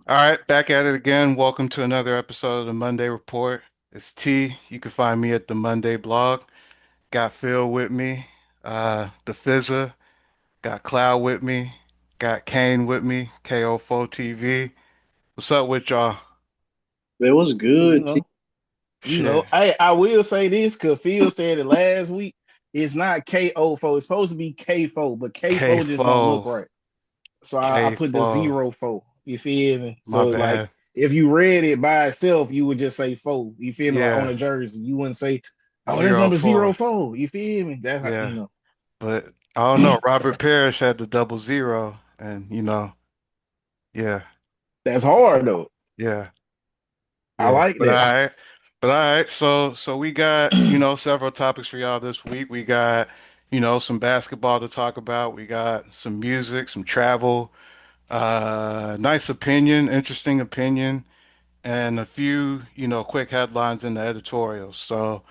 All right, back at it again. Welcome to another episode of the Monday Report. It's T. You can find me at the Monday blog. Got Phil with me, the Fizzer. Got Cloud with me. Got Kane with me, KO4 TV. What's up with y'all? It was You good. know, Shit. I will say this because Phil said it last week. It's not KO4. It's supposed to be K4, but K4 just don't look K4. right. So I put the K4. 0-4. You feel me? My So like bad. if you read it by itself, you would just say four. You feel me? Like on Yeah. a jersey, you wouldn't say, "Oh, that's Zero number four. 0-4." You feel me? That's how, Yeah. But I don't know. Robert Parrish had the double zero. And, yeah. That's hard though. Yeah. I Yeah, like but all that. right, but all right. So we got several topics for y'all this week. We got some basketball to talk about. We got some music, some travel, nice opinion, interesting opinion, and a few quick headlines in the editorials. So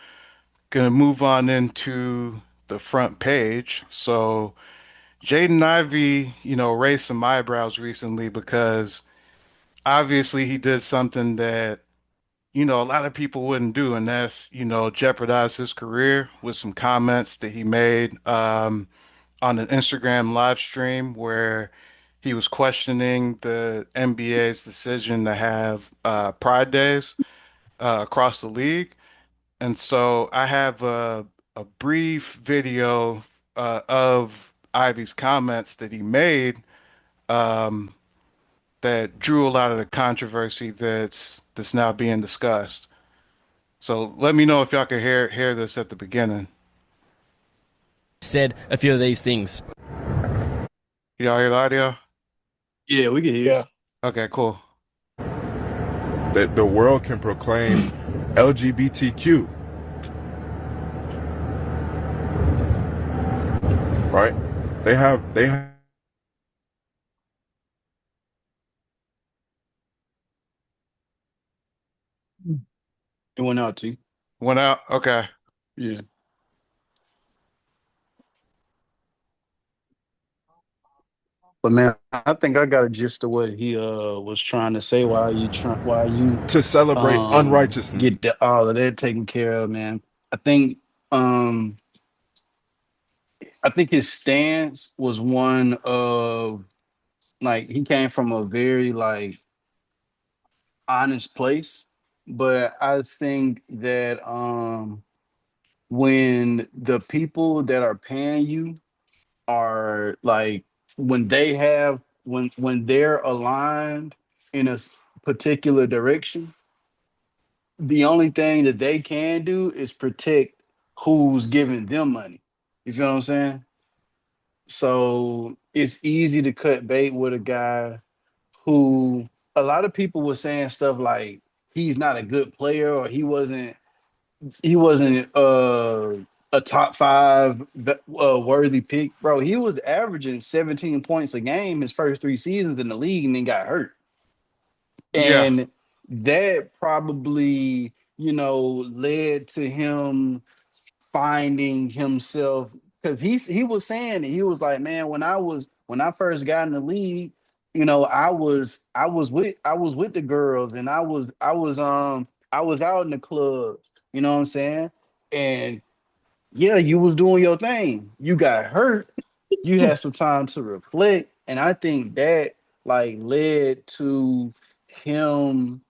gonna move on into the front page. So Jaden Ivey, raised some eyebrows recently because obviously he did something that a lot of people wouldn't do, and that's, jeopardize his career with some comments that he made on an Instagram live stream where he was questioning the NBA's decision to have Pride Days across the league. And so I have a brief video of Ivy's comments that he made um, that drew a lot of the controversy that's now being discussed. So let me know if y'all can hear this at the beginning. Said a few of these things. Y'all hear the audio? Yeah, we can hear. Yeah. Okay, cool. That the world can proclaim LGBTQ, right? They have It went out, T. Went out. Okay. Yeah. But man, I think I got a gist of what he was trying to say while you to celebrate unrighteousness. get all of that taken care of, man. I think um I think his stance was one of like he came from a very like honest place. But I think that when the people that are paying you are like when they're aligned in a particular direction, the only thing that they can do is protect who's giving them money. You feel what I'm saying? So it's easy to cut bait with a guy who a lot of people were saying stuff like he's not a good player or he wasn't a top five worthy pick, bro. He was averaging 17 points a game his first 3 seasons in the league and then got hurt. Yeah. And that probably, led to him finding himself because he was saying that he was like, man, when I first got in the league, I was with the girls and I was out in the club, you know what I'm saying? And yeah, you was doing your thing. You got hurt. You had some time to reflect, and I think that like led to him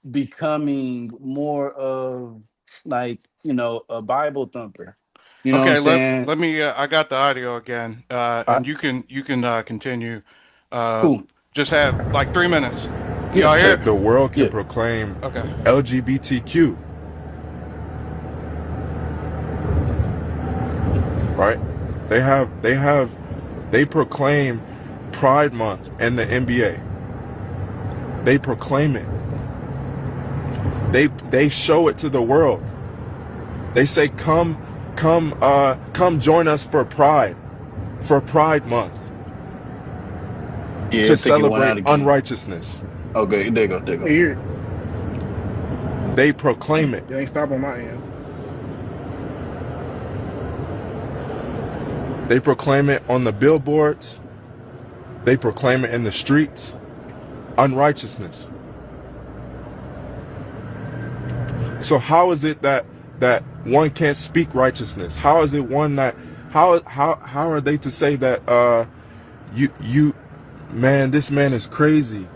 becoming more of like a Bible thumper. You know what I'm Okay. Let saying? let me. I got the audio again, I, and you can continue. cool. Just have like 3 minutes. Can Yeah, y'all hear it? That the world can yeah. proclaim Okay. LGBTQ, right? They proclaim Pride Month and the NBA. They proclaim it. They show it to the world. They say come join us for Pride Month Yeah, I to think it went celebrate out again. unrighteousness. Okay, there you I go. hear it. They proclaim it. It ain't stop on my end. They proclaim it on the billboards. They proclaim it in the streets. unrighteousness. So how is it that one can't speak righteousness? How is it one that how are they to say that you man, this man is crazy?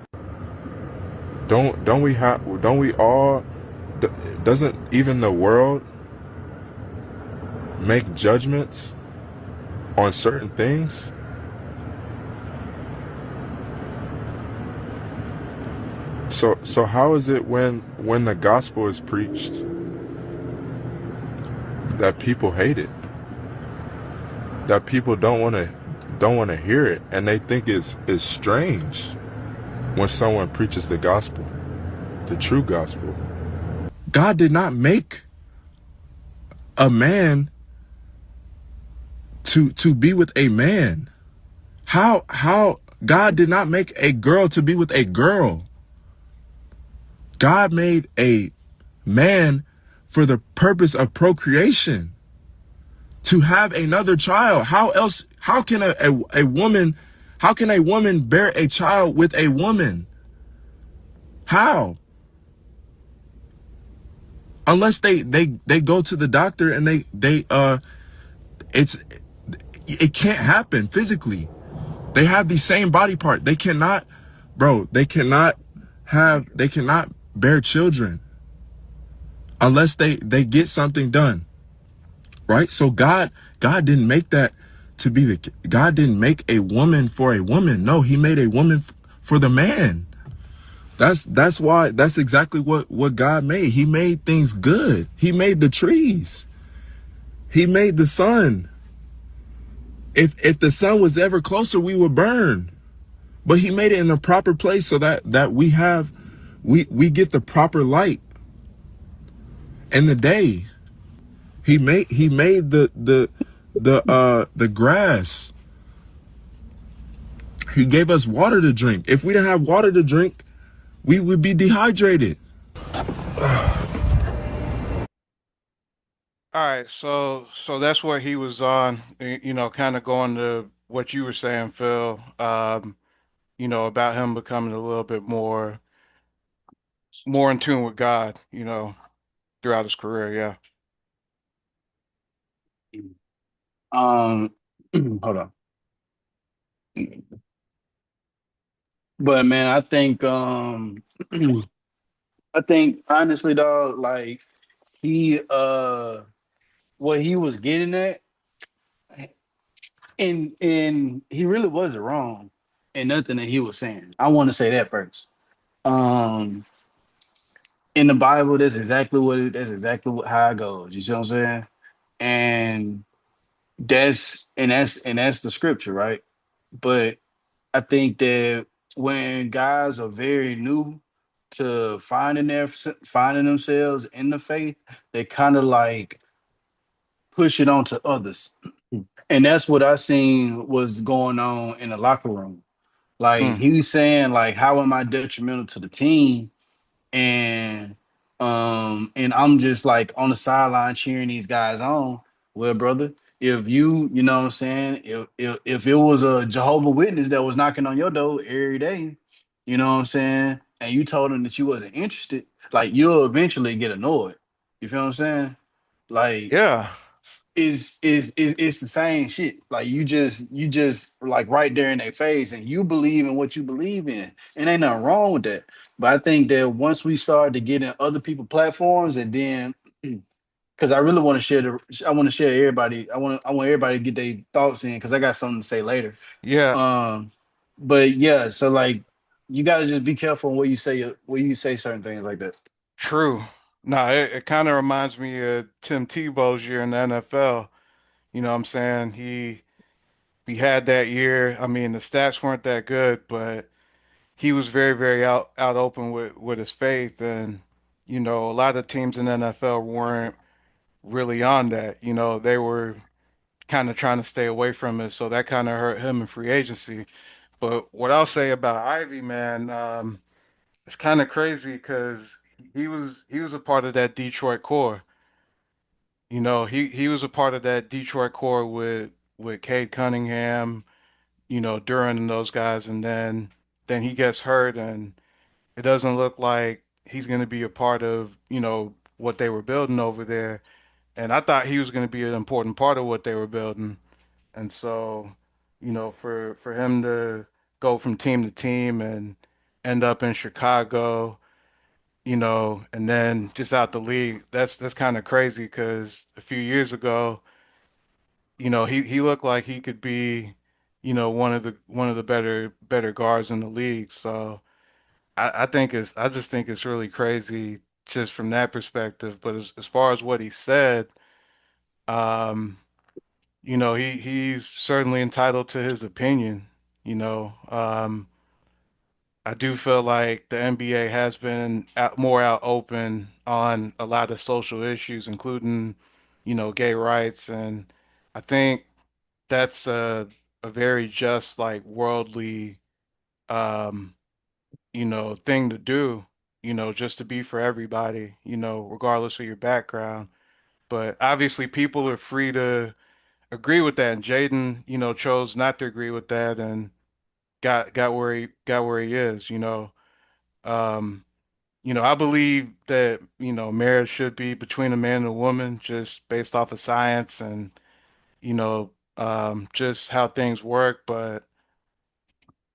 Don't we all, doesn't even the world make judgments on certain things? So how is it when the gospel is preached that people hate it? That people don't want to hear it, and they think it's strange when someone preaches the gospel, the true gospel. God did not make a man to be with a man. How God did not make a girl to be with a girl. God made a man for the purpose of procreation, to have another child. How else, how can a woman, how can a woman bear a child with a woman? How? Unless they go to the doctor and it's it can't happen physically. They have the same body part. They cannot, bro, they cannot bear children unless they get something done. Right? So God didn't make that to be God didn't make a woman for a woman. No, he made a woman for the man. That's why, that's exactly what God made. He made things good. He made the trees. He made the sun. If the sun was ever closer, we would burn. But he made it in a proper place so that we get the proper light in the day. He made the grass. He gave us water to drink. If we didn't have water to drink, we would be dehydrated. All right, so that's what he was on, kind of going to what you were saying, Phil, about him becoming a little bit more in tune with God, throughout his career, yeah. Um, hold on. But man, I think honestly, dog, like he what he was getting at, and he really wasn't wrong in nothing that he was saying. I want to say that first. Um, in the Bible, that's exactly how it goes. You see what I'm saying? And that's the scripture, right? But I think that when guys are very new to finding themselves in the faith, they kind of like push it onto others. And that's what I seen was going on in the locker room. Like Mm, he was saying, like, how am I detrimental to the team? And I'm just like on the sideline cheering these guys on. Well, brother, if you know what I'm saying, if it was a Jehovah Witness that was knocking on your door every day, you know what I'm saying, and you told him that you wasn't interested, like you'll eventually get annoyed. You feel what I'm saying? Like yeah, is it's the same shit. Like you just like right there in their face, and you believe in what you believe in, and ain't nothing wrong with that. But I think that once we start to get in other people platforms, and then because I really want to I want to share everybody. I want everybody to get their thoughts in because I got something to say later. yeah, Um, but yeah, so like you got to just be careful on where you say certain things like that. true. No, it kind of reminds me of Tim Tebow's year in the NFL. You know what I'm saying? He had that year. I mean, the stats weren't that good, but he was very, very out open with his faith, and a lot of teams in the NFL weren't really on that. They were kind of trying to stay away from it, so that kind of hurt him in free agency. But what I'll say about Ivy, man, it's kind of crazy because he was a part of that Detroit core. He was a part of that Detroit core with Cade Cunningham, Duran and those guys, and then then he gets hurt, and it doesn't look like he's going to be a part of, what they were building over there. And I thought he was going to be an important part of what they were building. And so, for him to go from team to team and end up in Chicago, and then just out the league, that's kind of crazy because a few years ago, he looked like he could be, one of the better guards in the league. So I just think it's really crazy just from that perspective. But as far as what he said, um, he's certainly entitled to his opinion. You know, um, I do feel like the NBA has been more out open on a lot of social issues, including, gay rights, and I think that's a very just like worldly um, thing to do, just to be for everybody, regardless of your background. But obviously people are free to agree with that. And Jaden, chose not to agree with that and got where he is, Um, I believe that, marriage should be between a man and a woman just based off of science and, just how things work. But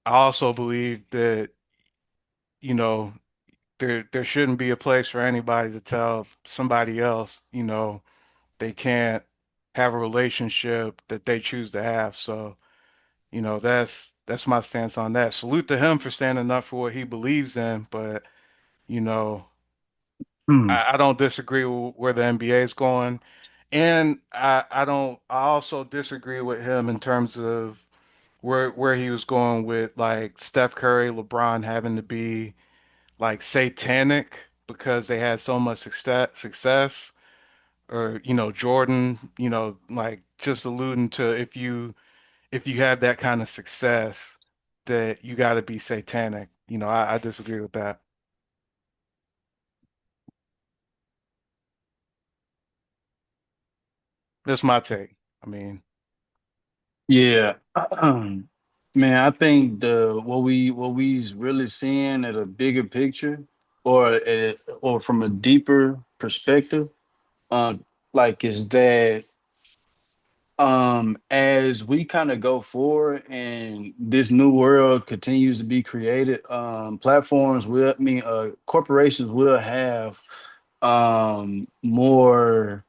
I also believe that, you know, there shouldn't be a place for anybody to tell somebody else, they can't have a relationship that they choose to have. So, that's my stance on that. Salute to him for standing up for what he believes in, but you know, Hmm. I don't disagree with where the NBA is going. And I also disagree with him in terms of where he was going with like Steph Curry, LeBron having to be like satanic because they had so much success, or Jordan, like just alluding to if you have that kind of success that you got to be satanic. I disagree with that. That's my take. I mean, Yeah. Man, I think the what we's really seeing at a bigger picture or from a deeper perspective, uh, like is that as we kind of go forward and this new world continues to be created, platforms will I mean corporations will have more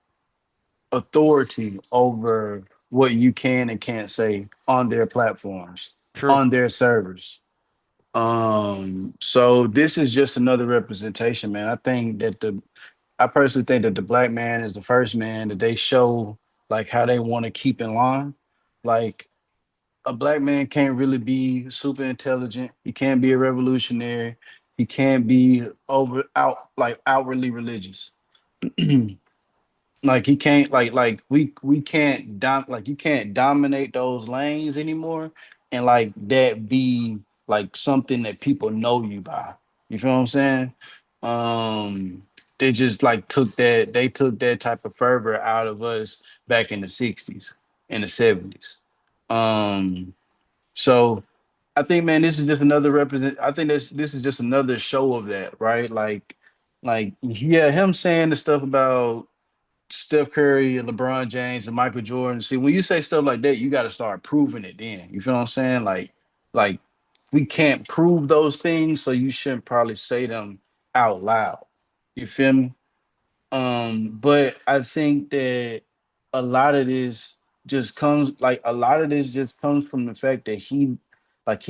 authority over what you can and can't say on their platforms, true. on their servers. So this is just another representation, man. I personally think that the black man is the first man that they show like how they want to keep in line. Like a black man can't really be super intelligent. He can't be a revolutionary. He can't be over out like outwardly religious. Like he can't we can't like you can't dominate those lanes anymore and like that be like something that people know you by. You feel what I'm saying? Um they just like took that type of fervor out of us back in the 60s and the 70s. Um so I think, man, this is just another represent. I think this is just another show of that, right? Like yeah, him saying the stuff about Steph Curry and LeBron James and Michael Jordan. See, when you say stuff like that, you got to start proving it. Then you feel what I'm saying? Like we can't prove those things, so you shouldn't probably say them out loud. You feel me? But I think that a lot of this just comes from the fact that he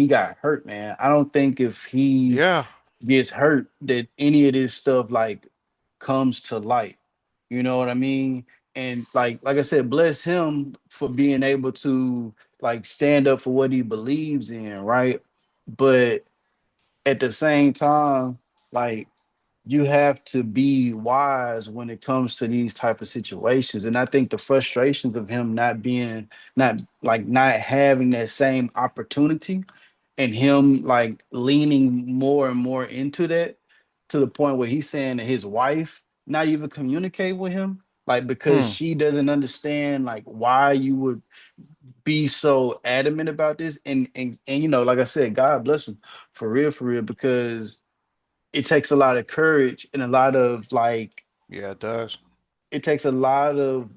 got hurt, man. I don't think if he Yeah. gets hurt that any of this stuff like comes to light. You know what I mean? And like I said, bless him for being able to like stand up for what he believes in, right? But at the same time, like you have to be wise when it comes to these type of situations. And I think the frustrations of him not having that same opportunity and him like leaning more and more into that to the point where he's saying that his wife not even communicate with him. like because Hmm. she doesn't understand like why you would be so adamant about this. And you know, like I said, God bless him for real, because it takes a lot of courage and a lot of like Yeah, it does. it takes a lot of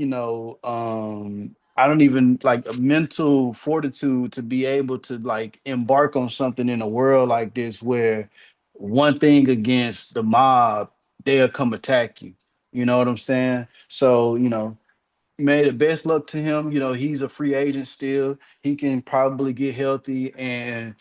I don't even like a mental fortitude to be able to like embark on something in a world like this where one thing against the mob, they'll come attack you. You know what I'm saying? So, man, the best luck to him. He's a free agent still. He can probably get healthy and,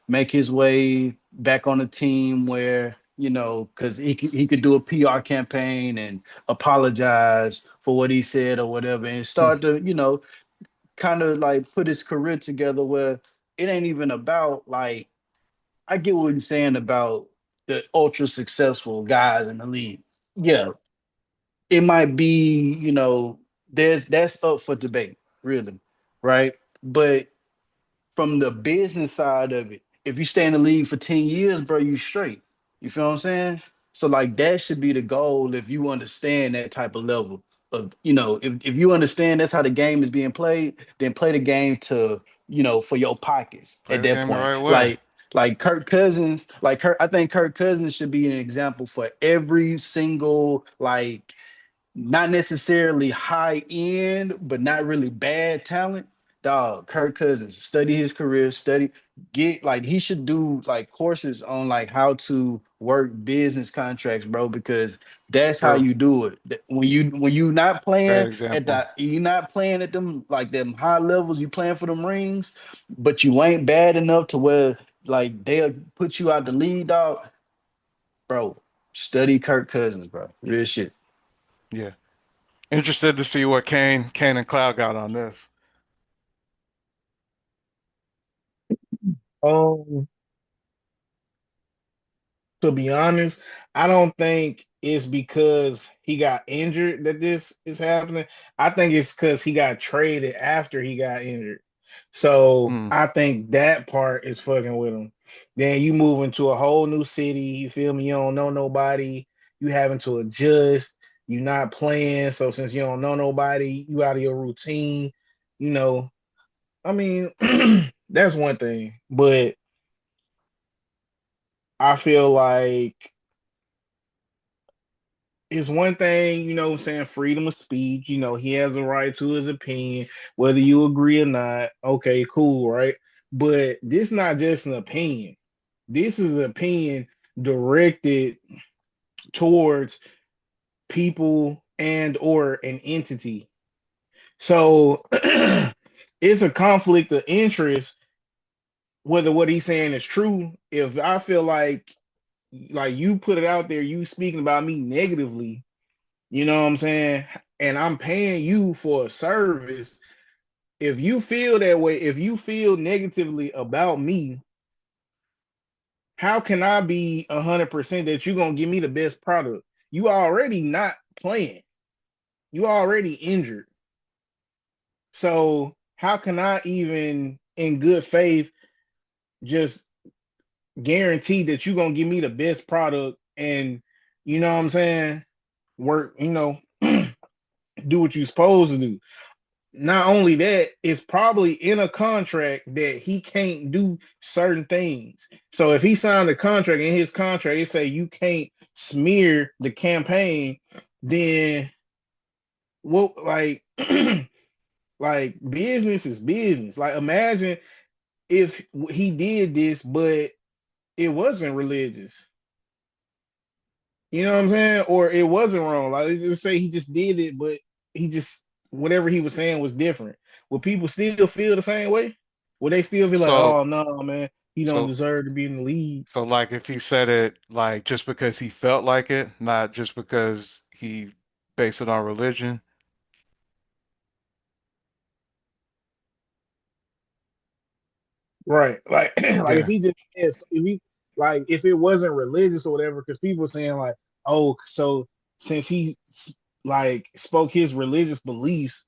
make his way back on the team where, because he could do a PR campaign and apologize for what he said or whatever and Hmm. start to, kind of like put his career together where it ain't even about like, I get what he's saying about the ultra successful guys in the league. Yeah, it might be, that's up for debate, really, right? But from the business side of it, if you stay in the league for 10 years, bro, you straight. You feel what I'm saying? So like that should be the goal if you understand that type of level of, if you understand that's how the game is being played, then play the game to, for your pockets Play at the that game the point. right way. Like Kirk Cousins, I think Kirk Cousins should be an example for every single like not necessarily high end, but not really bad talent. Dog, Kirk Cousins, study his career, get like he should do like courses on like how to work business contracts, bro, because that's how True. you do it. When you not Great playing at example. the you're not playing at them like them high levels, you playing for them rings, but you ain't bad enough to where like they'll put you out the lead, dog, bro. Study Kirk Cousins, bro. Real shit. Yeah. Interested to see what Kane and Cloud got on this. Um, to be honest, I don't think it's because he got injured that this is happening. I think it's because he got traded after he got injured. So Hmm. I think that part is fucking with him. Then you move into a whole new city, you feel me? You don't know nobody, you having to adjust, you not playing. So since you don't know nobody, you out of your routine, you know. I mean, that's one thing. But I feel like it's one thing, saying freedom of speech, he has a right to his opinion, whether you agree or not. Okay, cool, right? But this not just an opinion. This is an opinion directed towards people and or an entity. So it's a conflict of interest whether what he's saying is true. If I feel like you put it out there, you speaking about me negatively, you know what I'm saying? And I'm paying you for a service. If you feel that way, if you feel negatively about me, how can I be 100% that you're gonna give me the best product? You already not playing. You already injured. So how can I even, in good faith, just guarantee that you're gonna give me the best product and you know what I'm saying? Work, do what you're supposed to do. Not only that, it's probably in a contract that he can't do certain things. So if he signed a contract, in his contract it say you can't smear the campaign, then what like like business is business. Like imagine if he did this but it wasn't religious. You know what I'm saying? Or it wasn't wrong. Like let's just say he just did it, but he just whatever he was saying was different. Will people still feel the same way? Will they still feel like, So oh no, man, he don't so deserve to be in the league? so like if he said it like just because he felt like it, not just because he based it on religion. Right. Like like if Yeah. he just if he like if it wasn't religious or whatever, because people saying like, oh, so since he like spoke his religious beliefs,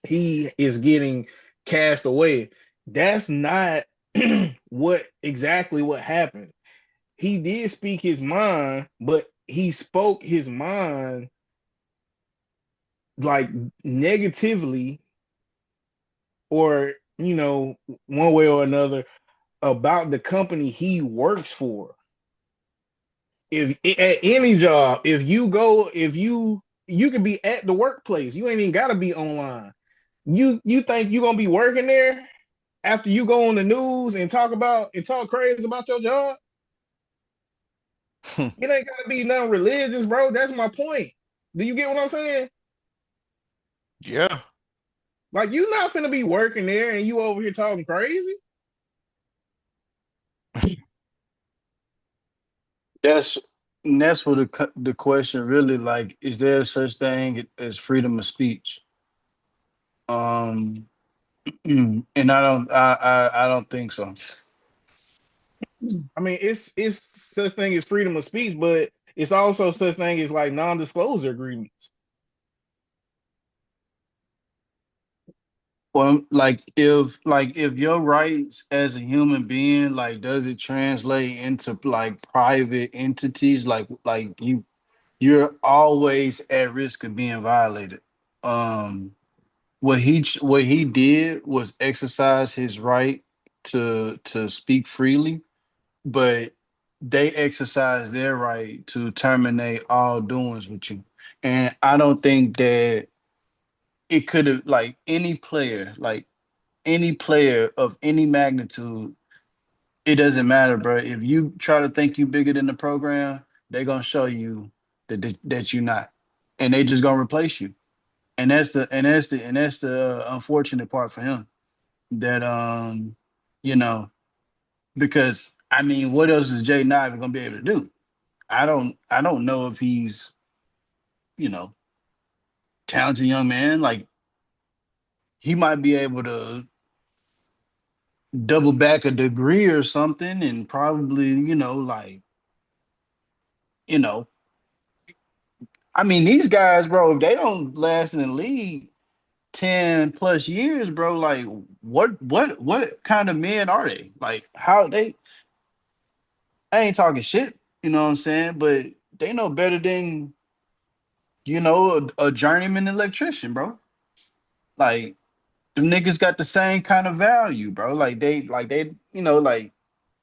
he is getting cast away. That's not what exactly what happened. He did speak his mind, but he spoke his mind like negatively or one way or another about the company he works for. If at any job, if you could be at the workplace, you ain't even gotta be online. You think you gonna be working there after you go on the news and talk crazy about your job? It ain't gotta be nothing religious, bro. That's my point. Do you get what I'm saying? Yeah. Like you not finna be working there and you over here talking crazy. That's that's what the question really like. Is there such thing as freedom of speech? Um, and I don't think so. I mean, it's such thing as freedom of speech, but it's also such thing as like non-disclosure agreements. Well, like if your rights as a human being, like, does it translate into like private entities? Like you're always at risk of being violated. Um, what he did was exercise his right to speak freely, but they exercise their right to terminate all doings with you. And I don't think that it could have like any player of any magnitude, it doesn't matter, bro. If you try to think you bigger than the program, they're gonna show you that you're not, and they just gonna replace you. And that's the unfortunate part for him. That you know, because I mean, what else is Jaden Ivey gonna be able to do? I don't know if he's you know talented young man. Like he might be able to double back a degree or something, and probably you know. I mean, these guys, bro, if they don't last in the league 10 plus years, bro, like what kind of men are they? Like how they I ain't talking shit, you know what I'm saying? But they know better than, a journeyman electrician, bro. Like them niggas got the same kind of value, bro. Like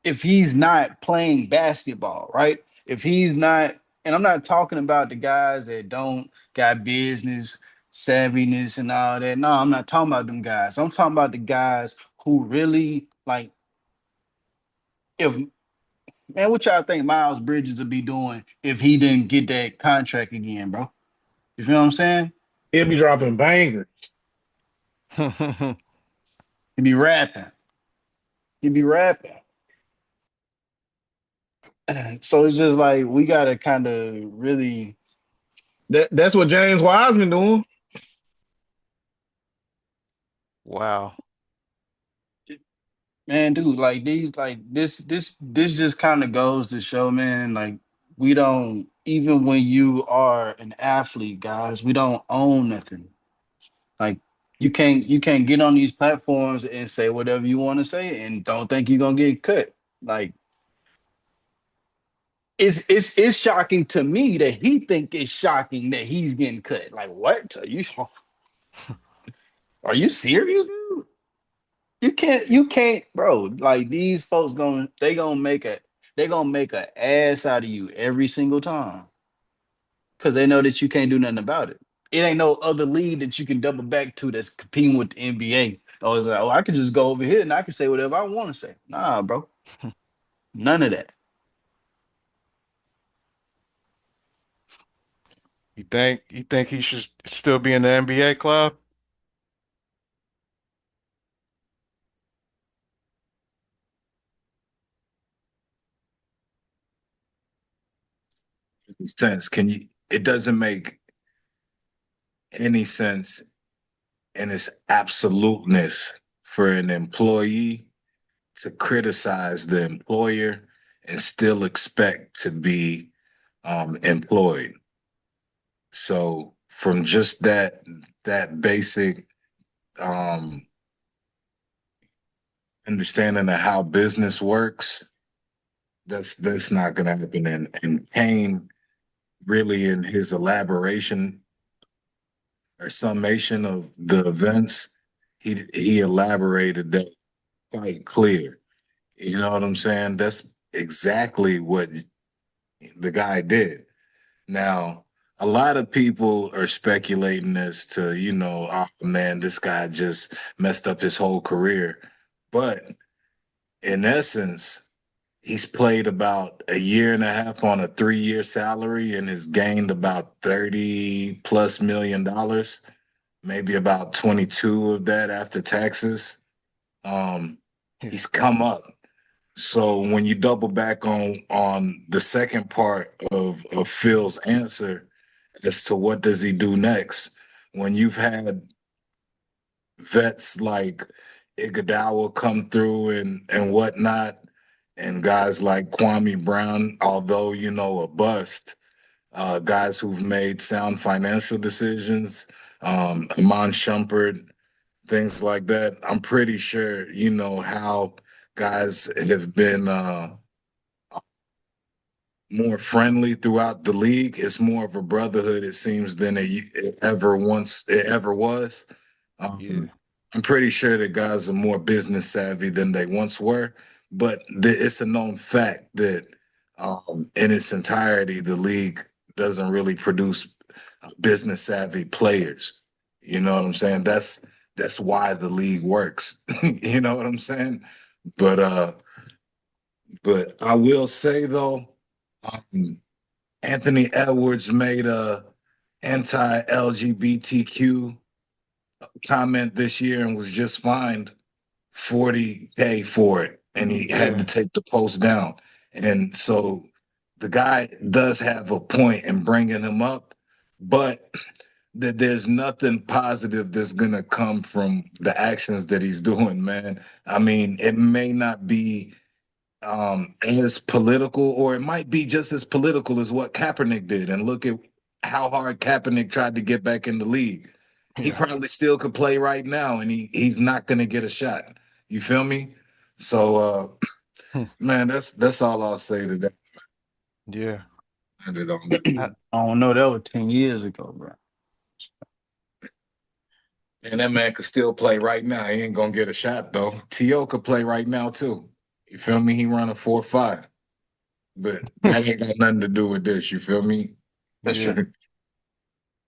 if he's not playing basketball, right? If he's not, and I'm not talking about the guys that don't got business savviness and all that. No, I'm not talking about them guys. I'm talking about the guys who really like if man, what y'all think Miles Bridges would be doing if he didn't get that contract again, bro? You feel what I'm saying? He'll be dropping bangers. He'd be rapping. He'd be rapping. So it's just like we gotta kind of really, That's what James Wiseman doing. Wow. man, dude, like this just kind of goes to show, man, like we don't, even when you are an athlete, guys, we don't own nothing. Like you can't get on these platforms and say whatever you want to say and don't think you're gonna get cut. Like it's shocking to me that he think it's shocking that he's getting cut. Like what? Are you serious, dude? You can't, bro. Like these folks they gonna make a ass out of you every single time because they know that you can't do nothing about it. It ain't no other league that you can double back to that's competing with the NBA. Or it's like, oh, I could just go over here and I can say whatever I want to say. Nah, bro, none of that. You think he should still be in the NBA club? Sense. Can you? It doesn't make any sense in its absoluteness for an employee to criticize the employer and still expect to be employed. So from just that basic um, understanding of how business works, that's not going to happen. And Kane really in his elaboration or summation of the events, he elaborated that quite clear. You know what I'm saying? That's exactly what the guy did. Now, a lot of people are speculating as to, oh man, this guy just messed up his whole career. But in essence, he's played about a year and a half on a 3-year salary and has gained about 30 plus $1 million, maybe about 22 of that after taxes. Um, Yeah. he's come up. So when you double back on the second part of Phil's answer as to what does he do next, when you've had vets like Iguodala come through and whatnot, and guys like Kwame Brown, although a bust, guys who've made sound financial decisions, Iman Shumpert, things like that. I'm pretty sure how guys have been more friendly throughout the league. It's more of a brotherhood, it seems, than it ever was. Yeah. Um, I'm pretty sure that guys are more business savvy than they once were, but it's a known fact that in its entirety, the league doesn't really produce business savvy players. You know what I'm saying? That's why the league works. You know what I'm saying? But I will say though, um, Anthony Edwards made a anti-LGBTQ comment this year and was just fined 40K for it, and he had to Yeah. take the post down. And so the guy does have a point in bringing him up, but that there's nothing positive that's gonna come from the actions that he's doing, man. I mean, it may not be as political, or it might be just as political as what Kaepernick did. And look at how hard Kaepernick tried to get back in the league. He Yeah. probably still could play right now, and he's not going to get a shot. You feel me? So, Hmm. man, that's all I'll say to that. Yeah. End it on that. I I, don't know. That was 10 years ago, bro. And that man could still play right now. He ain't gonna get a shot though. T.O. could play right now too. You feel me? He run a 4.5, but that ain't got nothing to do with this. You feel me? That's yeah. true.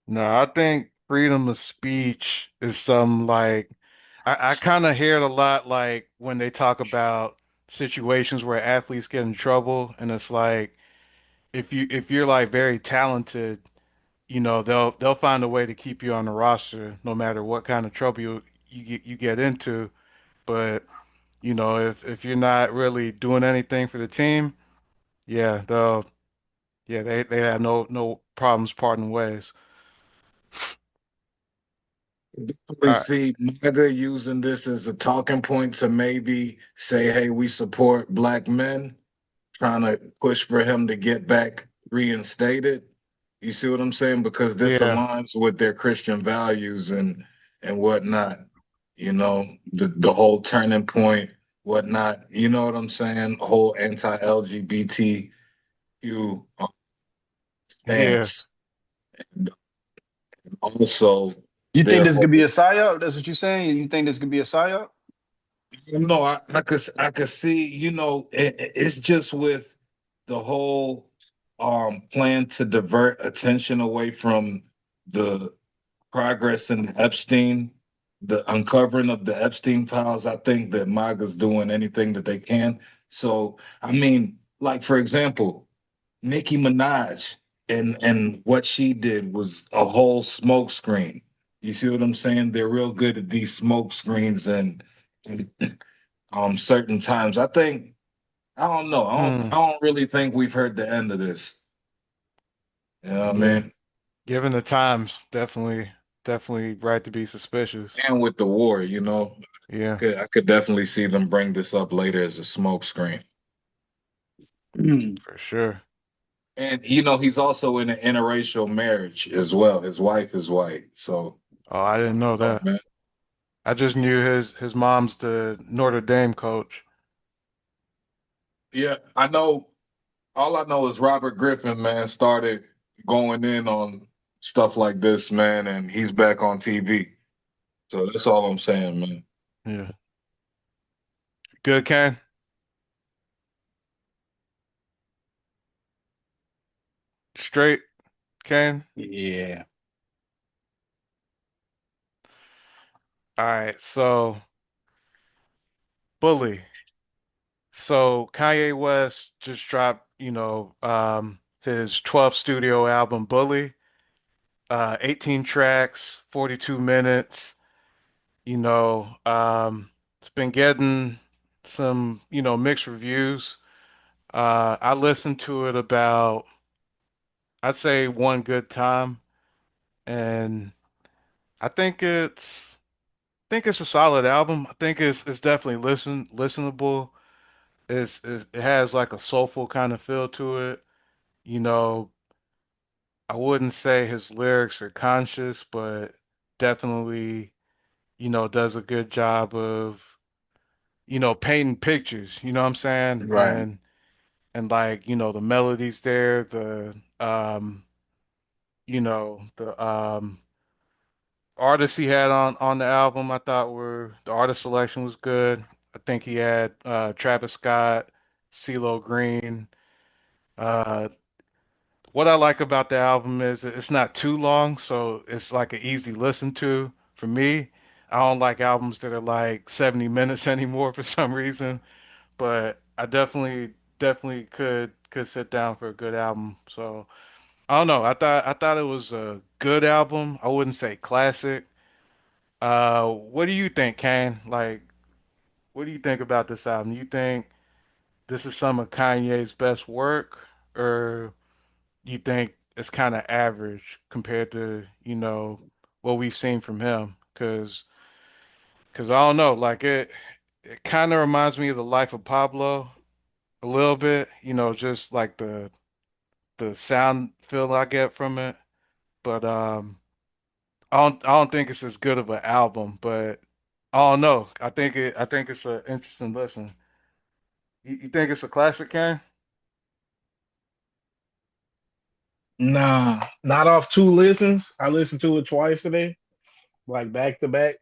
No, I think freedom of speech is some like I kind of hear it a lot like when they talk about situations where athletes get in trouble and it's like if you're like very talented, they'll find a way to keep you on the roster no matter what kind of trouble you get into. But, if you're not really doing anything for the team, yeah, they have no problems parting ways. We All right. see MAGA using this as a talking point to maybe say, hey, we support black men, trying to push for him to get back reinstated. You see what I'm saying? Because this Yeah. aligns with their Christian values and whatnot. The whole turning point, whatnot. You know what I'm saying? Whole anti-LGBTQ Yeah. stance. And also, You think their this could be whole a psyop? That's what you're saying? You think this could be a psyop? No, I could see, it's just with the whole plan to divert attention away from the progress in Epstein, the uncovering of the Epstein files. I think that MAGA's doing anything that they can. So, I mean, like for example, Nicki Minaj and what she did was a whole smoke screen. You see what I'm saying? They're real good at these smoke screens and certain times. I don't know. I Hmm. don't really think we've heard the end of this. You know what I Yeah. mean? Given the times, definitely right to be suspicious. And with the war, Yeah, I could definitely see them bring this up later as a smoke screen. for sure. And he's also in an interracial marriage as well. His wife is white. So Oh, I didn't know oh that. man. I just knew his mom's the Notre Dame coach. Yeah, all I know is Robert Griffin, man, started going in on stuff like this, man, and he's back on TV. So that's all I'm saying, man. Yeah. Good, Ken. Straight, Ken. Yeah. All right. So, Bully. So Kanye West just dropped, his 12th studio album, Bully. 18 tracks, 42 minutes. It's been getting some, mixed reviews. I listened to it about, I'd say one good time, and I think it's a solid album. I think it's definitely listenable. It has like a soulful kind of feel to it. You know, I wouldn't say his lyrics are conscious, but definitely, does a good job of, painting pictures, you know what I'm saying? Right. And like, the melodies there, the artists he had on the album I thought were the artist selection was good. I think he had Travis Scott, CeeLo Green. Uh what I like about the album is it's not too long, so it's like an easy listen to for me. I don't like albums that are like 70 minutes anymore for some reason, but I definitely could sit down for a good album. So I don't know. I thought it was a good album. I wouldn't say classic. What do you think, Kane? Like, what do you think about this album? You think this is some of Kanye's best work, or you think it's kind of average compared to, what we've seen from him? Cause I don't know, like it kind of reminds me of the Life of Pablo a little bit, just like the sound feel I get from it. But I don't think it's as good of an album, but I don't know. I think it's an interesting listen. You think it's a classic, Ken? Nah, not off two listens. I listened to it twice today, like back to back,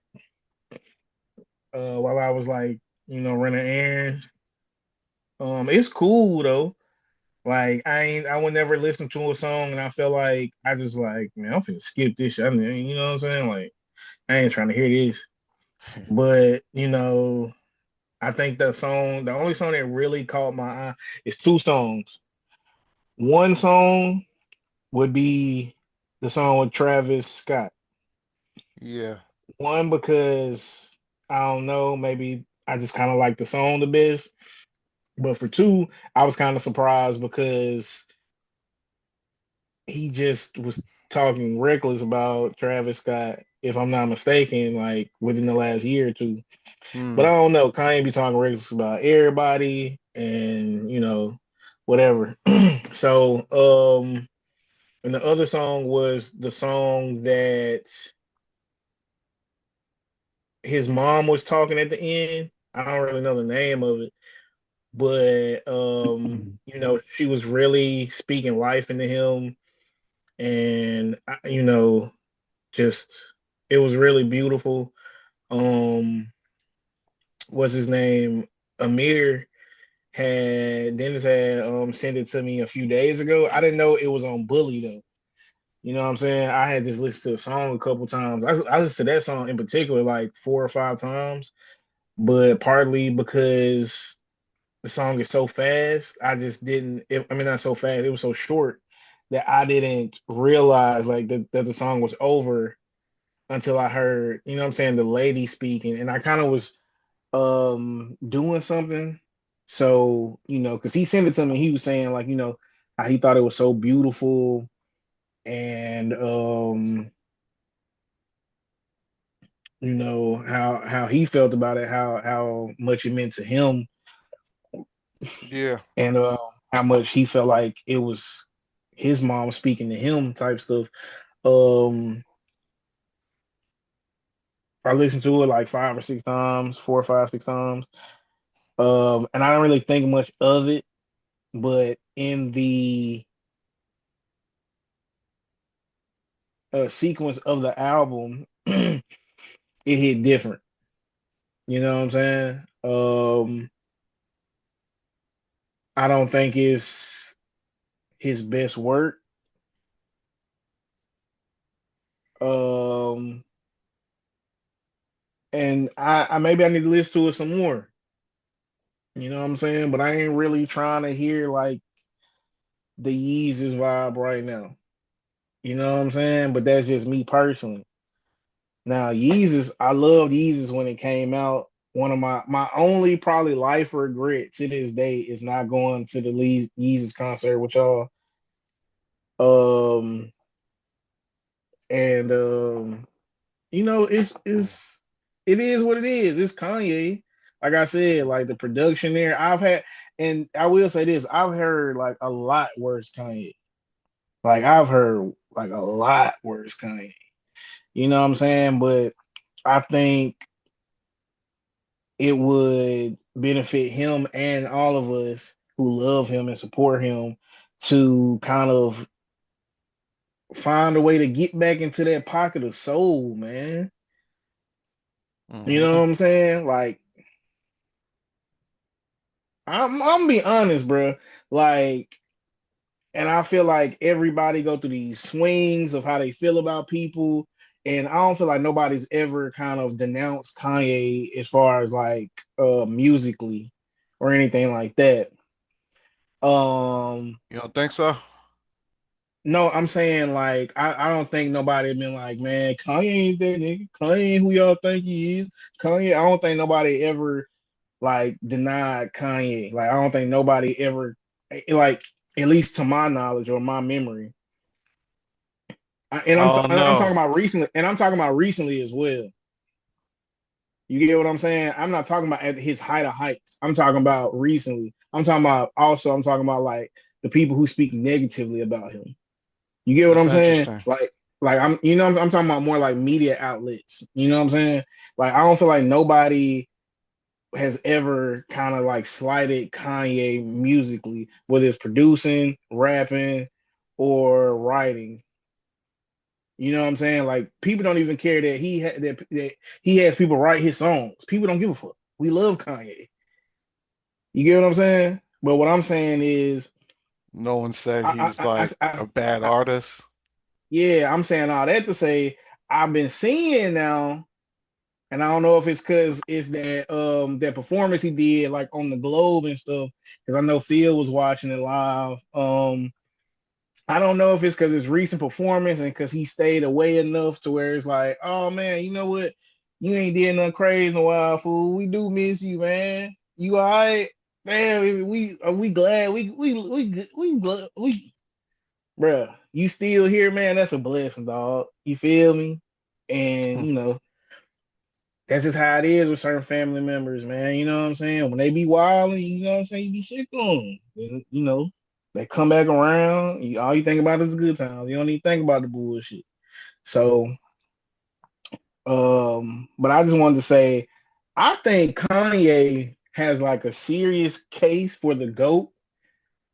while I was like, running errands. It's cool though. Like I would never listen to a song and I felt like I just like, man, I'm finna skip this shit. You know what I'm saying? Like I ain't trying to hear this. But I think the only song that really caught my eye is two songs. One song would be the song with Travis Scott. Yeah, One because I don't know, maybe I just kind of like the song the best. But for two, I was kind of surprised because he just was talking reckless about Travis Scott, if I'm not mistaken, like within the last year or two. But mm, I don't know. Kanye be talking reckless about everybody and whatever. So and the other song was the song that his mom was talking at the end. I don't really know the name of it, but she was really speaking life into him, and just it was really beautiful. Um, what's his name? Amir Dennis had sent it to me a few days ago. I didn't know it was on Bully though. You know what I'm saying? I had just listened to the song a couple times. I listened to that song in particular like 4 or 5 times, but partly because the song is so fast, I just didn't. I mean, not so fast. It was so short that I didn't realize like that the song was over until I heard, you know what I'm saying, the lady speaking, and I kind of was doing something. So, because he sent it to me, he was saying like, how he thought it was so beautiful and how he felt about it, how much it meant to him, yeah, and how much he felt like it was his mom speaking to him type stuff. Um I listened to it like 5 or 6 times, 4 or 5, 6 times. And I don't really think much of it, but in the sequence of the album, it hit different. You know what I'm saying? I don't think it's his best work. Um, and I maybe I need to listen to it some more. You know what I'm saying? But I ain't really trying to hear like the Yeezus vibe right now. You know what I'm saying? But that's just me personally. Now, Yeezus, I loved Yeezus when it came out. One of my only probably life regret to this day is not going to the Yeezus concert with y'all. Um, and you know, it is what it is. It's Kanye. Like I said, like the production there, and I will say this, I've heard like a lot worse Kanye. Like I've heard like a lot worse Kanye. You know what I'm saying? But I think it would benefit him and all of us who love him and support him to kind of find a way to get back into that pocket of soul, man. You know Hmm. what I'm saying? Like I'm gonna be honest, bro. Like, and I feel like everybody go through these swings of how they feel about people, and I don't feel like nobody's ever kind of denounced Kanye as far as like musically or anything like that. Um, You don't think so? no, I'm saying like I don't think nobody been like, man, Kanye ain't that nigga. Kanye ain't who y'all think he is. Kanye, I don't think nobody ever like denied Kanye. Like I don't think nobody ever like at least to my knowledge or my memory. Oh And I'm no. talking about recently, and I'm talking about recently as well. You get what I'm saying? I'm not talking about at his height of heights. I'm talking about recently. I'm talking about like the people who speak negatively about him. You get what That's I'm saying? interesting. Like I'm you know I'm talking about more like media outlets. You know what I'm saying? Like I don't feel like nobody has ever kind of like slighted Kanye musically, whether it's producing, rapping, or writing. You know what I'm saying? Like people don't even care that that he has people write his songs. People don't give a fuck. We love Kanye. You get what I'm saying? But what I'm saying is, No one said I, he's I, I, like I, a bad I artist. yeah, I'm saying all that to say I've been seeing now, and I don't know if it's because it's that performance he did like on the Globe and stuff. Because I know Phil was watching it live. I don't know if it's because it's recent performance and because he stayed away enough to where it's like, oh man, you know what? You ain't did nothing crazy in a while, fool. We do miss you, man. You all right? Man, we glad we bruh, you still here, man. That's a blessing, dog. You feel me? And you know, that's just how it is with certain family members, man. You know what I'm saying? When they be wilding, you know what I'm saying? You be sick on them. And, you know, they come back around. All you think about is the good times. You don't even think about the bullshit. So, but I just wanted to say, I think Kanye has like a serious case for the GOAT,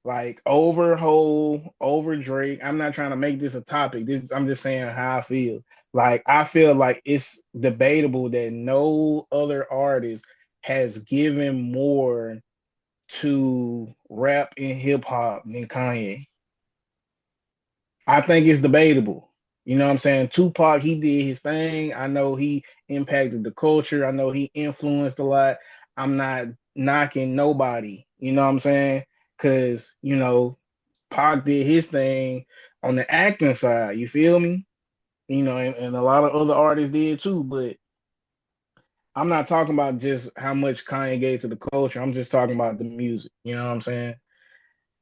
like over Hov, over Drake. I'm not trying to make this a topic. I'm just saying how I feel. Like I feel like it's debatable that no other artist has given more to rap and hip hop than Kanye. I think it's debatable. You know what I'm saying? Tupac, he did his thing. I know he impacted the culture. I know he influenced a lot. I'm not knocking nobody. You know what I'm saying? Because, you know, Pac did his thing on the acting side. You feel me? You know, and a lot of other artists did too. But I'm not talking about just how much Kanye gave to the culture. I'm just talking about the music. You know what I'm saying?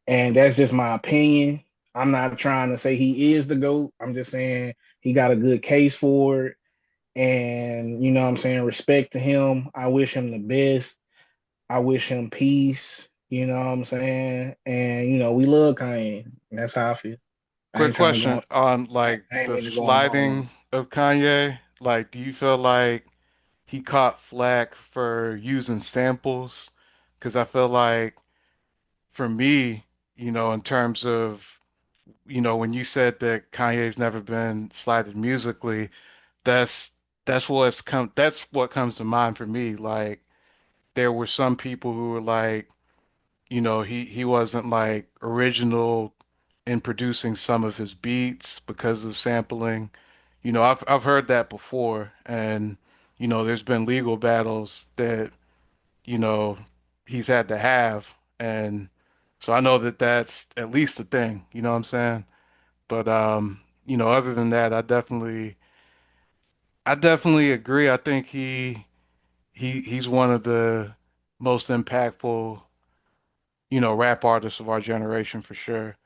And that's just my opinion. I'm not trying to say he is the GOAT. I'm just saying he got a good case for it. And, you know what I'm saying? Respect to him. I wish him the best. I wish him peace. You know what I'm saying? And, you know, we love Kanye. That's how I feel. I Quick ain't trying to go question on like I ain't the mean to go on long. sliding of Kanye. Like, do you feel like he caught flack for using samples? Because I feel like for me, in terms of when you said that Kanye's never been slighted musically, that's that's what comes to mind for me. Like there were some people who were like, he wasn't like original in producing some of his beats because of sampling. I've heard that before, and there's been legal battles that you know he's had to have, and so I know that that's at least a thing. You know what I'm saying? But other than that, I definitely agree. I think he's one of the most impactful, rap artists of our generation for sure.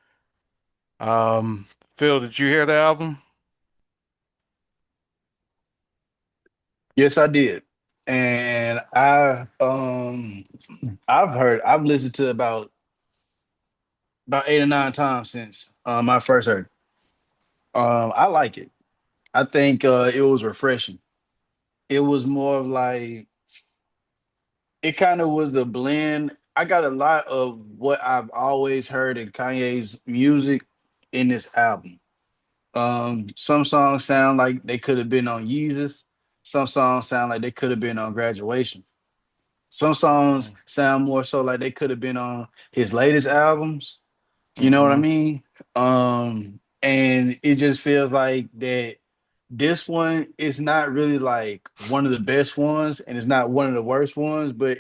Um, Phil, did you hear the album? Yes, I did. And I've listened to about 8 or 9 times since I first heard it. I like it. I think it was refreshing. It was more of like it kind of was the blend. I got a lot of what I've always heard in Kanye's music in this album. Some songs sound like they could have been on Yeezus. Some songs sound like they could have been on Graduation. Some songs sound more so like they could have been on his latest albums. You know what I Mm-hmm. mean? And it just feels like that this one is not really like one of the best ones and it's not one of the worst ones, but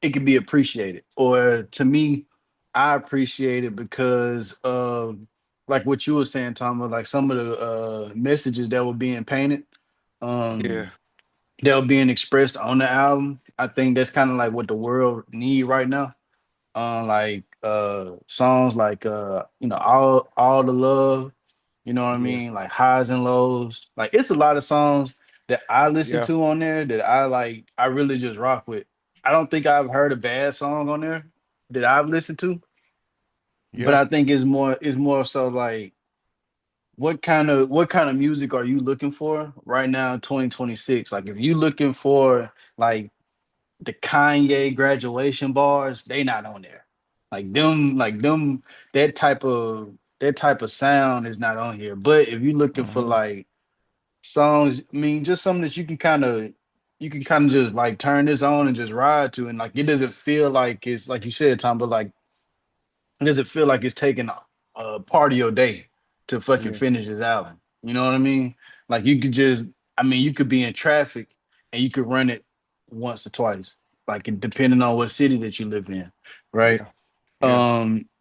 it can be appreciated. Or to me, I appreciate it because of like what you were saying, Tom, of like some of the messages that were being painted, Yeah, um, that were being expressed on the album. I think that's kind of like what the world need right now, like songs like all the love, you know what I yeah, mean, like highs and lows. Like it's a lot of songs that I listen yeah, to on there that I really just rock with. I don't think I've heard a bad song on there that I've listened to, but yeah. I think it's more so like what kind of music are you looking for right now in 2026? Like if you looking for like the Kanye graduation bars, they not on there. Like them, that type of sound is not on here. But if you're looking for Hmm. like songs, I mean, just something that you can kind of just like turn this on and just ride to, and like it doesn't feel like it's like you said, Tom, but like it doesn't feel like it's taking a part of your day to fucking Yeah, finish this album. You know what I mean? Like you could just, I mean, you could be in traffic and you could run it once or twice, like depending on what city that you live in, right? yeah, yeah,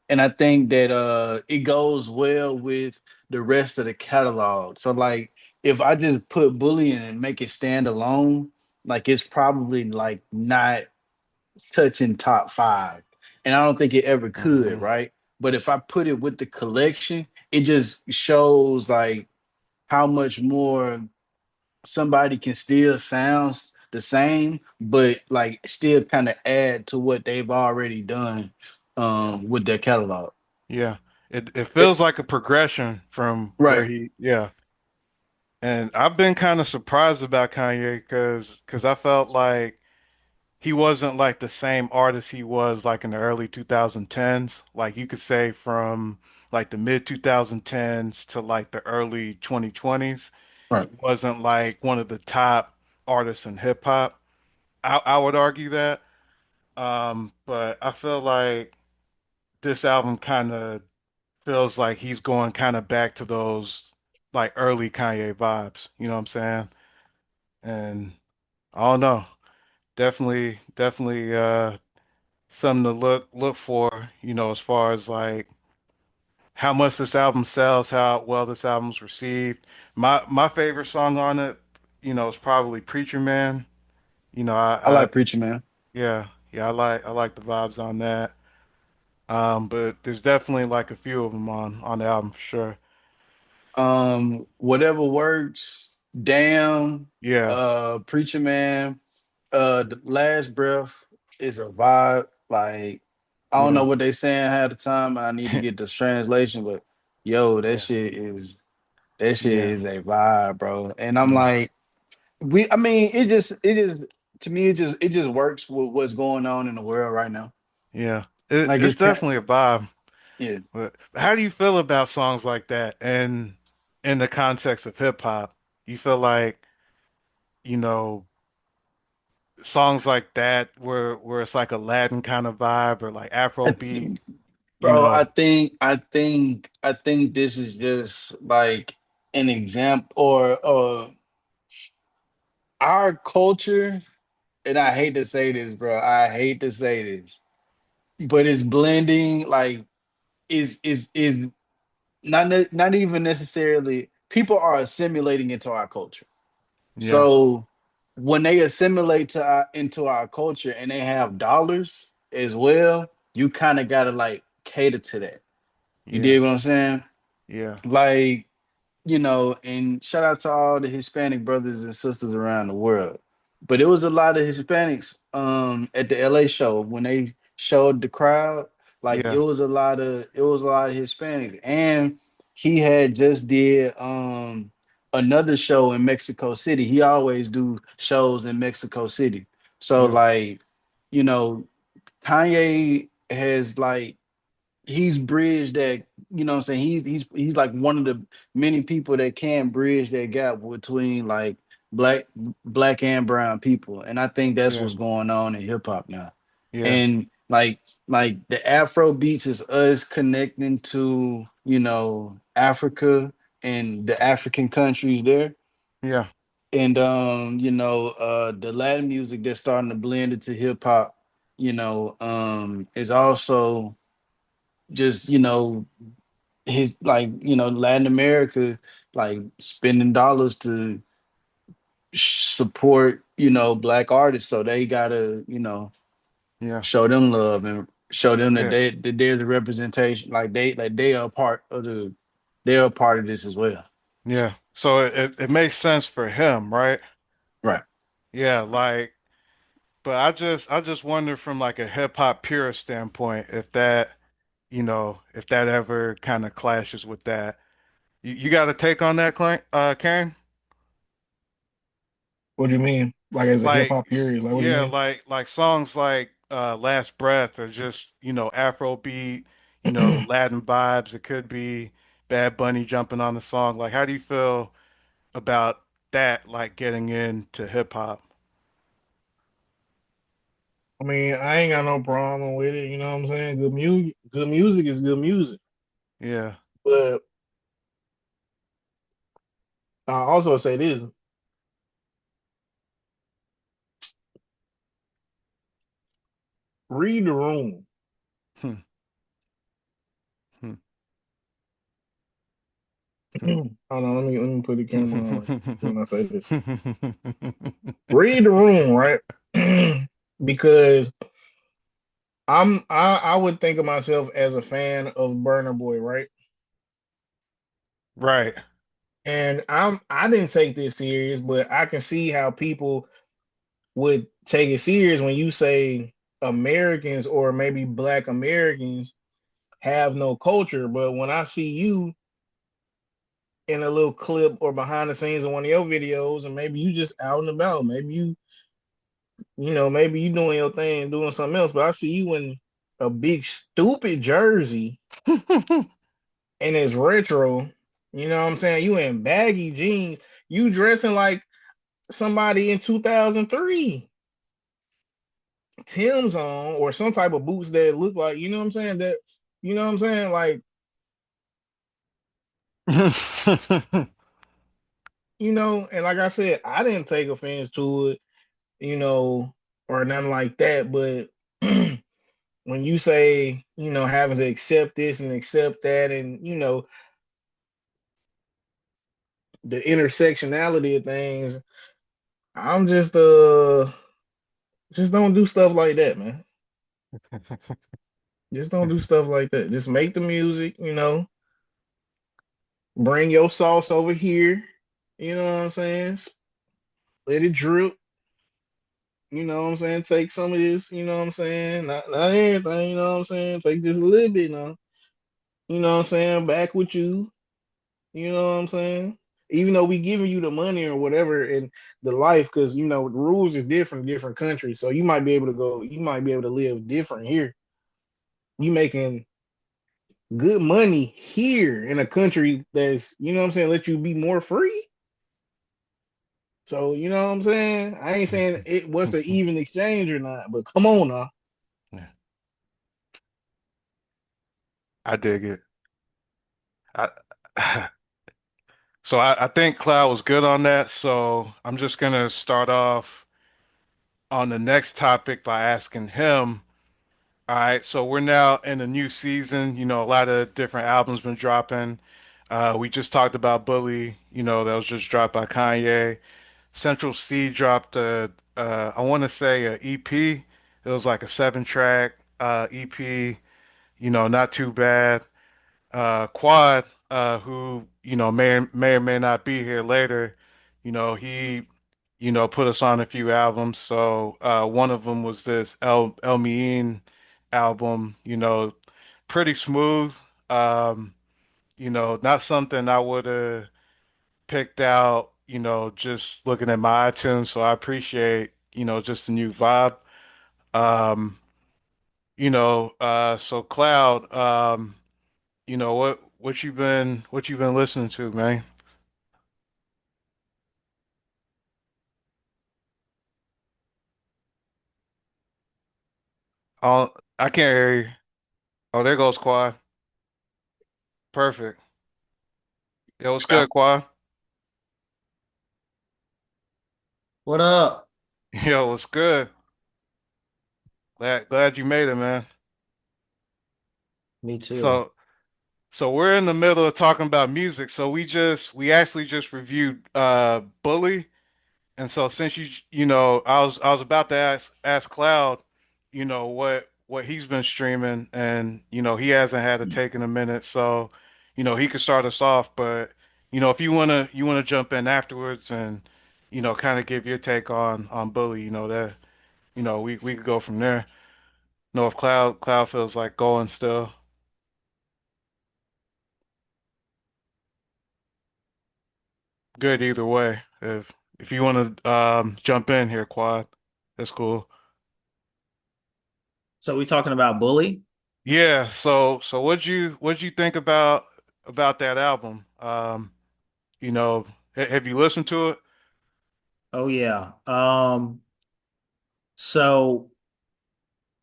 And I think that it goes well with the rest of the catalog. So like if I just put Bully in and make it stand alone, like it's probably like not touching top five. And I don't think it ever could, hmm, right? But if I put it with the collection, it just shows like how much more somebody can still sounds the same, but like still kind of add to what they've already done with their catalog. yeah. It It- feels like a progression from where right, yeah. And I've been kind of surprised about Kanye because I felt like he wasn't like the same artist he was like in the early 2010s. Like you could say from like the mid 2010s to like the early 2020s. right. He wasn't like one of the top artists in hip hop. I would argue that. But I feel like this album kind of feels like he's going kind of back to those like early Kanye vibes. You know what I'm saying? And I don't know. Definitely something to look for, as far as like how much this album sells, how well this album's received. My favorite song on it, is probably Preacher Man. You know, I I like Preacher Man. yeah, I like the vibes on that. But there's definitely like a few of them on the album for sure. Whatever works. Damn. Yeah, Preacher Man. The Last Breath is a vibe. Like I don't know yeah, what they saying half the time. I need to get this translation, but yo, that yeah, shit is that shit yeah, is a vibe, bro. And I'm yeah, like, I mean, it just to me it just works with what's going on in the world right now. yeah. It, Like it's it's kind definitely a vibe. Yeah. But how do you feel about songs like that and in the context of hip hop? You feel like, you know, songs like that where it's like a Latin kind of vibe or like Afro I, beat, you bro, I know, think I think I think this is just like an example or our culture, and I hate to say this, bro. I hate to say this, but it's blending like is not even necessarily people are assimilating into our culture. yeah, So when they assimilate into our culture and they have dollars as well, you kind of gotta like cater to that. You yeah, dig what I'm saying? yeah, Like, and shout out to all the Hispanic brothers and sisters around the world. But it was a lot of Hispanics at the LA show when they showed the crowd. Like yeah, it was a lot of Hispanics. And he had just did another show in Mexico City. He always do shows in Mexico City. So yeah, like, you know, Kanye has like he's bridged that, what I'm saying? He's like one of the many people that can bridge that gap between like black black and brown people. And I think that's yeah, what's going on in hip hop now. yeah, And like the Afro beats is us connecting to, Africa and the African countries there. yeah, And the Latin music that's starting to blend into hip hop, is also just his like Latin America like spending dollars to support black artists, so they gotta yeah, show them love and show them that yeah, they're the representation, like they are a part of they're a part of this as well. yeah. So it makes sense for him, right? Right. Yeah, like, but I just wonder from like a hip hop purist standpoint if that, if that ever kind of clashes with that. You got a take on that, Karen? What do you mean? Like as a hip Like, hop period? Like what do you yeah, mean? like songs like Last Breath or just, Afro beat, Latin vibes. It could be Bad Bunny jumping on the song. Like, how do you feel about that, like getting into hip hop? I mean, I ain't got no problem with it. You know what I'm saying? Good music is good music. Yeah. But I also say this: read the room. Hmm, hmm, hmm. Hold on, let me put the camera on right quick when I say this. Read the room, right? Because I would think of myself as a fan of Burner Boy, right? Right. And I didn't take this serious, but I can see how people would take it serious when you say Americans or maybe Black Americans have no culture. But when I see you in a little clip or behind the scenes of one of your videos, and maybe you just out and about, maybe maybe you doing your thing, doing something else, but I see you in a big stupid jersey and it's retro. You know what I'm saying? You in baggy jeans, you dressing like somebody in 2003. Tim's on or some type of boots that look like, you know what I'm saying? That, you know what I'm saying? Like, and like I said, I didn't take offense to it, or nothing like that. But when you say, having to accept this and accept that, and, the intersectionality of things, I'm just don't do stuff like that, man. Just don't do stuff like that. Just make the music, bring your sauce over here. You know what I'm saying? Let it drip. You know what I'm saying? Take some of this, you know what I'm saying? Not everything, you know what I'm saying? Take just a little bit now. You know what I'm saying? Back with you. You know what I'm saying? Even though we giving you the money or whatever in the life, because the rules is different in different countries. So you might be able to live different here. You making good money here in a country that's, you know what I'm saying, let you be more free. So, you know what I'm saying? I ain't saying it what's the even exchange or not, but come on now. Yeah, I dig it. I, I think Cloud was good on that. So I'm just gonna start off on the next topic by asking him. All right, so we're now in a new season. You know, a lot of different albums been dropping. We just talked about Bully, you know, that was just dropped by Kanye. Central C dropped I want to say a EP. It was like a 7 track EP. You know, not too bad. Quad, who you know may or may not be here later. You know, he put us on a few albums. So one of them was this El Mean album. You know, pretty smooth. Um, you know, not something I would have picked out, you know, just looking at my iTunes. So I appreciate, you know, just the new vibe. Um, so Cloud, you know, what you been listening to, man? Oh, I can't hear you. Oh, there goes Quad. Perfect. Yo, what's good, Quad? What up? Yo, what's good? Glad you made it, man. Me too. So we're in the middle of talking about music. So we actually just reviewed Bully. And so since you know, I was about to ask Cloud, you know, what he's been streaming, and you know, he hasn't had to take in a minute, so you know, he could start us off. But you know, if you wanna jump in afterwards and you know, kind of give your take on Bully, you know that you know we could go from there. You know, if Cloud feels like going still, good either way. If you want to jump in here, Quad, that's cool. So we talking about Bully? Yeah, so what'd you think about that album? You know, have you listened to it? Oh yeah. So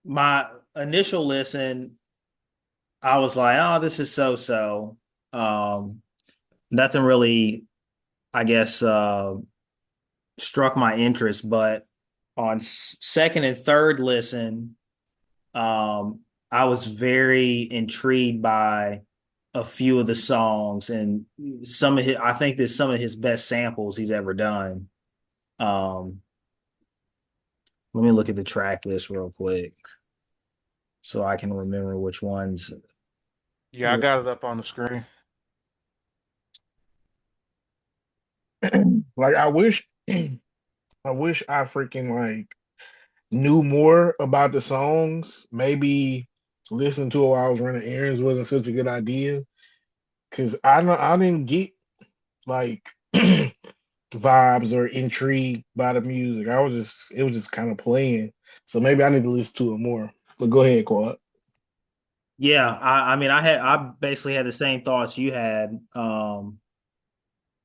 my initial listen, I was like, oh, this is so-so. Um, Nothing really, I guess, struck my interest, but on second and third listen, I was very intrigued by a few of the songs and some of his, I think there's some of his best samples he's ever done. Um, Let me look at the track list real quick so I can remember which ones. Yeah, I got it up on the screen. Like I wish I freaking like knew more about the songs. Maybe listening to it while I was running errands wasn't such a good idea. Cause I didn't get like vibes or intrigue by the music. It was just kind of playing. So maybe I need to listen to it more. But go ahead, Quad. Yeah, I mean, I basically had the same thoughts you had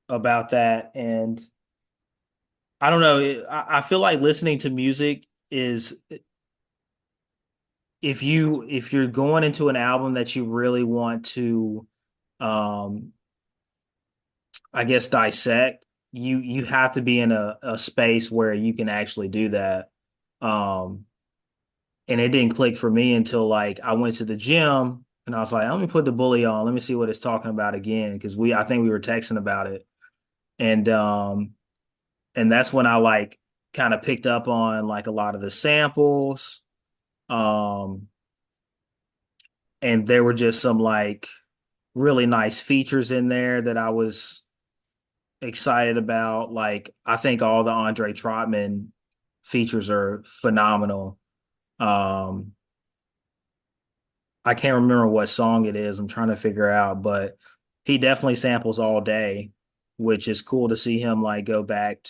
about that, and I don't know. I feel like listening to music is if you're going into an album that you really want to, um, I guess dissect, you have to be in a space where you can actually do that. Um, and it didn't click for me until like I went to the gym and I was like, let me put the bully on. Let me see what it's talking about again because I think we were texting about it, and and that's when I like kind of picked up on like a lot of the samples, um, and there were just some like really nice features in there that I was excited about. Like I think all the Andre Trotman features are phenomenal. Um, I can't remember what song it is. I'm trying to figure out, but he definitely samples all day, which is cool to see him like go back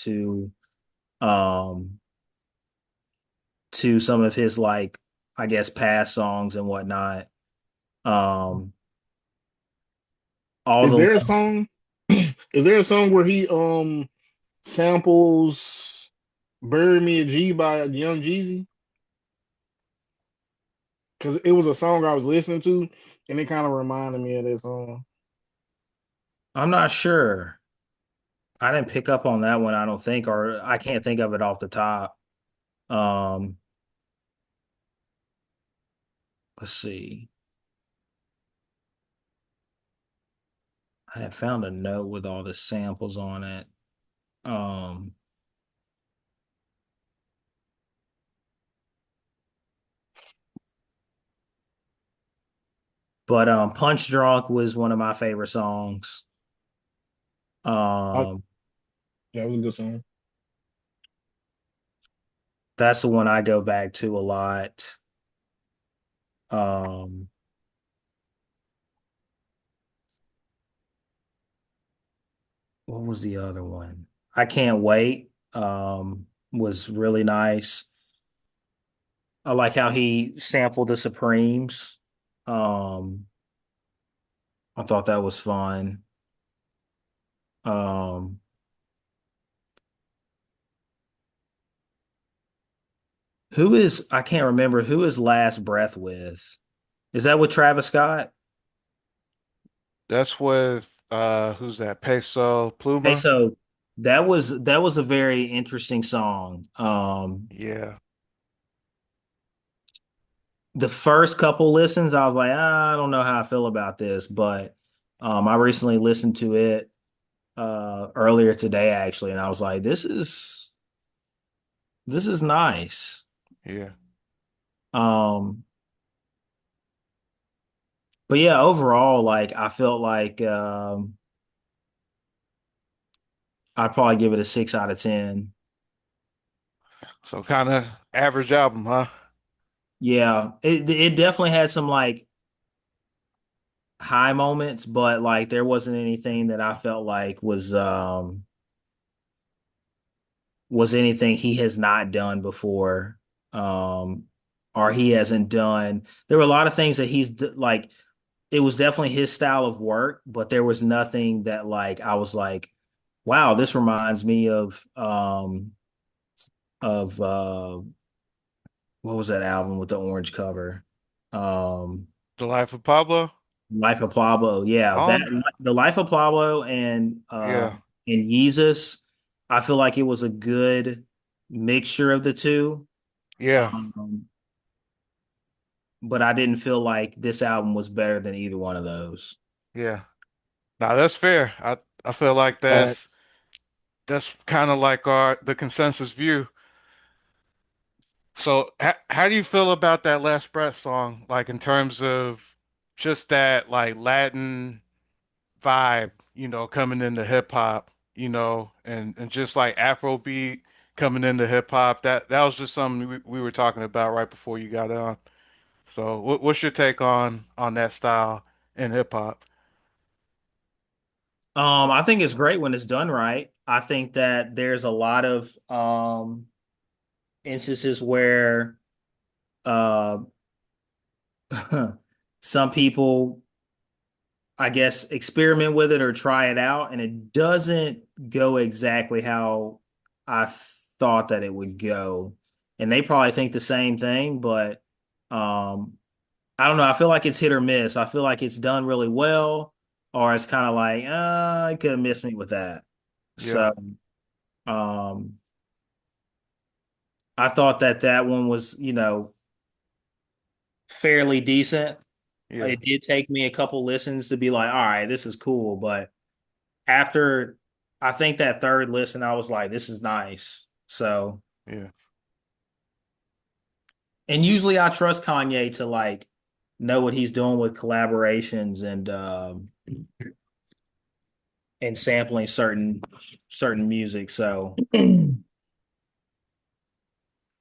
um to some of his like I guess past songs and whatnot. Um all Is the there a song? Is there a song where he samples "Bury Me a G" by Young Jeezy? Because it was a song I was listening to, and it kind of reminded me of this song. I'm not sure. I didn't pick up on that one, I don't think, or I can't think of it off the top. Um, let's see. I had found a note with all the samples on it. Um, but Punch Drunk was one of my favorite songs. I, Um, that was a good song. that's the one I go back to a lot. Um, what was the other one? I Can't Wait. Was really nice. I like how he sampled the Supremes. Um, I thought that was fun. Um, who is I can't remember who is Last Breath with. Is that with Travis Scott? That's with who's that? Peso Hey, Pluma? so that was a very interesting song. Yeah. The first couple listens, I was like, I don't know how I feel about this, but I recently listened to it earlier today actually, and I was like, this is nice. Yeah. Um, but yeah, overall, like I felt like I'd probably give it a 6 out of 10. So kind of average album, huh? Yeah, it definitely had some like high moments, but like there wasn't anything that I felt like was anything he has not done before, um, or he hasn't done. There were a lot of things that like. It was definitely his style of work, but there was nothing that like I was like, wow, this reminds me of what was that album with the orange cover? Um, The Life of Pablo? Life of Pablo. Yeah, that Um, the Life of Pablo yeah. and Yeezus. I feel like it was a good mixture of the two. Yeah. Um, but I didn't feel like this album was better than either one of those. Yeah. Now that's fair. I feel like Facts. that's kind of like our the consensus view. So how do you feel about that Last Breath song? Like in terms of just that like Latin vibe, coming into hip hop, and just like Afrobeat coming into hip hop. That was just something we were talking about right before you got on. So what's your take on that style in hip hop? I think it's great when it's done right. I think that there's a lot of instances where uh some people, I guess, experiment with it or try it out, and it doesn't go exactly how I thought that it would go. And they probably think the same thing, but um, I don't know. I feel like it's hit or miss. I feel like it's done really well, or it's kind of like, you could have missed me with that. Yeah, So, um, I thought that that one was, fairly decent. yeah, It did take me a couple listens to be like, all right, this is cool. But after I think that third listen, I was like, this is nice. So, yeah, and usually I trust Kanye to like know what he's doing with collaborations and sampling certain music. So,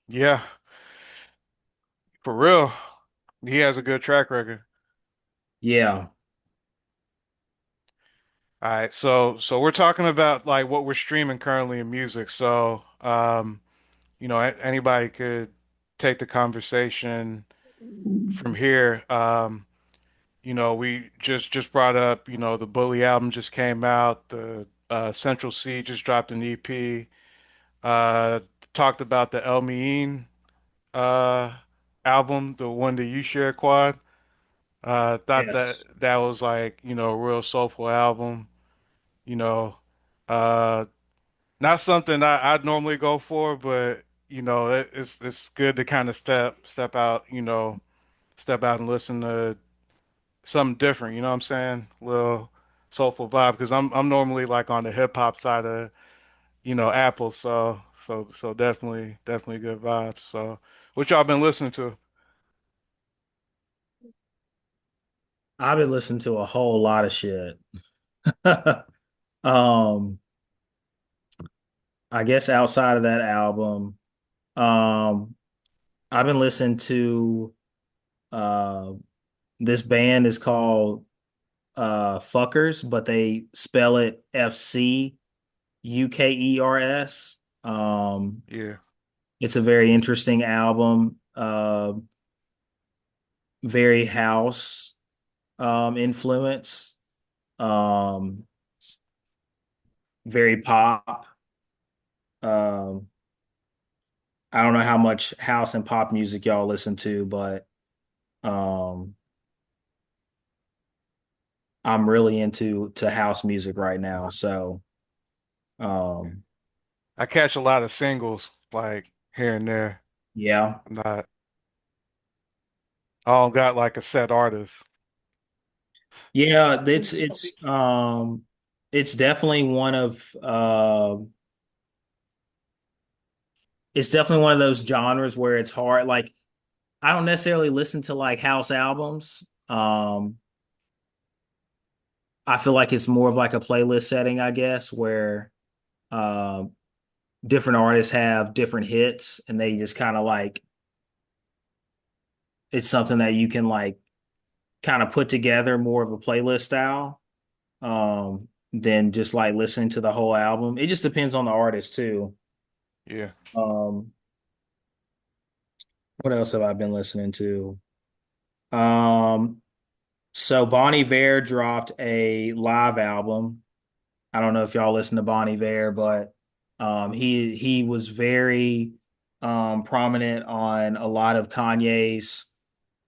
yeah. For real, he has a good track record. yeah. All right, so we're talking about like what we're streaming currently in music. So, anybody could take the conversation from here. we just brought up, the Bully album just came out. The Central C just dropped an EP. Uh, Talked about the El Mean uh album, the one that you shared, Quad. Thought that Yes. that was like, a real soulful album. You know, uh, not something I'd normally go for, but it's good to kind of step out, step out and listen to something different. You know what I'm saying? Little soulful vibe because I'm normally like on the hip hop side of Apple, so definitely good vibes. So, what y'all been listening to? I've been listening to a whole lot of shit. um, I guess outside of that album, um, I've been listening to uh this band is called Fuckers, but they spell it FCUKERS. Yeah, It's a very interesting album, very house influence, um, very pop. Um, I don't know how much house and pop music y'all listen to, but um, I'm really into house music right now. So um, I catch a lot of singles like here and there. yeah, I'm not, I don't got like a set artist. yeah, it's definitely it's definitely one of those genres where it's hard. Like I don't necessarily listen to like house albums. I feel like it's more of like a playlist setting, I guess, where um different artists have different hits and they just kind of like it's something that you can like kind of put together more of a playlist style than just like listening to the whole album. It just depends on the artist too. Yeah. Um, what else have I been listening to? Um, so Bonnie Vare dropped a live album. I don't know if y'all listen to Bonnie Vare, but he was very prominent on a lot of Kanye's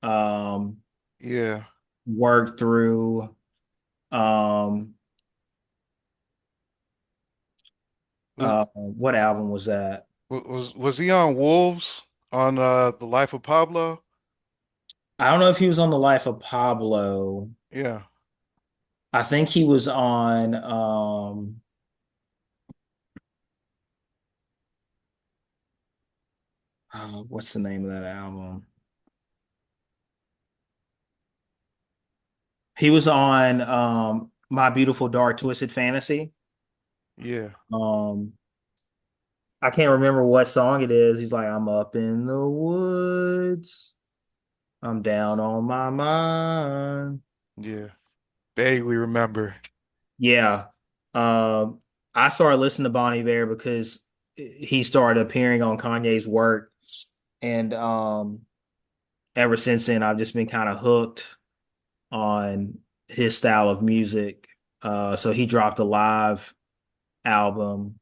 um, Yeah. work through. Um, Was what album was that? was he on Wolves on The Life of Pablo? I don't know if he was on The Life of Pablo. Yeah. I think he was on what's the name of that album? He was on My Beautiful Dark Twisted Fantasy. Yeah. Um I can't remember what song it is. He's like, I'm up in the woods. I'm down on my mind. Yeah. Vaguely remember. Yeah. Um, I started listening to Bonnie Bear because he started appearing on Kanye's work. And ever since then, I've just been kind of hooked on his style of music. So he dropped a live album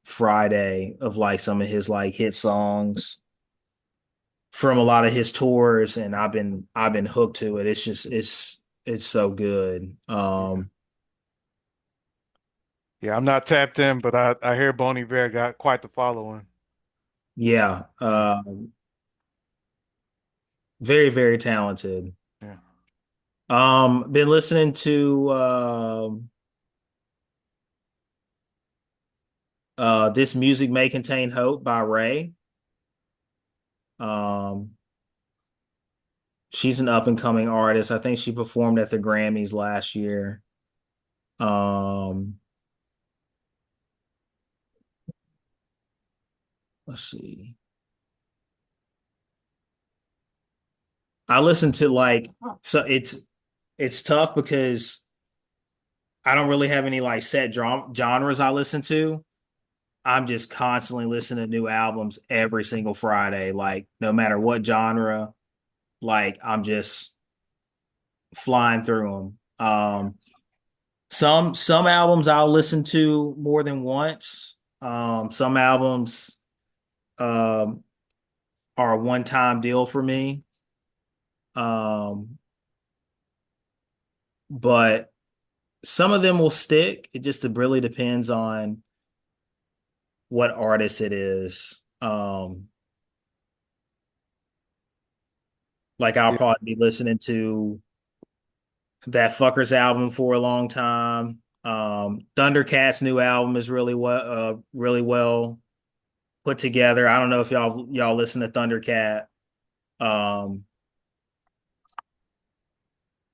Friday of like some of his like hit songs from a lot of his tours, and I've been hooked to it. It's just it's so good. Yeah. Yeah, I'm not tapped in, but I hear Boney Bear got quite the following. Yeah, Yeah. very very talented. Yeah. Been listening to This Music May Contain Hope by Ray. Um, she's an up and coming artist. I think she performed at the Grammys last year. Um, let's see. I listen to like so it's tough because I don't really have any like set genres I listen to. I'm just constantly listening to new albums every single Friday, like no matter what genre. Like I'm just flying through them. Some albums I'll listen to more than once. Some albums um, are a one time deal for me. Um, but some of them will stick. It just really depends on what artist it is. Like I'll Yeah, probably be listening to that Fuckers album for a long time. Thundercat's new album is really well put together. I don't know if y'all listen to Thundercat. Um,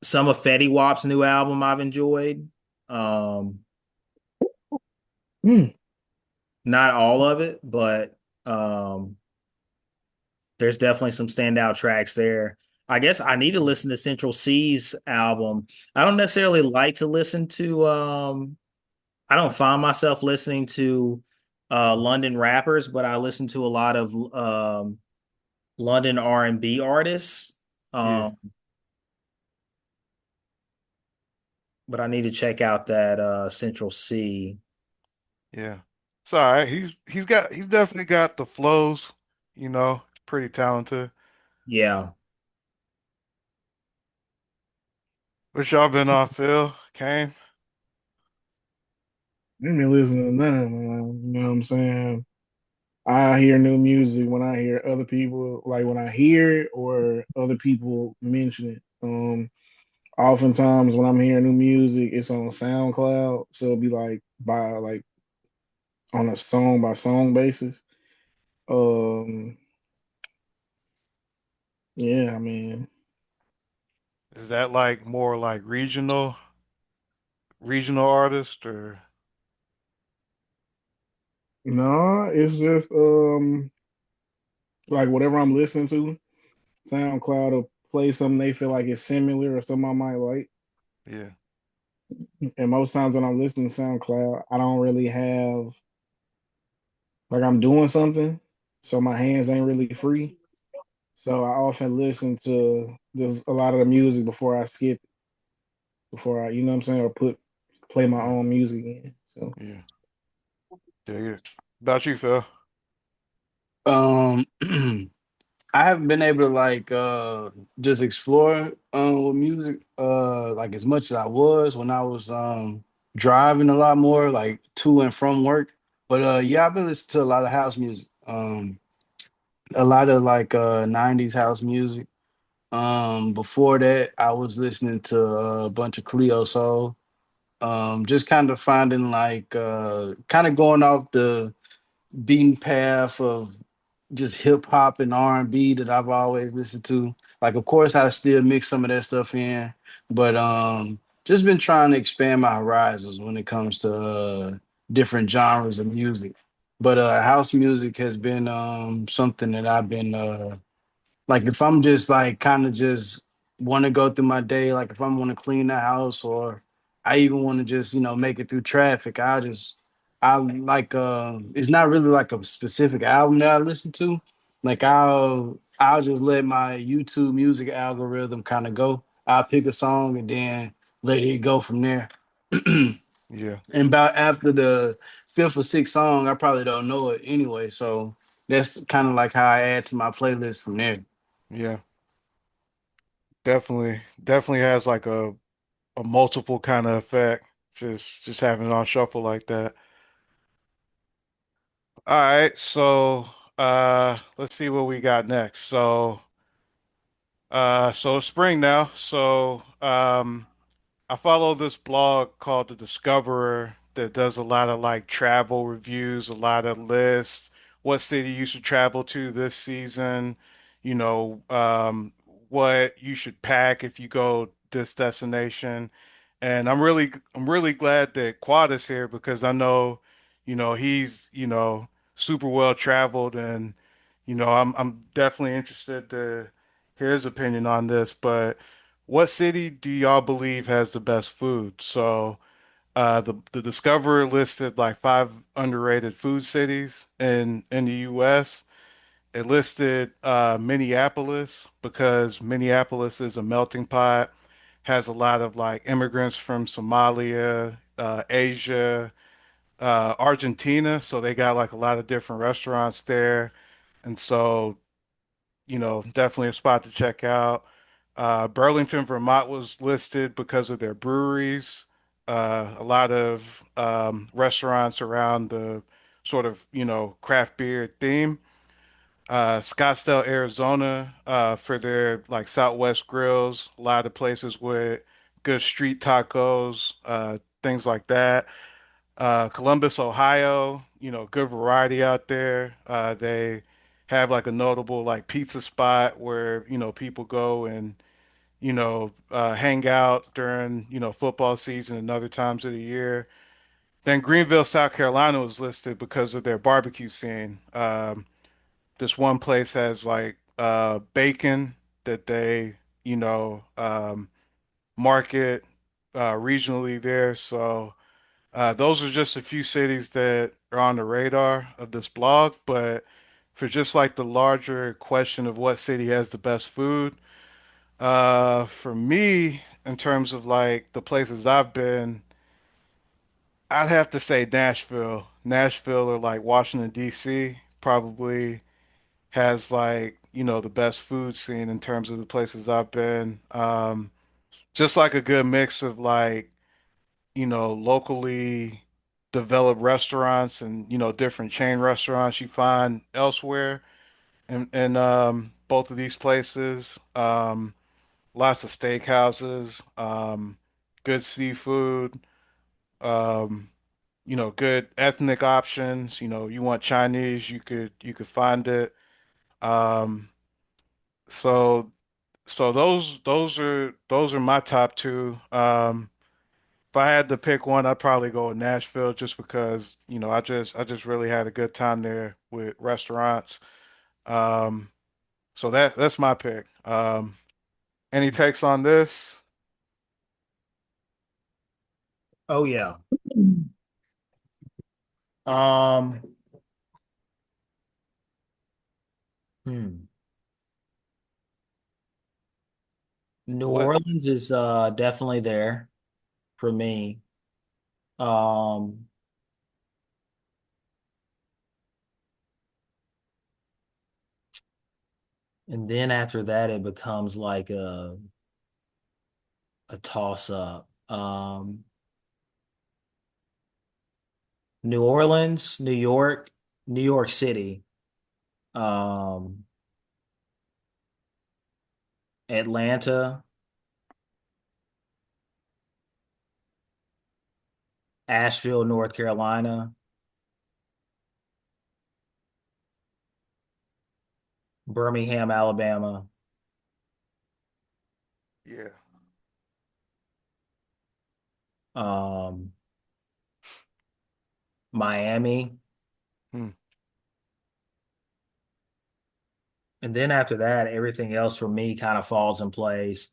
some of Fetty Wap's new album I've enjoyed. Um, Mm. not all of it, but um, there's definitely some standout tracks there. I guess I need to listen to Central C's album. I don't necessarily like to listen to I don't find myself listening to London rappers, but I listen to a lot of London R&B artists. yeah, Um, but I need to check out that Central C. yeah. It's all right. He's definitely got the flows, pretty talented. Yeah. What y'all been on, Phil? Kane? I ain't been listening to none, man. You know what I'm saying? I hear new music when I hear other people, like when I hear it or other people mention it. Oftentimes when I'm hearing new music, it's on SoundCloud, so it'll be like by like on a song by song basis. Um, yeah, I mean, Is that like more like regional artist or no, it's just like whatever I'm listening to, SoundCloud will play something they feel like is similar or something I might like. yeah, And most times when I'm listening to SoundCloud, I don't really have like I'm doing something, so my hands ain't really free. So I often listen to there's a lot of the music before I skip, before I, you know what I'm saying, or play my yeah, own music in. So yeah. Dig it. About you, Phil? Um, I haven't been able to like just explore with music like as much as I was when I was driving a lot more like to and from work. But yeah, I've been listening to a lot of house music. A lot of like 90s house music. Before that I was listening to a bunch of Cleo Soul. Just kind of finding like kind of going off the beaten path of just hip hop and R&B that I've always listened to. Like, of course, I still mix some of that stuff in, but just been trying to expand my horizons when it comes to different genres of music. But house music has been something that I've been like if I'm just like kind of just want to go through my day, like if I want to clean the house or I even want to just, make it through traffic, I like it's not really like a specific album that I listen to. Like I'll just let my YouTube music algorithm kind of go. I'll pick a song and then let it go from there. Yeah, And about after the fifth or sixth song, I probably don't know it anyway. So that's kind of like how I add to my playlist from there. yeah. Definitely has like a multiple kind of effect. Just having it on shuffle like that. All right, so let's see what we got next. So it's spring now. I follow this blog called The Discoverer that does a lot of like travel reviews, a lot of lists, what city you should travel to this season, you know, what you should pack if you go this destination. And I'm really glad that Quad is here because I know, he's, super well traveled and, I'm definitely interested to hear his opinion on this, but what city do y'all believe has the best food? So, the Discoverer listed like five underrated food cities in the U.S. It listed Minneapolis because Minneapolis is a melting pot, has a lot of like immigrants from Somalia, Asia, Argentina. So they got like a lot of different restaurants there. And so, definitely a spot to check out. Burlington, Vermont was listed because of their breweries. A lot of restaurants around the sort of, craft beer theme. Scottsdale, Arizona, for their like Southwest grills. A lot of places with good street tacos, things like that. Columbus, Ohio, good variety out there. They have like a notable like pizza spot where, people go and, hang out during, football season and other times of the year. Then Greenville, South Carolina was listed because of their barbecue scene. This one place has like bacon that they, market regionally there. So those are just a few cities that are on the radar of this blog, but for just like the larger question of what city has the best food, for me, in terms of like the places I've been, I'd have to say Nashville. Nashville or like Washington, D.C. probably has like, the best food scene in terms of the places I've been. Just like a good mix of like, locally developed restaurants and, different chain restaurants you find elsewhere in both of these places. Lots of steakhouses, good seafood, um, good ethnic options. You want Chinese, you could find it. Um, so so those are my top two. If I had to pick one, I'd probably go with Nashville just because, I just really had a good time there with restaurants. Um, so that's my pick. Any takes on this? Oh yeah. Um, hmm. New What? Orleans is definitely there for me. Um, and then after that, it becomes like a toss up. New Orleans, New York, New York City, um, Atlanta, Asheville, North Carolina, Birmingham, Alabama, Yeah. um, Miami. Hmm. And then after that, everything else for me kind of falls in place.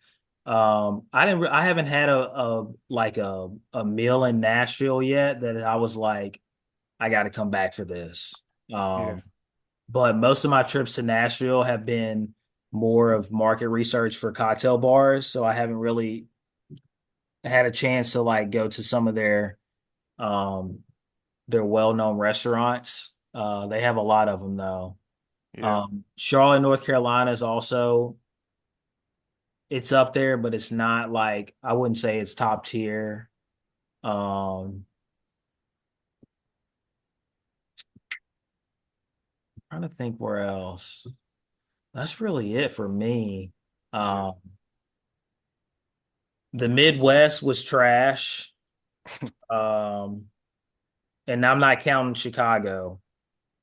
I haven't had a meal in Nashville yet that I was like, I got to come back for this. Yeah. Um, but most of my trips to Nashville have been more of market research for cocktail bars, so I haven't really had a chance to like go to some of um their well-known restaurants. They have a lot of them though. Yeah. Charlotte, North Carolina is also it's up there, but it's not like I wouldn't say it's top tier. Um, Trying to think where else. That's really it for me. Yeah. Um, the Midwest was trash. Um, and I'm not counting Chicago.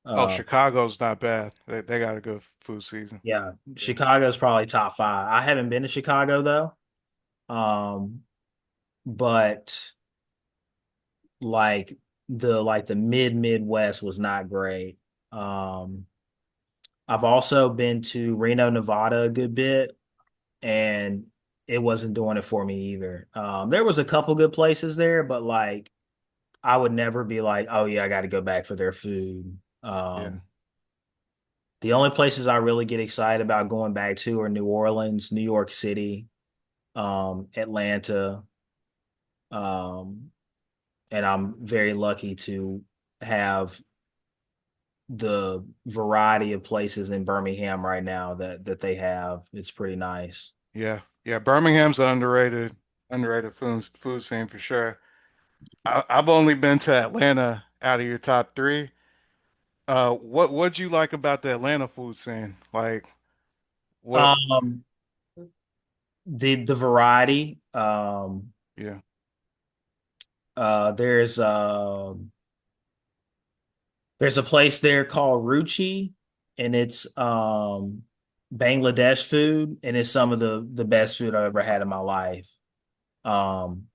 Oh, Uh, Chicago's not bad. They got a good food season. yeah, Yeah. Chicago's probably top five. I haven't been to Chicago though. Um, but like the Midwest was not great. Um, I've also been to Reno, Nevada a good bit, and it wasn't doing it for me either. There was a couple good places there, but like I would never be like, oh yeah, I got to go back for their food. Yeah. The only places I really get excited about going back to are New Orleans, New York City. Atlanta, um, and I'm very lucky to have the variety of places in Birmingham right now that they have. It's pretty nice. Yeah. Yeah. Birmingham's an underrated food scene for sure. I've only been to Atlanta out of your top three. What'd you like about the Atlanta food scene? Like what? Um, the variety. Yeah. Uh, there's um there's a place there called Ruchi, and it's Bangladesh food, and it's some of the best food I've ever had in my life. Um,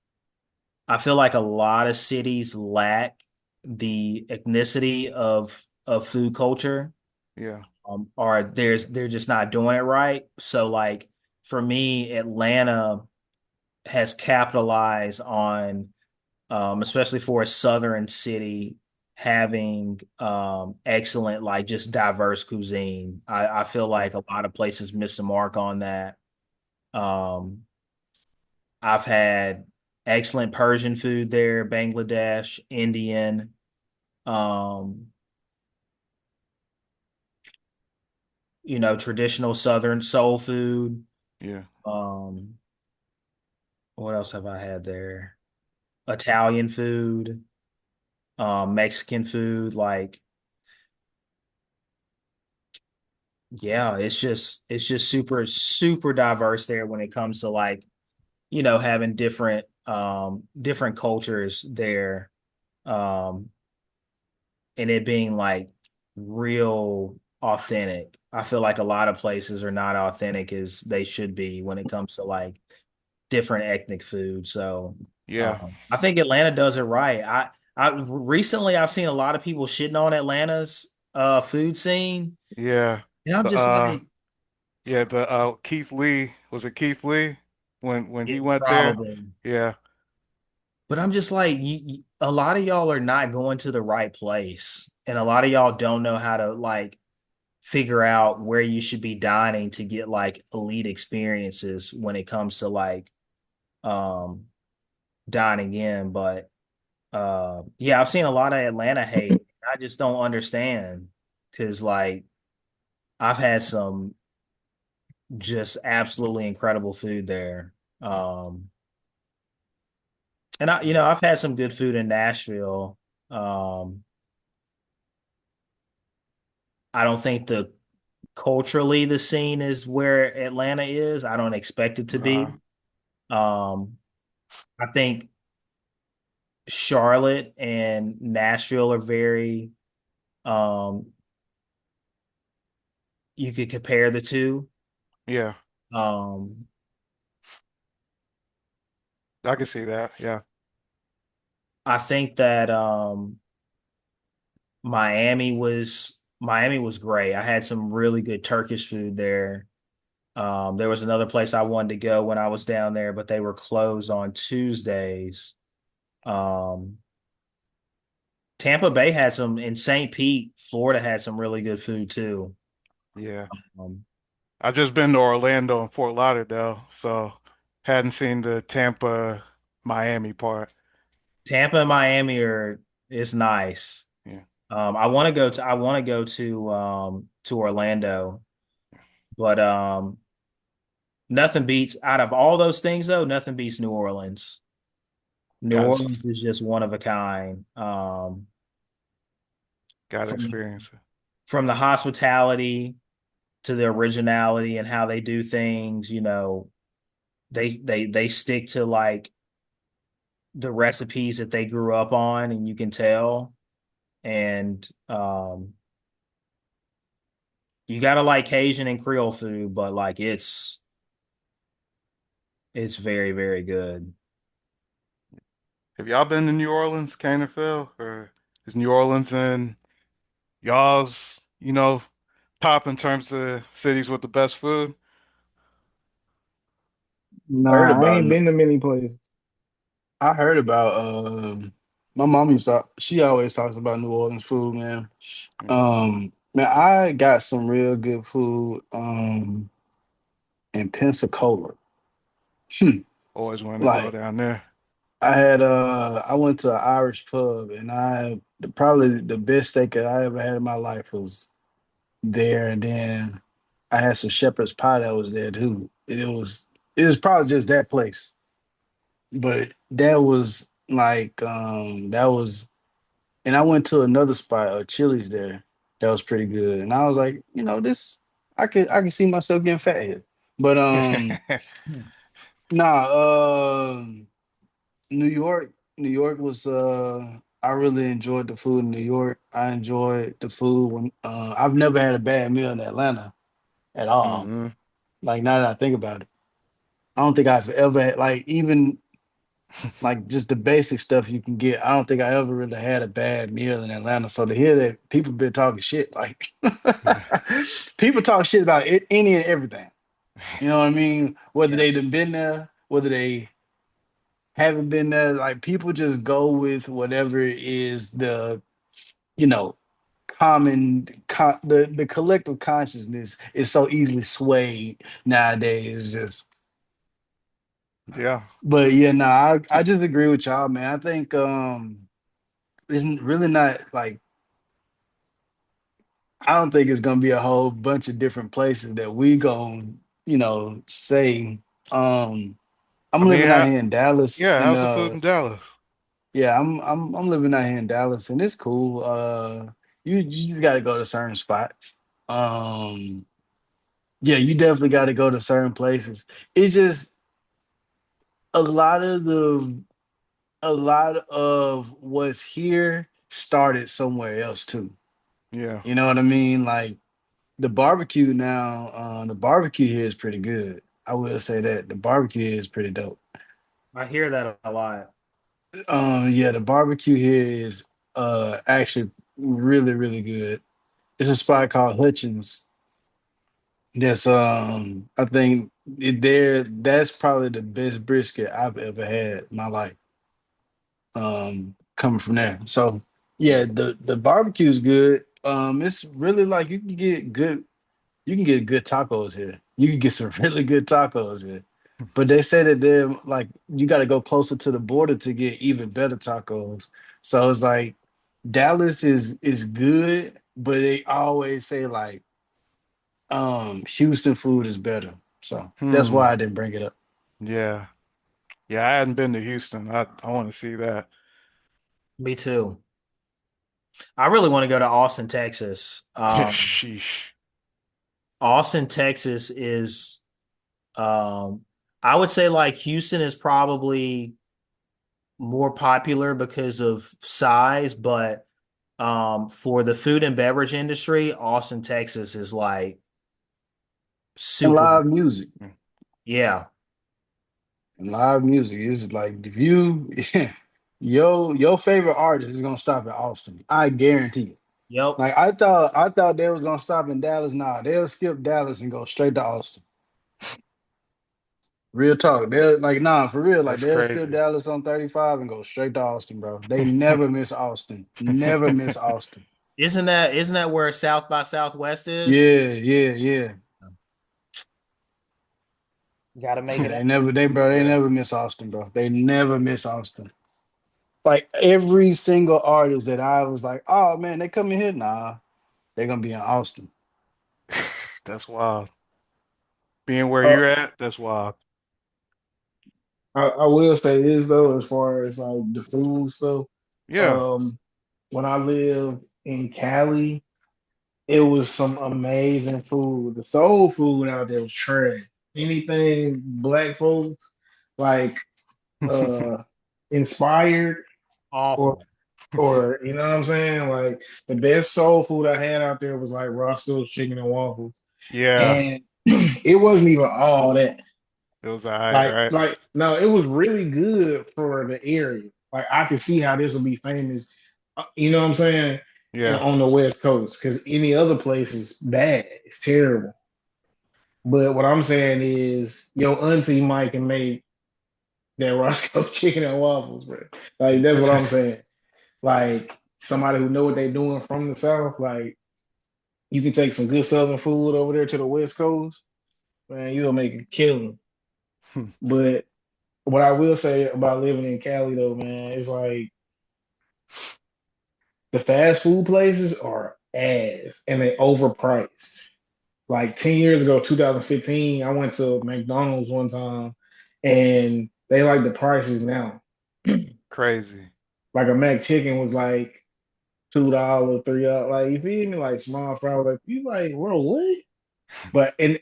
I feel like a lot of cities lack the ethnicity of food culture, Yeah. or they're just not doing it right. So like for me, Atlanta has capitalized on, especially for a southern city, having excellent, like just diverse cuisine. I feel Yeah. like a lot of places miss the mark on that. Um, I've had excellent Persian food there, Bangladesh, Indian, um, traditional Southern soul food. Yeah. Um, what else have I had there? Italian food, Mexican food, like yeah, it's just super super diverse there when it comes to like, having different cultures there. Um and it being like real authentic. I feel like a lot of places are not authentic as they should be when it comes to like different ethnic food. So Yeah. I think Atlanta does it right. I recently I've seen a lot of people shitting on Atlanta's food scene, Yeah. and I'm The just like, yeah, the Keith Lee, was it Keith Lee when yeah, he went there? probably. Yeah. But I'm just like, a lot of y'all are not going to the right place, and a lot of y'all don't know how to like figure out where you should be dining to get like elite experiences when it comes to like um dining in. But yeah, I've seen a lot of Atlanta hate. I just don't understand because like I've had some just absolutely incredible food there. Um and I've had some good food in Nashville. Um I don't think the culturally the scene is where Atlanta is. I don't expect it to Uh-huh. be. Um I think Charlotte and Nashville are very um you could compare the two. Yeah. Um I can see that. Yeah. I think that Miami was great. I had some really good Turkish food there. There was another place I wanted to go when I was down there, but they were closed on Tuesdays. Um, Tampa Bay had some, in St. Pete, Florida had some really good food too. Yeah. Um, I just been to Orlando and Fort Lauderdale, so hadn't seen the Tampa Miami part. Tampa and Miami are it's nice. Yeah. I want to go to Orlando, but nothing beats out of all those things though, nothing beats New Orleans. New Got Orleans is just one of a kind. got to From experience it. from the hospitality to the originality and how they do things, they stick to like the recipes that they grew up on, and you can tell. And you gotta like Cajun and Creole food, but like it's very, very good. Have y'all been to New Orleans, Canterville, or is New Orleans in y'all's, top in terms of cities with the best food? Heard Nah, I about. I ain't ain't. been to many places. I heard about. My mom used to. She always talks about New Orleans food, man. Yeah. Man, I got some real good food. In Pensacola. Always wanted to go Like down there. I went to an Irish pub and probably the best steak that I ever had in my life was there. And then I had some shepherd's pie that was there too. It was probably just that place. But that was like that was and I went to another spot, a Chili's there, that was pretty good. And I was like, this I can see myself getting fat here. But nah, New York, New York was I really enjoyed the food in New York. I enjoyed the food when I've never had a bad meal in Atlanta at all. Hmm. Like now that I think about it. I don't think I've ever had like even like just the basic stuff you can get. I don't think I ever really had a bad meal in Atlanta. So to hear that people been talking shit, like people talk shit about any and everything. You know what I mean? Whether Yeah. they done been there, whether they haven't been there, like people just go with whatever is you know, the collective consciousness is so easily swayed nowadays. It's just Yeah. but yeah, no, I just agree with y'all, man. I think it's really not like I don't think it's gonna be a whole bunch of different places that we gon' say. Um I'm I mean, living out here in Dallas yeah, and how's the food in Dallas? yeah, I'm living out here in Dallas and it's cool. You just gotta go to certain spots. Um yeah, you definitely gotta go to certain places. It's just a lot of the a lot of what's here started somewhere else too. Yeah. You know what I mean? Like the barbecue here is pretty good. I will say that the barbecue here is pretty dope. I hear that a lot. Yeah, the barbecue here is actually really, really good. It's a spot called Hutchins. That's I think that's probably the best brisket I've ever had in my life. Coming from there. So yeah, the barbecue is good. It's really like you can get good tacos here. You can get some really good tacos here. But they say that they're like you got to go closer to the border to get even better tacos. So it's like Dallas is good, but they always say like Houston food is better. So that's Hmm. why I didn't bring it up. Yeah. Yeah, I hadn't been to Houston. I want to see that. Me too. I really want to go to Austin, Texas. Sheesh. Austin, Texas is, um, I would say like Houston is probably more popular because of size, but for the food and beverage industry, Austin, Texas is like And super. live music. Yeah. And live music is like if you your favorite artist is gonna stop in Austin. I guarantee it. Yep. Like I thought they was gonna stop in Dallas. Nah, they'll skip Dallas and go straight to Austin. Real talk. They'll like nah for real. Like That's they'll skip crazy. Dallas on 35 and go straight to Austin, bro. They never miss Austin. Never miss Austin. Isn't that where South by Southwest is? Yeah, yeah, yeah. Got to make it They up. never they Yeah. never miss Austin, bro. They never miss Austin. Like every single artist that I was like, oh man, they coming here. Nah, they're gonna be in Austin. That's wild. Being where Uh, you're at, that's wild. I will say this though, as far as like the food stuff, Yeah. um, when I lived in Cali, it was some amazing food. The soul food out there was trash. Anything black folks like uh inspired or Awful. or you know what I'm saying? Like the best soul food I had out there was like Roscoe's chicken and waffles. Yeah. And it wasn't even all that. It was all right, Like, right? like no, it was really good for the area. Like, I could see how this would be famous. You know what I'm saying? And Yeah. on the West Coast, because any other place is bad. It's terrible. But what I'm saying is, your auntie Mike can make that Roscoe chicken and waffles, bro. Like, that's what I'm saying. Like, somebody who know what they're doing from the South. Like, you can take some good Southern food over there to the West Coast, man. You'll make a killing. But what I will say about living in Cali though, man, is like the fast food places are ass and they overpriced. Like 10 years ago, 2015, I went to McDonald's one time and they like the prices now. Crazy. Like a Mac chicken was like $2, $3. Like you feel me? Like small fry was like you like, bro, what? But and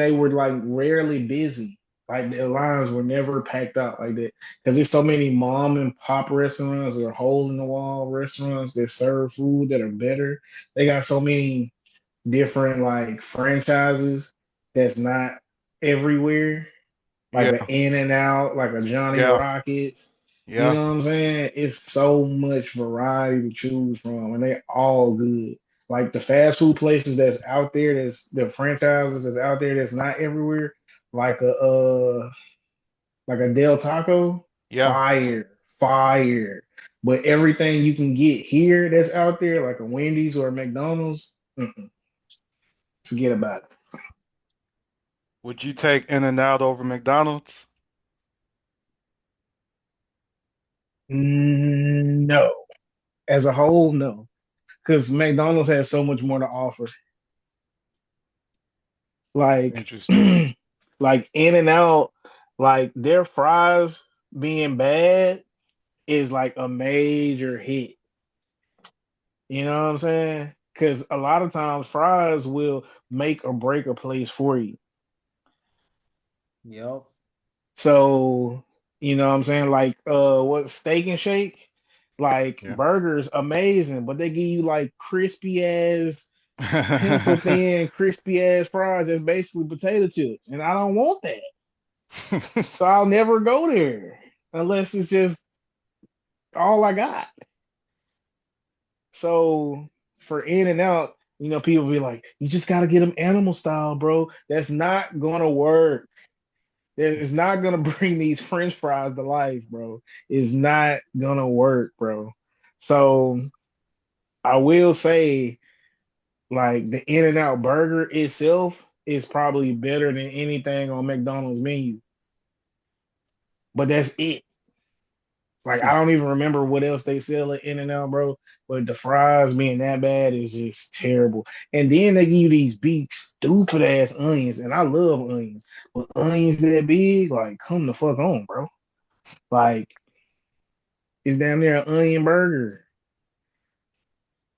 they were like rarely busy. Like the lines were never packed out like that. Because there's so many mom and pop restaurants or hole in the wall restaurants that serve food that are better. They got so many different like franchises that's not everywhere, like Yeah, a In and Out, like a Johnny yeah, Rockets. You yeah, know what I'm saying? It's so much variety to choose from, and they all good. Like the fast food places that's out there, that's the franchises that's out there that's not everywhere, like a Del Taco, yeah. fire. But everything you can get here that's out there, like a Wendy's or a McDonald's, forget about it. Would you take In-N-Out over McDonald's? No, as a whole, no, because McDonald's has so much more to offer. Like, Interesting. like In and Out, like their fries being bad is like a major hit. You know what I'm saying? Because a lot of times fries will make or break a place for you. Yep. So, you know what I'm saying? Like what Steak and Shake, like Yeah. burgers amazing, but they give you like crispy ass, pencil thin, crispy ass fries that's basically potato chips. And I don't want that. So I'll never go there unless it's just all I got. So for In and Out, people be like, you just gotta get them animal style, bro. That's not gonna work. It's not gonna bring these French fries to life, bro. It's not gonna work, bro. So I will say, like the In and Out burger itself is probably better than anything on McDonald's menu, but that's it. Like I don't even remember what else they sell at In and Out, bro. But the fries being that bad is just terrible. And then they give you these big stupid ass onions, and I love onions, but onions that big, like come the fuck on, bro. Like it's damn near an onion burger.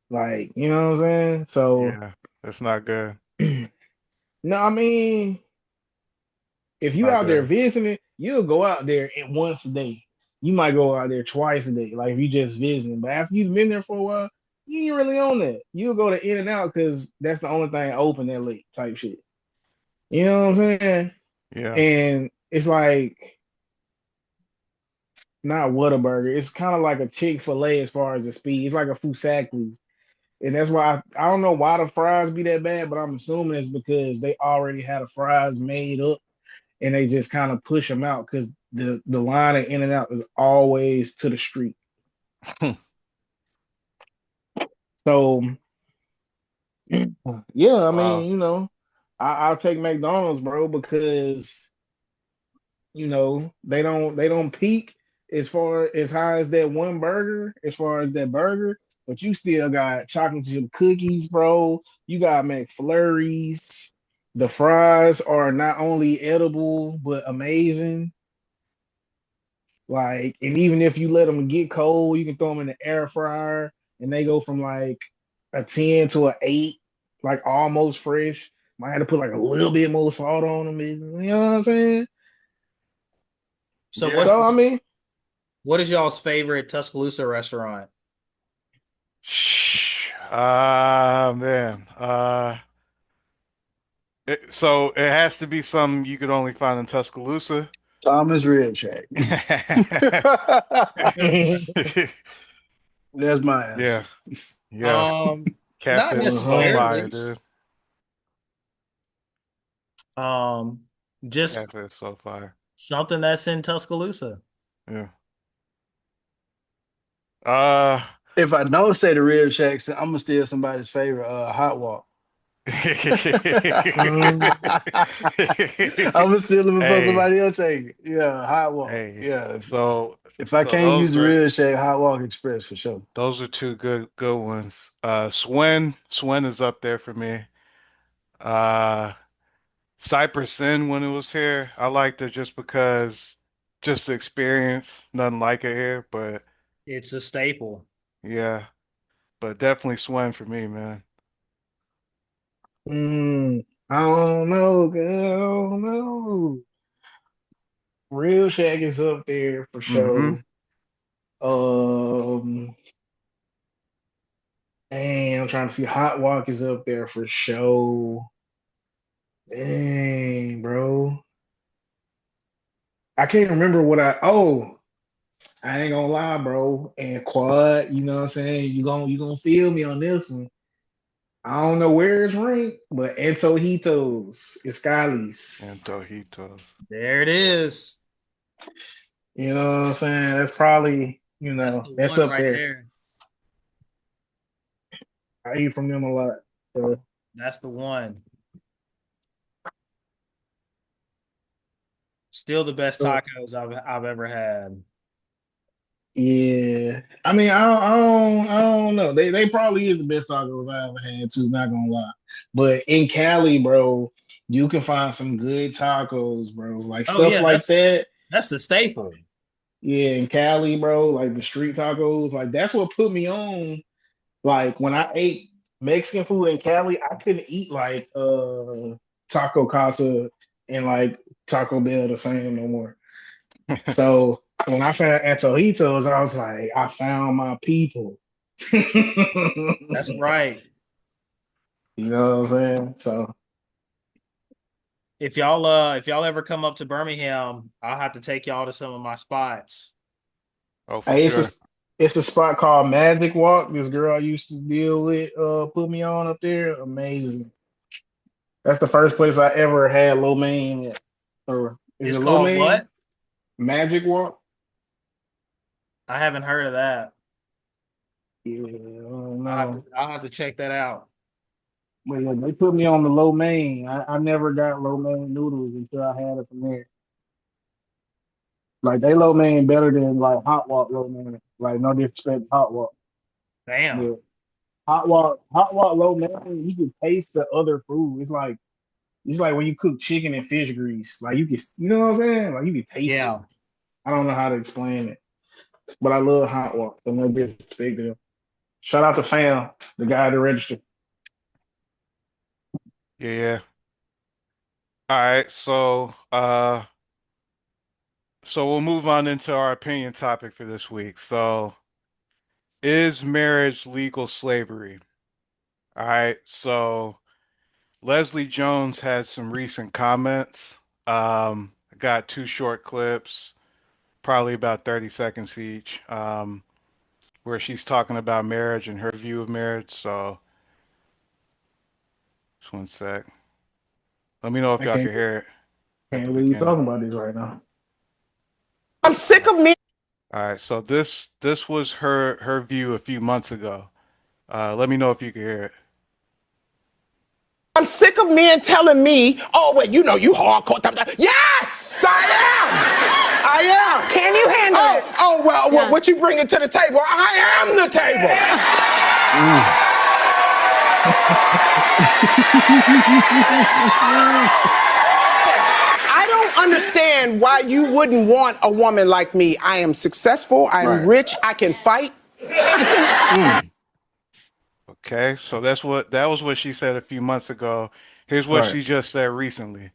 Like you know what I'm saying? So Yeah, that's not good. no, I mean if It's you not out there good. visiting, you'll go out there once a day. You might go out there twice a day, like if you just visiting. But after you've been there for a while, you ain't really on that. You'll go to In and Out because that's the only thing open that late type shit. You know what I'm saying? Yeah. And it's like not Whataburger. It's kind of like a Chick-fil-A as far as the speed. It's like a Fusakli's. And that's why I don't know why the fries be that bad, but I'm assuming it's because they already had the fries made up and they just kind of push them out because the line of In and Out is always to the street. So yeah, I Wow. mean, I'll take McDonald's, bro, because they don't peak as far as high as that one burger, as far as that burger, but you still got chocolate chip cookies, bro. You got McFlurries. The fries are not only edible but amazing. Like, and even if you let them get cold, you can throw them in the air fryer, and they go from like a 10 to an 8, like almost fresh. Might have to put like a little bit more salt on them. You know what I'm saying? So Yeah. So I mean, what is y'all's favorite Tuscaloosa restaurant? Ah, man. So it has to be something you could only find in Tuscaloosa. Thomas Rib Shack. That's my answer. Yeah. Yeah. Not Catfish is so 100. fire, necessarily. dude. Um, just Catfish is so fire. something that's in Tuscaloosa. Yeah. Uh, If I don't say the Rib Shack, I'm gonna steal somebody's favorite hot walk. Um, I'm still before Hey, somebody else take it. Yeah, hot walk. hey. Yeah. So If I so can't use those the are real shake, hot walk express for sure. those are two good ones. Swin is up there for me. Uh Cypress Inn when it was here. I liked it just because just the experience, nothing like it here, but It's a staple. yeah, but definitely Swin for me, man. I don't know, girl. I don't know. Real Shaq is up there for Mm-hmm. sure. Um, and I'm trying to see. Hot Walk is up there for sure. Dang, bro. I can't remember what I. Oh, I ain't gonna lie, bro. And Quad, you know what I'm saying? You gonna feel me on this one. I don't know where it's ranked, but Antojitos, And Escalis. Dojitos. There it is. You know what I'm saying? That's probably, That's the that's one up right there. there. I eat from them a lot. So That's the one. Still the best uh, tacos I've ever had. yeah. I mean, I don't know. They probably is the best tacos I ever had too, not gonna lie. But in Cali, bro, you can find some good tacos, bro. Like Oh stuff yeah, like that. that's a staple. Yeah, in Cali, bro, like the street tacos, like that's what put me on. Like when I ate Mexican food in Cali, I couldn't eat like Taco Casa and like Taco Bell the same no more. So when I found Antojitos, I was like, I found my people. That's You right. know what I'm saying? So If y'all ever come up to Birmingham, I'll have to take y'all to some of my spots. Oh, for hey, sure. it's a spot called Magic Walk. This girl I used to deal with put me on up there. Amazing. That's the first place I ever had lo mein at. Or is It's it lo called mein? what? Magic Walk? I haven't heard of that. Yeah, I don't know. I'll have to check that out. But yeah, they put me on the lo mein. I never got lo mein noodles until I had it from there. Like they lo mein better than like hot walk lo mein. Like no disrespect to hot walk. Damn. But hot walk lo mein, you can taste the other food. It's like when you cook chicken and fish grease. Like you know what I'm saying? Like you can taste it. Yeah. I don't know how to explain it. But I love hot walk. So no disrespect to them. Shout out to Fam, the guy at the register. Yeah, yeah. All right, so we'll move on into our opinion topic for this week. So, is marriage legal slavery? All right, so Leslie Jones had some recent comments. I got two short clips, probably about 30 seconds each, where she's talking about marriage and her view of marriage. So, just one sec. Let me know if I y'all can't can hear it at can't the believe we beginning. talking about this right now. I'm sick of men. All right, so this was her view a few months ago. Let me know if you can hear it. I'm sick of men telling me, "Oh, well, you know, you hardcore." Yes, I am. I am. Can you handle it? Oh, well, what you bringing to the table? I am the table. I don't understand why you wouldn't want a woman like me. I am successful. I am Right. rich. I can fight. Okay, so that was what she said a few months ago. Here's what Right. she just said recently.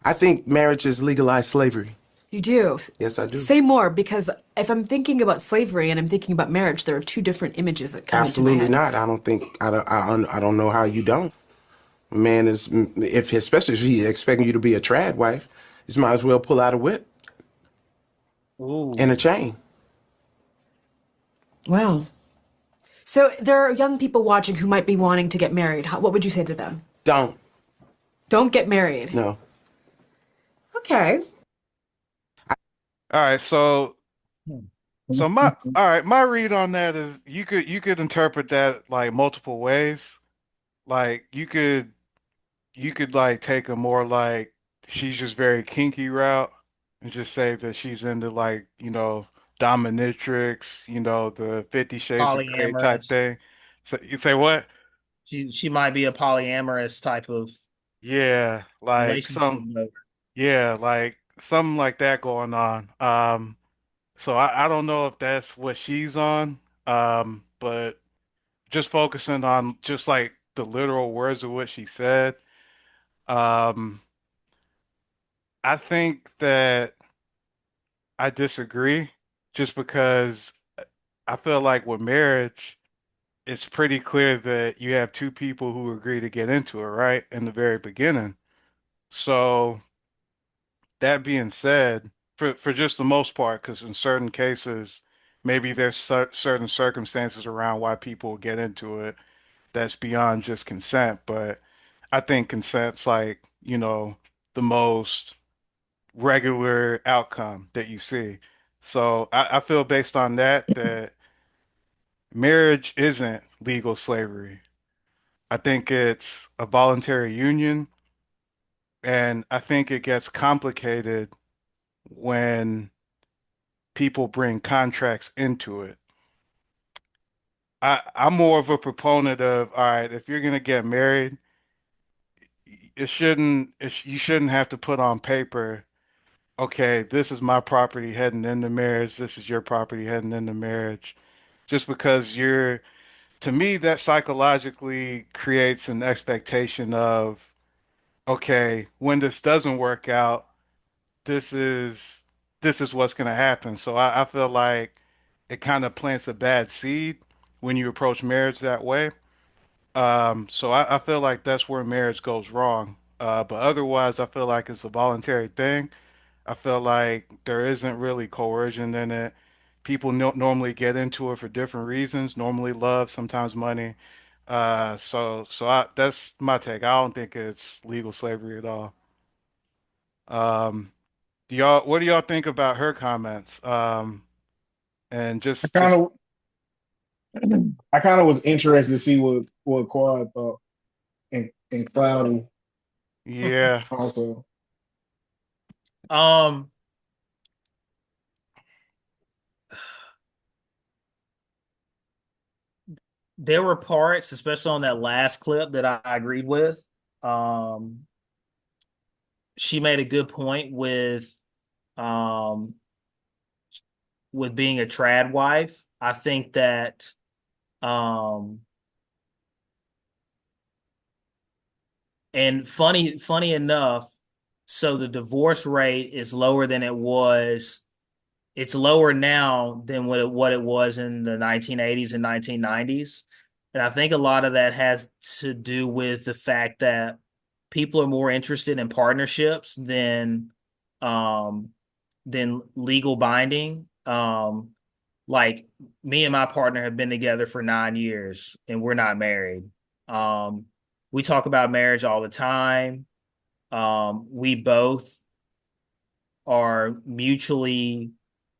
I think marriage is legalized slavery. You do. Yes, I do. Say more, because if I'm thinking about slavery and I'm thinking about marriage, there are two different images that come into my Absolutely head. not. I don't think I don't know how you don't. A man is if especially if he's expecting you to be a trad wife, he might as well pull out a whip and a Ooh. chain. Wow. So there are young people watching who might be wanting to get married. What would you say to them? Don't. Don't get married. No. Okay. All right, so my read on that is you could interpret that like multiple ways. like you could like take a more like she's just very kinky route and just say that she's into like, dominatrix, the 50 Shades of Grey type Polyamorous. thing. So you say what? She might be a polyamorous type of Yeah, relationship. yeah, like something like that going on. So I don't know if that's what she's on. But just focusing on just like the literal words of what she said. Um, I think that I disagree just because I feel like with marriage, it's pretty clear that you have two people who agree to get into it, right? In the very beginning. So that being said, for just the most part, because in certain cases, maybe there's certain circumstances around why people get into it that's beyond just consent, but I think consent's like, the most regular outcome that you see. So I feel based on that marriage isn't legal slavery. I think it's a voluntary union, and I think it gets complicated when people bring contracts into it. I'm more of a proponent of, all right, if you're gonna get married, you shouldn't have to put on paper, okay, this is my property heading into marriage, this is your property heading into marriage. Just because to me, that psychologically creates an expectation of, okay, when this doesn't work out, this is this is what's gonna happen. So I feel like it kind of plants a bad seed when you approach marriage that way. So I feel like that's where marriage goes wrong. But otherwise, I feel like it's a voluntary thing. I feel like there isn't really coercion in it. People no normally get into it for different reasons, normally love, sometimes money. That's my take. I don't think it's legal slavery at all. Um, what do y'all think about her comments? And I just kind just of I kind of was interested to see what Quad thought and Cloudy yeah. also. Um, there were parts, especially on that last clip, that I agreed with. Um, she made a good point um with being a trad wife. I think that um and funny enough, so the divorce rate is lower than it was. It's lower now than what it was in the 1980s and 1990s. And I think a lot of that has to do with the fact that people are more interested in partnerships um than legal binding. Like me and my partner have been together for 9 years and we're not married. Um, we talk about marriage all the time. We both are mutually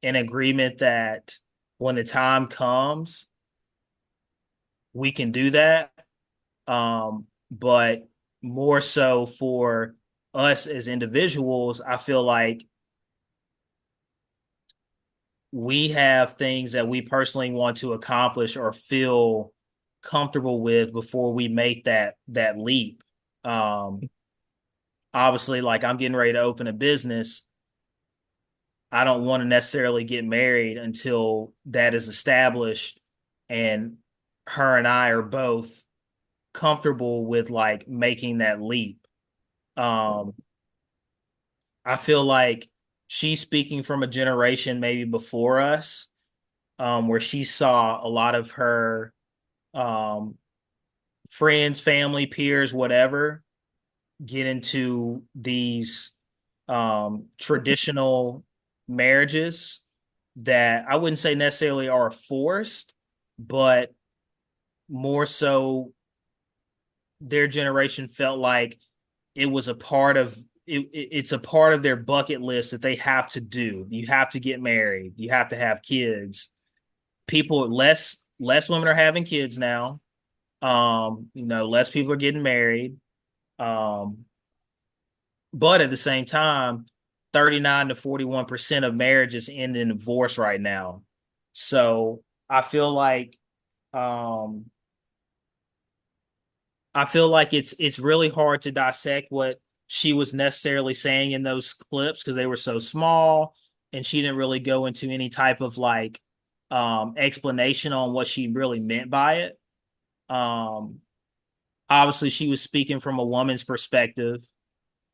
in agreement that when the time comes, we can do that. But more so for us as individuals, I feel like we have things that we personally want to accomplish or feel comfortable with before we make that leap. Um, Obviously, like I'm getting ready to open a business. I don't want to necessarily get married until that is established and her and I are both comfortable with like making that leap. Um, I feel like she's speaking from a generation maybe before us, where she saw a lot of her um, friends, family, peers, whatever, get into these traditional marriages that I wouldn't say necessarily are forced, but more so their generation felt like it was a part of it's a part of their bucket list that they have to do. You have to get married. You have to have kids. People less women are having kids now. Less people are getting married. Um, but at the same time, 39 to 41% of marriages end in divorce right now. So I feel like um it's really hard to dissect what she was necessarily saying in those clips because they were so small and she didn't really go into any type of like explanation on what she really meant by it. Um Obviously she was speaking from a woman's perspective,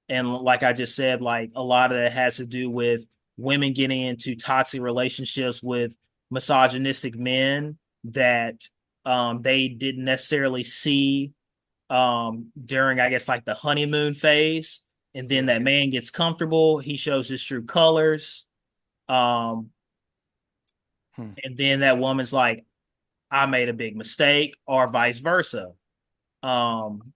and like I just said, like a lot of that has to do with women getting into toxic relationships with misogynistic men that they didn't necessarily see during, I guess, like the honeymoon phase. And then Yeah. that man gets comfortable, he shows his true colors. Um, Hmm. and then that woman's like, I made a big mistake, or vice versa. Um,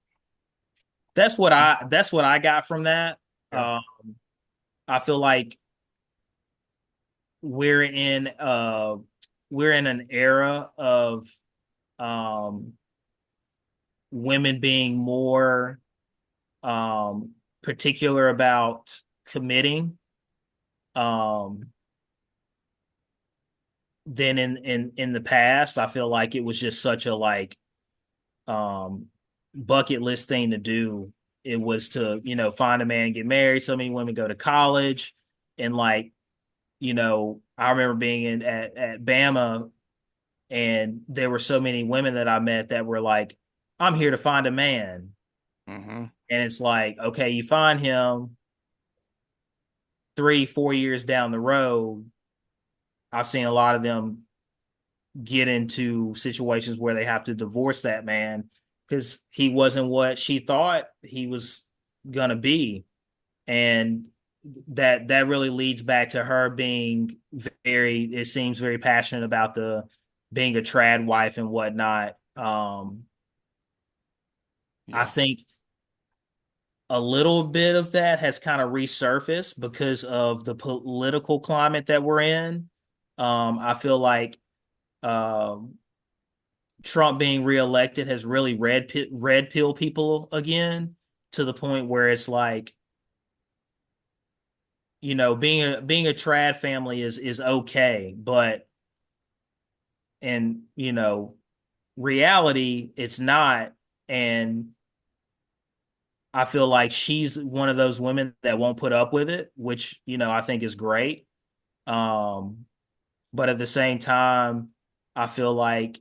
that's what I got from that. Yeah. Um, I feel like we're in uh we're in an era of um women being more particular about committing um than in the past. I feel like it was just such a like um bucket list thing to do. It was to, find a man and get married. So many women go to college, and like, I remember being at Bama, and there were so many women that I met that were like, I'm here to find a man. Mm-hmm. And it's like, okay, you find him 3, 4 years down the road. I've seen a lot of them get into situations where they have to divorce that man because he wasn't what she thought he was gonna be. And that really leads back to her being it seems very passionate about the being a trad wife and whatnot. I Yeah. think a little bit of that has kind of resurfaced because of the political climate that we're in. I feel like um, Trump being reelected has really red pill people again, to the point where it's like, being a trad family is okay, but in reality it's not. And I feel like she's one of those women that won't put up with it, which, I think is great. Um, but at the same time, I feel like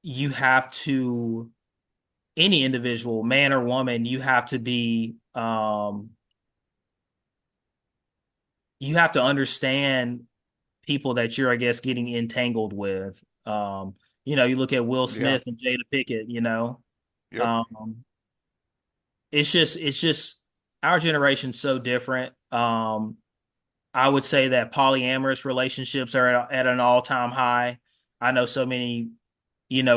you have to, any individual, man or woman, you have to understand people that you're, I guess, getting entangled with. You look at Will Yeah. Smith and Jada Pickett, Yep. um, it's just our generation's so different. I would say that polyamorous relationships are at an all-time high. I know so many,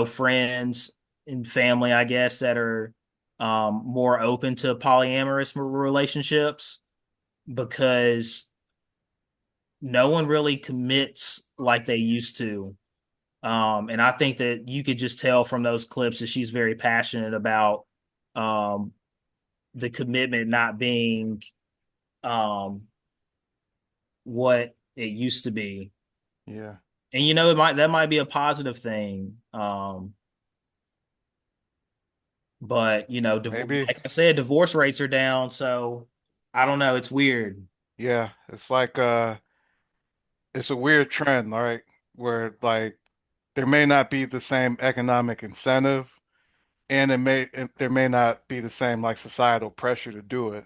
friends and family, I guess, that are more open to polyamorous relationships because no one really commits like they used to. And I think that you could just tell from those clips that she's very passionate about um, the commitment not being um, what it used to be. Yeah. And that might be a positive thing. But Maybe. like I said, divorce rates are down, so I don't know. It's weird. Yeah. It's like it's a weird trend, right? Where like there may not be the same economic incentive, and there may not be the same like societal pressure to do it.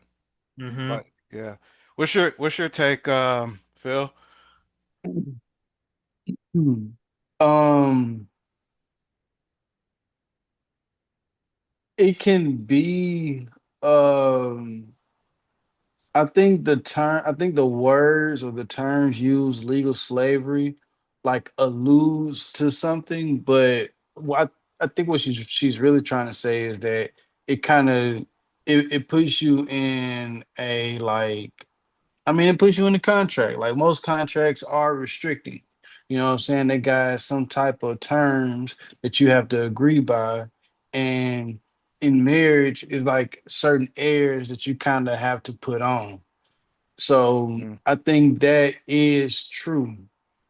Hmm. But yeah. What's your take, Phil? Hmm. Um, it can be um I think the words or the terms used, legal slavery, like alludes to something, but I think what she's really trying to say is that it kind of it puts you in a like, I mean, it puts you in a contract. Like most contracts are restricting. You know what I'm saying? They got some type of terms that you have to agree by. And in marriage is like certain airs that you kind of have to put on. So Mm, I think that is true.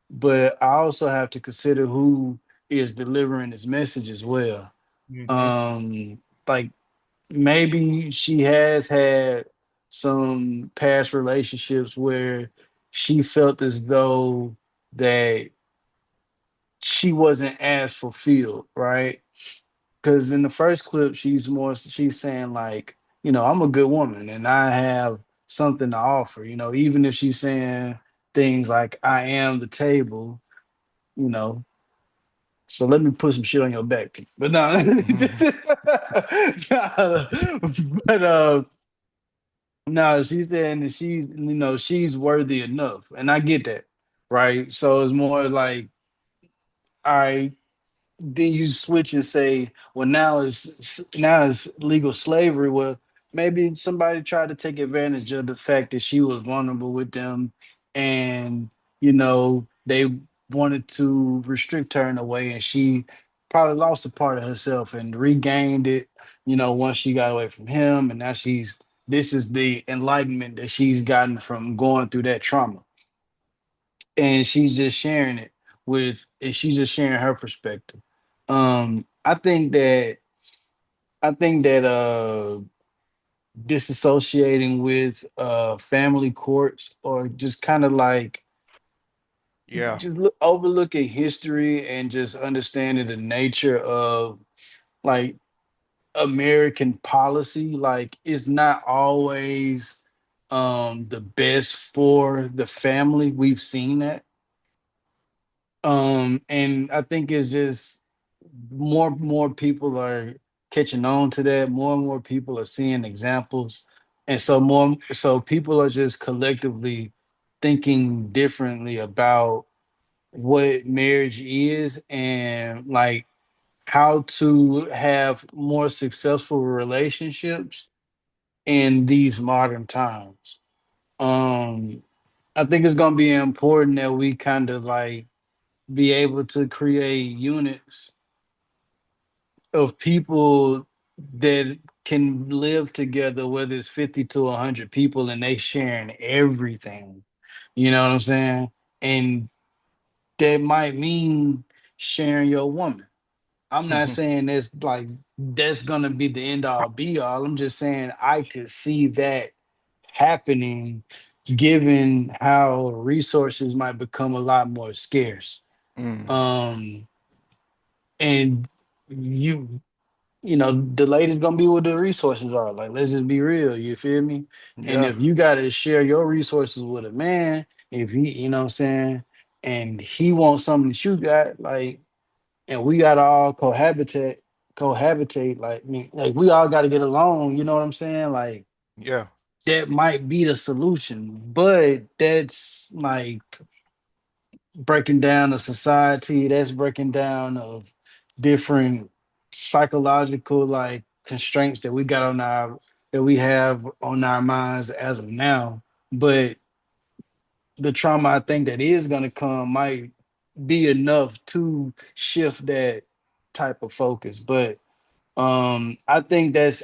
But I also have to consider who is delivering this message as well. Mm-hmm. Um, like maybe she has had some past relationships where she felt as though that she wasn't as fulfilled, right? Because in the first clip, she's saying like, I'm a good woman and I have something to offer, even if she's saying things like I am the table, you know. So let me put some shit on your back. But no, mhm. nah, but no, she's saying that she's worthy enough. And I get that, right? So it's more like, all right, then you switch and say, well, now it's legal slavery. Well, maybe somebody tried to take advantage of the fact that she was vulnerable with them, and they wanted to restrict her in a way, and she probably lost a part of herself and regained it. Once she got away from him, and now this is the enlightenment that she's gotten from going through that trauma, and she's just sharing it and she's just sharing her perspective. I think that disassociating with family courts, or just kind of like Yeah, just overlooking history and just understanding the nature of like American policy, like it's not always the best for the family. We've seen that. And I think it's just more people are catching on to that. More and more people are seeing examples, and so people are just collectively thinking differently about what marriage is, and like how to have more successful relationships in these modern times. um I think it's going to be important that we kind of like be able to create units of people that can live together, whether it's 50 to 100 people and they sharing everything. You know what I'm saying? And that might mean sharing your woman. I'm not mhm, saying that's gonna be the end all be all. I'm just saying I could see that happening given how resources might become a lot more scarce. mm, Um and you the lady's gonna be what the resources are. Like, let's just be real, you feel me? And yeah, if you gotta share your resources with a man, if he, what I'm saying, and he wants something that you got, like, and we gotta all cohabitate, like, like we all gotta get along, you know what I'm saying? Like, yeah, that might be the solution, but that's like breaking down a society, that's breaking down of different psychological like constraints that we have on our minds as of now. But the trauma I think that is gonna come might be enough to shift that type of focus. But I think that's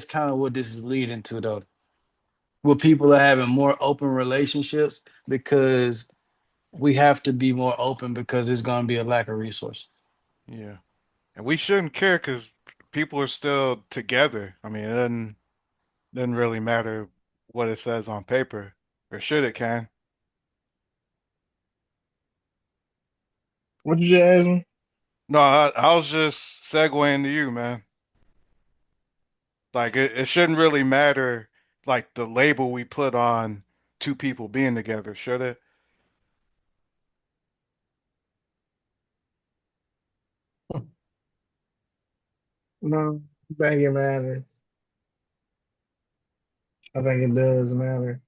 kind of what this is leading to, though. Where people are having more open relationships because we have to be more open because there's going to be a lack of resources. yeah. And we shouldn't care because people are still together. I mean, it doesn't really matter what it says on paper, or should it, can? What did you ask me? No, I was just segueing to you, man. Like it shouldn't really matter like the label we put on two people being together, should it? No, I think it matters. I think it does matter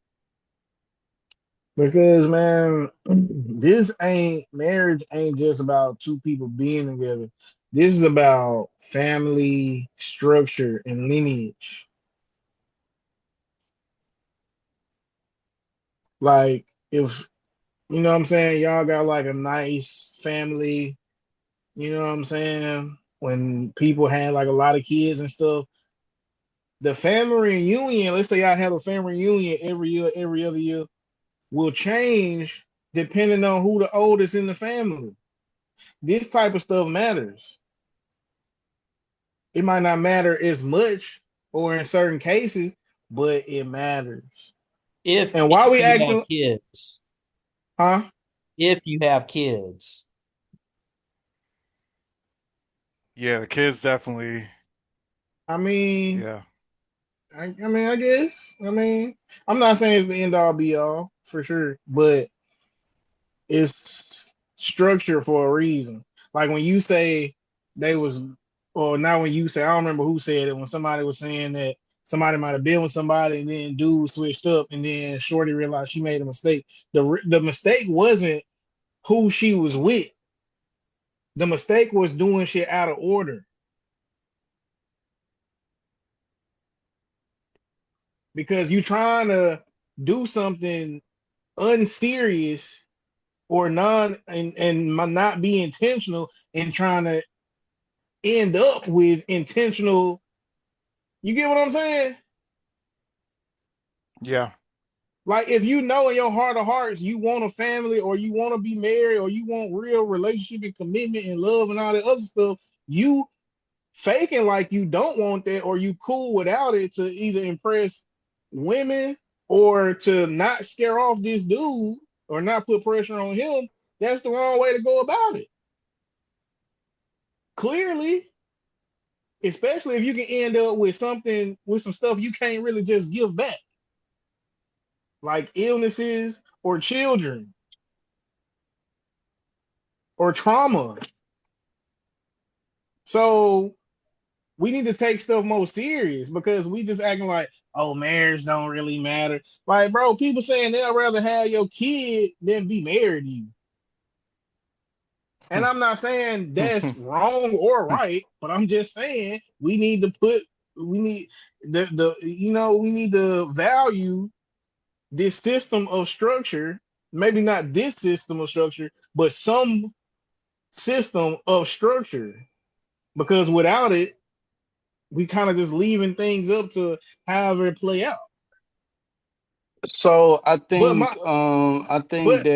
because, man, this ain't marriage. Ain't just about two people being together. This is about family structure and lineage. Like if You know what I'm saying? Y'all got like a nice family. You know what I'm saying? When people had like a lot of kids and stuff, the family reunion, let's say I have a family reunion every year, every other year, will change depending on who the oldest in the family. This type of stuff matters. It might not matter as much or in certain cases, but it matters. And If why we you have acting, kids, huh? if you have kids, Yeah, the kids definitely. I mean, Yeah. I guess. I'm not saying it's the end all be all for sure, but it's structured for a reason. Like when you say they was, or not when you say, I don't remember who said it, when somebody was saying that somebody might have been with somebody and then dude switched up and then Shorty realized she made a mistake. The mistake wasn't who she was with. The mistake was doing shit out of order because you trying to do something unserious or and not be intentional and trying to end up with intentional. You get what I'm saying? Yeah. Like if you know in your heart of hearts you want a family or you want to be married or you want real relationship and commitment and love and all that other stuff, you faking like you don't want that or you cool without it to either impress women or to not scare off this dude or not put pressure on him, that's the wrong way to go about it. Clearly, especially if you can end up with something with some stuff you can't really just give back, like illnesses or children or trauma. So we need to take stuff more serious because we just acting like, oh, marriage don't really matter. Like, bro, people saying they'll rather have your kid than be married to you. And I'm not saying that's wrong or right, but I'm just saying we need we need to value this system of structure, maybe not this system of structure, but some system of structure. Because without it, we kind of just leaving things up to however it play out. So But my but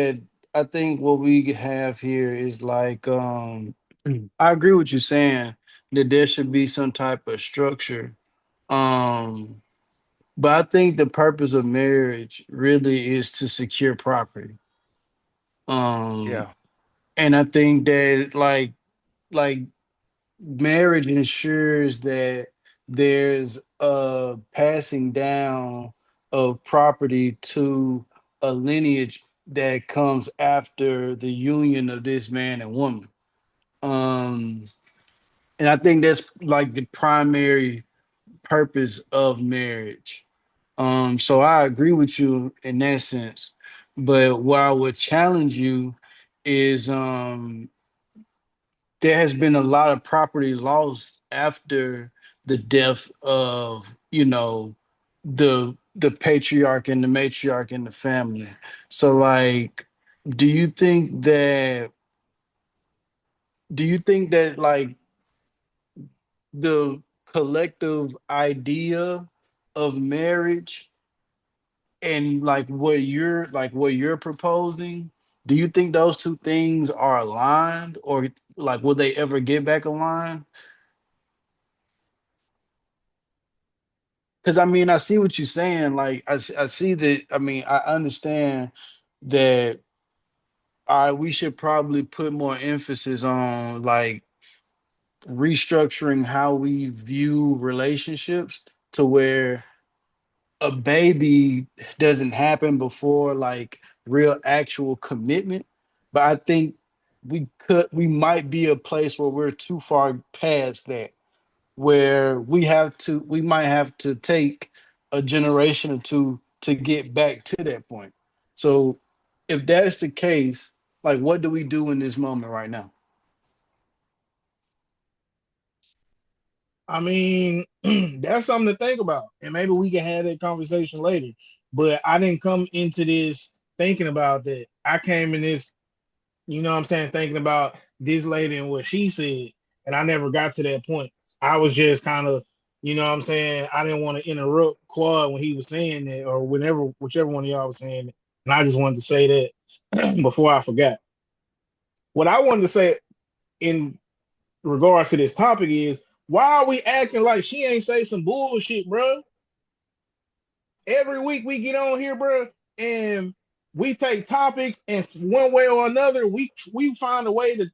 I think what we have here is like I agree with you saying that there should be some type of structure. Um but I think the purpose of marriage really is to secure property. Um Yeah. and I think that like marriage ensures that there's a passing down of property to a lineage that comes after the union of this man and woman. Um, and I think that's like the primary purpose of marriage. So I agree with you in that sense. But what I would challenge you is there has been a lot of property lost after the death of the patriarch and the matriarch in the family. So like do you think that like the collective idea of marriage and like what you're proposing, do you think those two things are aligned, or like will they ever get back aligned? Because I mean, I see what you're saying. Like, I see that. I mean, I understand that. We should probably put more emphasis on like restructuring how we view relationships to where a baby doesn't happen before like real actual commitment. But I think we might be a place where we're too far past that, where we might have to take a generation or two to get back to that point. So if that's the case, like what do we do in this moment right now? I mean, that's something to think about, and maybe we can have that conversation later. But I didn't come into this thinking about that, I came in this, you know what I'm saying, thinking about this lady and what she said, and I never got to that point. I was just kind of, you know what I'm saying, I didn't want to interrupt Quad when he was saying that, or whichever one of y'all was saying it, and I just wanted to say that before I forgot. What I wanted to say in regards to this topic is, why are we acting like she ain't say some bullshit, bro? Every week we get on here, bro, and we take topics, and one way or another, we find a way to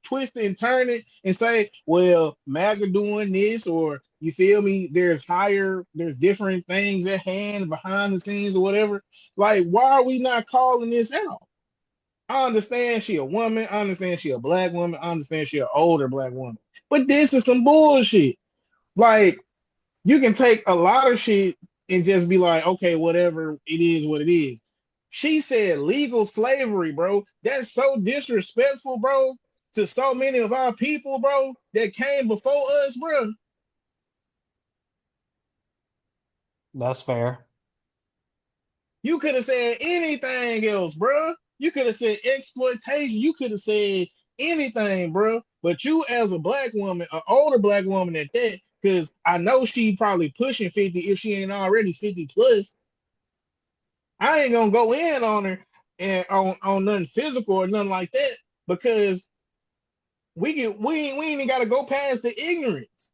twist it and turn it and say, well, MAGA doing this, or you feel me? There's different things at hand behind the scenes or whatever. Like, why are we not calling this out? I understand she a woman. I understand she a black woman. I understand she an older black woman. But this is some bullshit. Like, you can take a lot of shit and just be like, okay, whatever, it is what it is. She said legal slavery, bro. That's so disrespectful, bro, to so many of our people, bro, that came before us, bro. That's fair. You could have said anything else, bro. You could have said exploitation. You could have said anything, bro. But you, as a black woman, an older black woman at that, because I know she probably pushing 50 if she ain't already 50 plus. I ain't gonna go in on her and on nothing physical or nothing like that, because we ain't even gotta go past the ignorance.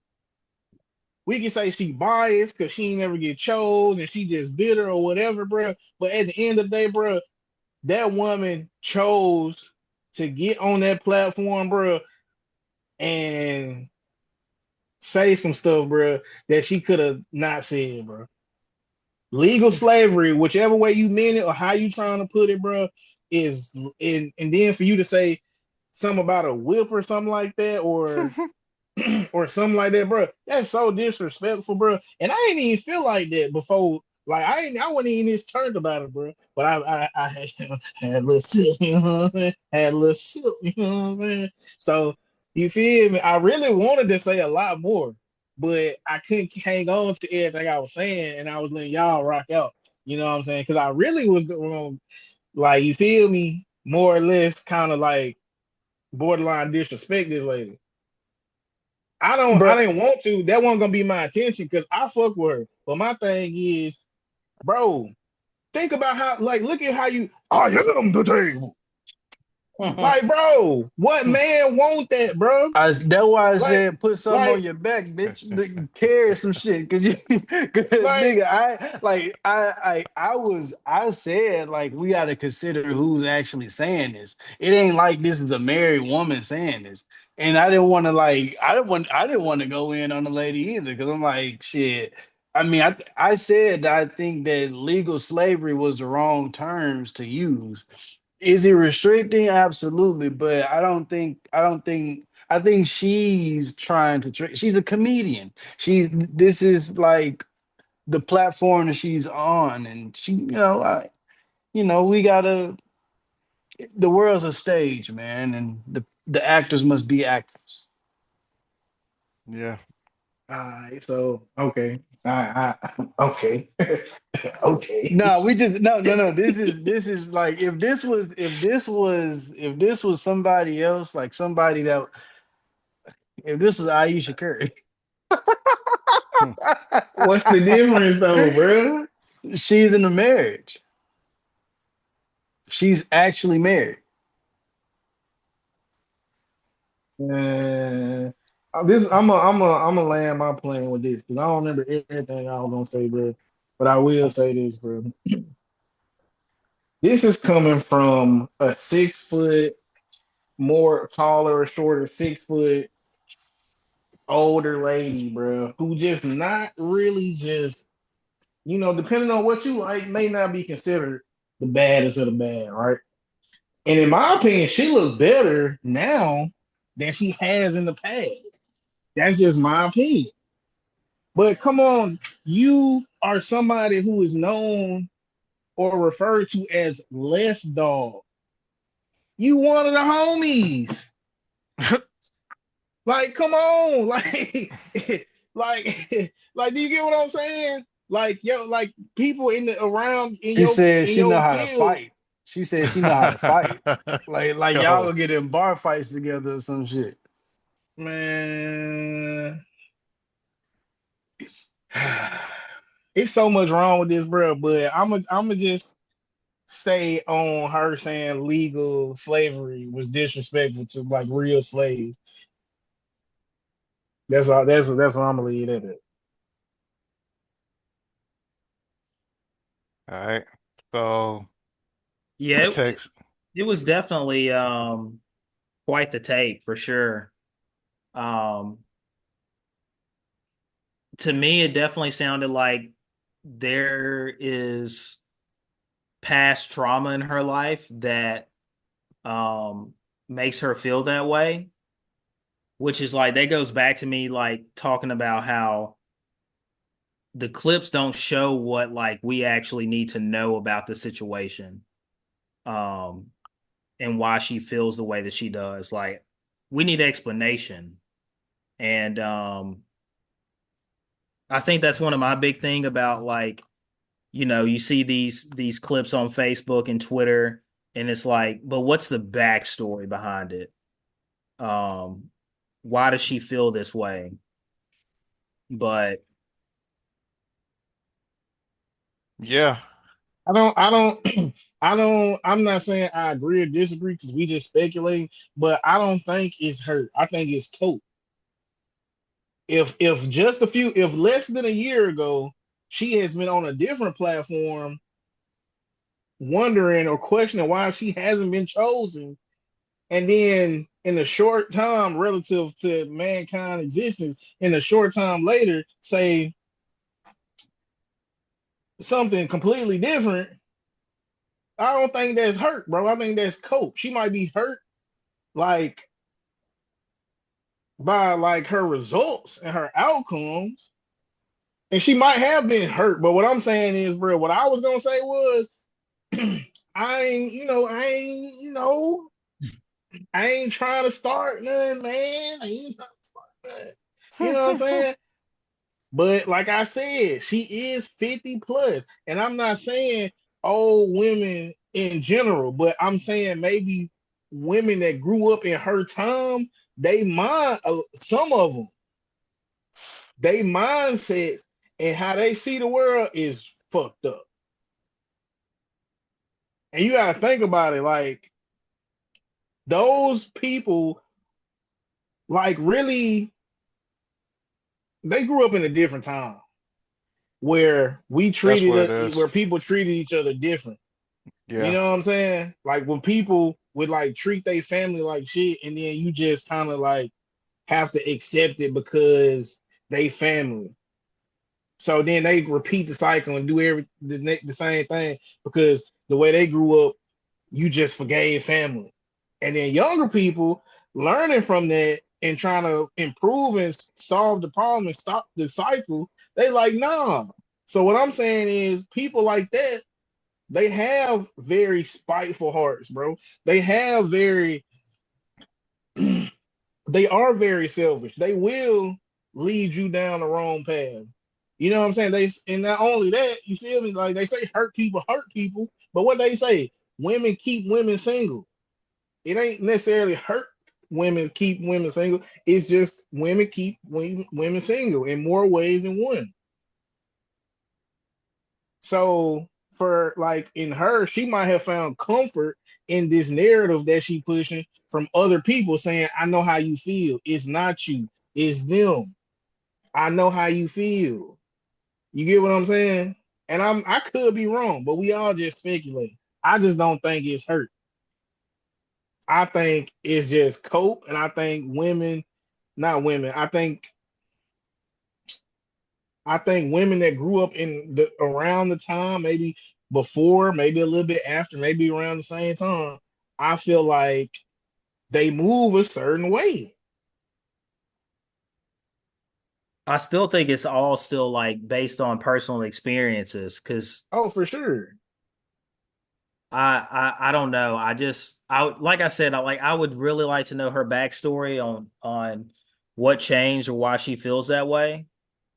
We can say she biased because she ain't never get chose and she just bitter or whatever, bro. But at the end of the day, bro, that woman chose to get on that platform, bro, and say some stuff, bro, that she could have not said, bro. Legal slavery, whichever way you mean it or how you trying to put it, bro, is and then for you to say something about a whip or something like that, or or something like that, bro. That's so disrespectful, bro. And I ain't even feel like that before. Like I wasn't even this turned about it, bro. But I had a little sip, you know what I'm saying? Had a little sip, you know what I'm saying? So you feel me? I really wanted to say a lot more, but I couldn't hang on to everything I was saying, and I was letting y'all rock out. You know what I'm saying? Because I really was going, like, you feel me, more or less, kind of like borderline disrespect this lady. I Bro, didn't want to. That wasn't gonna be my intention because I fuck with her. But my thing is, bro, think about how, like, look at how you, I am the table. Like, bro, what man want that, bro? that's why I Like, said put something on like, your back, bitch. Nigga, carry some shit, cause like, nigga, I said like we got to consider who's actually saying this. It ain't like this is a married woman saying this, and I didn't want to go in on the lady either, cause I'm like shit. I mean, I said that I think that legal slavery was the wrong terms to use. Is it restricting? Absolutely, but I think she's trying to trick. She's a comedian. This is like the platform that she's on, and we gotta. The world's a stage, man, and the actors must be actors. Yeah. so okay, okay, okay. No, we just no. This is like if this was somebody else, like somebody that if this was Aisha Curry. Hmm. What's the difference though, bro? She's in a marriage. She's actually married. Uh, I'm a land my plane with this because I don't remember everything I was gonna say, bro. But I will say this, bro. This is coming from a 6 foot, more taller or shorter, 6 foot older lady, bro, who just not really just, depending on what you like, may not be considered the baddest of the bad, right? And in my opinion, she looks better now than she has in the past. That's just my opinion. But come on, you are somebody who is known or referred to as less dog. You one of the homies. Like, come on, like, like, do you get what I'm saying? Like, yo, like people in the around She said in she your know how to field, fight. She said she know how to fight. Like y'all Yo, gonna get in bar fights together or some shit. Man, it's so much wrong with this, bro. But I'm just stay on her saying legal slavery was disrespectful to like real slaves. That's all. That's what I'm gonna leave it at. all right. So my Yeah, text. it was definitely quite the take for sure. Um, to me, it definitely sounded like there is past trauma in her life that um makes her feel that way, which is like that goes back to me like talking about how the clips don't show what like we actually need to know about the situation. Um and why she feels the way that she does. Like we need explanation. And I think that's one of my big thing about like, you see these clips on Facebook and Twitter, and it's like, but what's the backstory behind it? Um, why does she feel this way? But Yeah, I don't I don't I'm not saying I agree or disagree because we just speculating, but I don't think it's hurt. I think it's cope. If less than a year ago she has been on a different platform wondering or questioning why she hasn't been chosen, and then in a short time relative to mankind existence, in a short time later say something completely different, I don't think that's hurt, bro. I think that's cope. She might be hurt like by like her results and her outcomes, and she might have been hurt. But what I'm saying is, bro, what I was gonna say was, I ain't trying to start nothing, man. I ain't trying to start nothing. You know what I'm saying? But like I said, she is 50 plus. And I'm not saying old women in general, but I'm saying maybe women that grew up in her time, they mind some of them, they mindsets and how they see the world is fucked up. And you gotta think about it, like those people, like really, they grew up in a different time where that's what it is. where people treated each other different. You Yeah. know what I'm saying? Like when people would like treat their family like shit, and then you just kind of like have to accept it because they family. So then they repeat the cycle and do the same thing because the way they grew up, you just forgave family. And then younger people learning from that and trying to improve and solve the problem and stop the cycle, they like, nah. So what I'm saying is people like that, they have very spiteful hearts, bro. They have very they are very selfish. They will lead you down the wrong path. You know what I'm saying? And not only that, you feel me? Like they say hurt people, but what they say, women keep women single. It ain't necessarily hurt women keep women single. It's just women keep women single in more ways than one. So for like in her, she might have found comfort in this narrative that she pushing from other people saying, I know how you feel. It's not you, it's them. I know how you feel. You get what I'm saying? And I could be wrong, but we all just speculate. I just don't think it's hurt. I think it's just cope, and I think women, not women. I think women that grew up in the around the time, maybe before, maybe a little bit after, maybe around the same time, I feel like they move a certain way. I still think it's all still like based on personal experiences because Oh, for sure. I don't know. Like I said, I would really like to know her backstory on what changed or why she feels that way.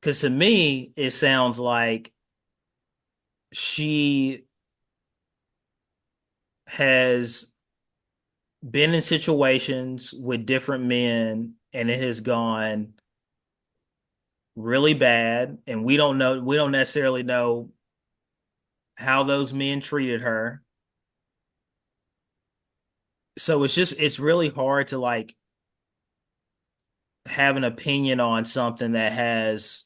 Because to me, it sounds like she has been in situations with different men and it has gone really bad, and we don't necessarily know how those men treated her. So it's really hard to like have an opinion on something that has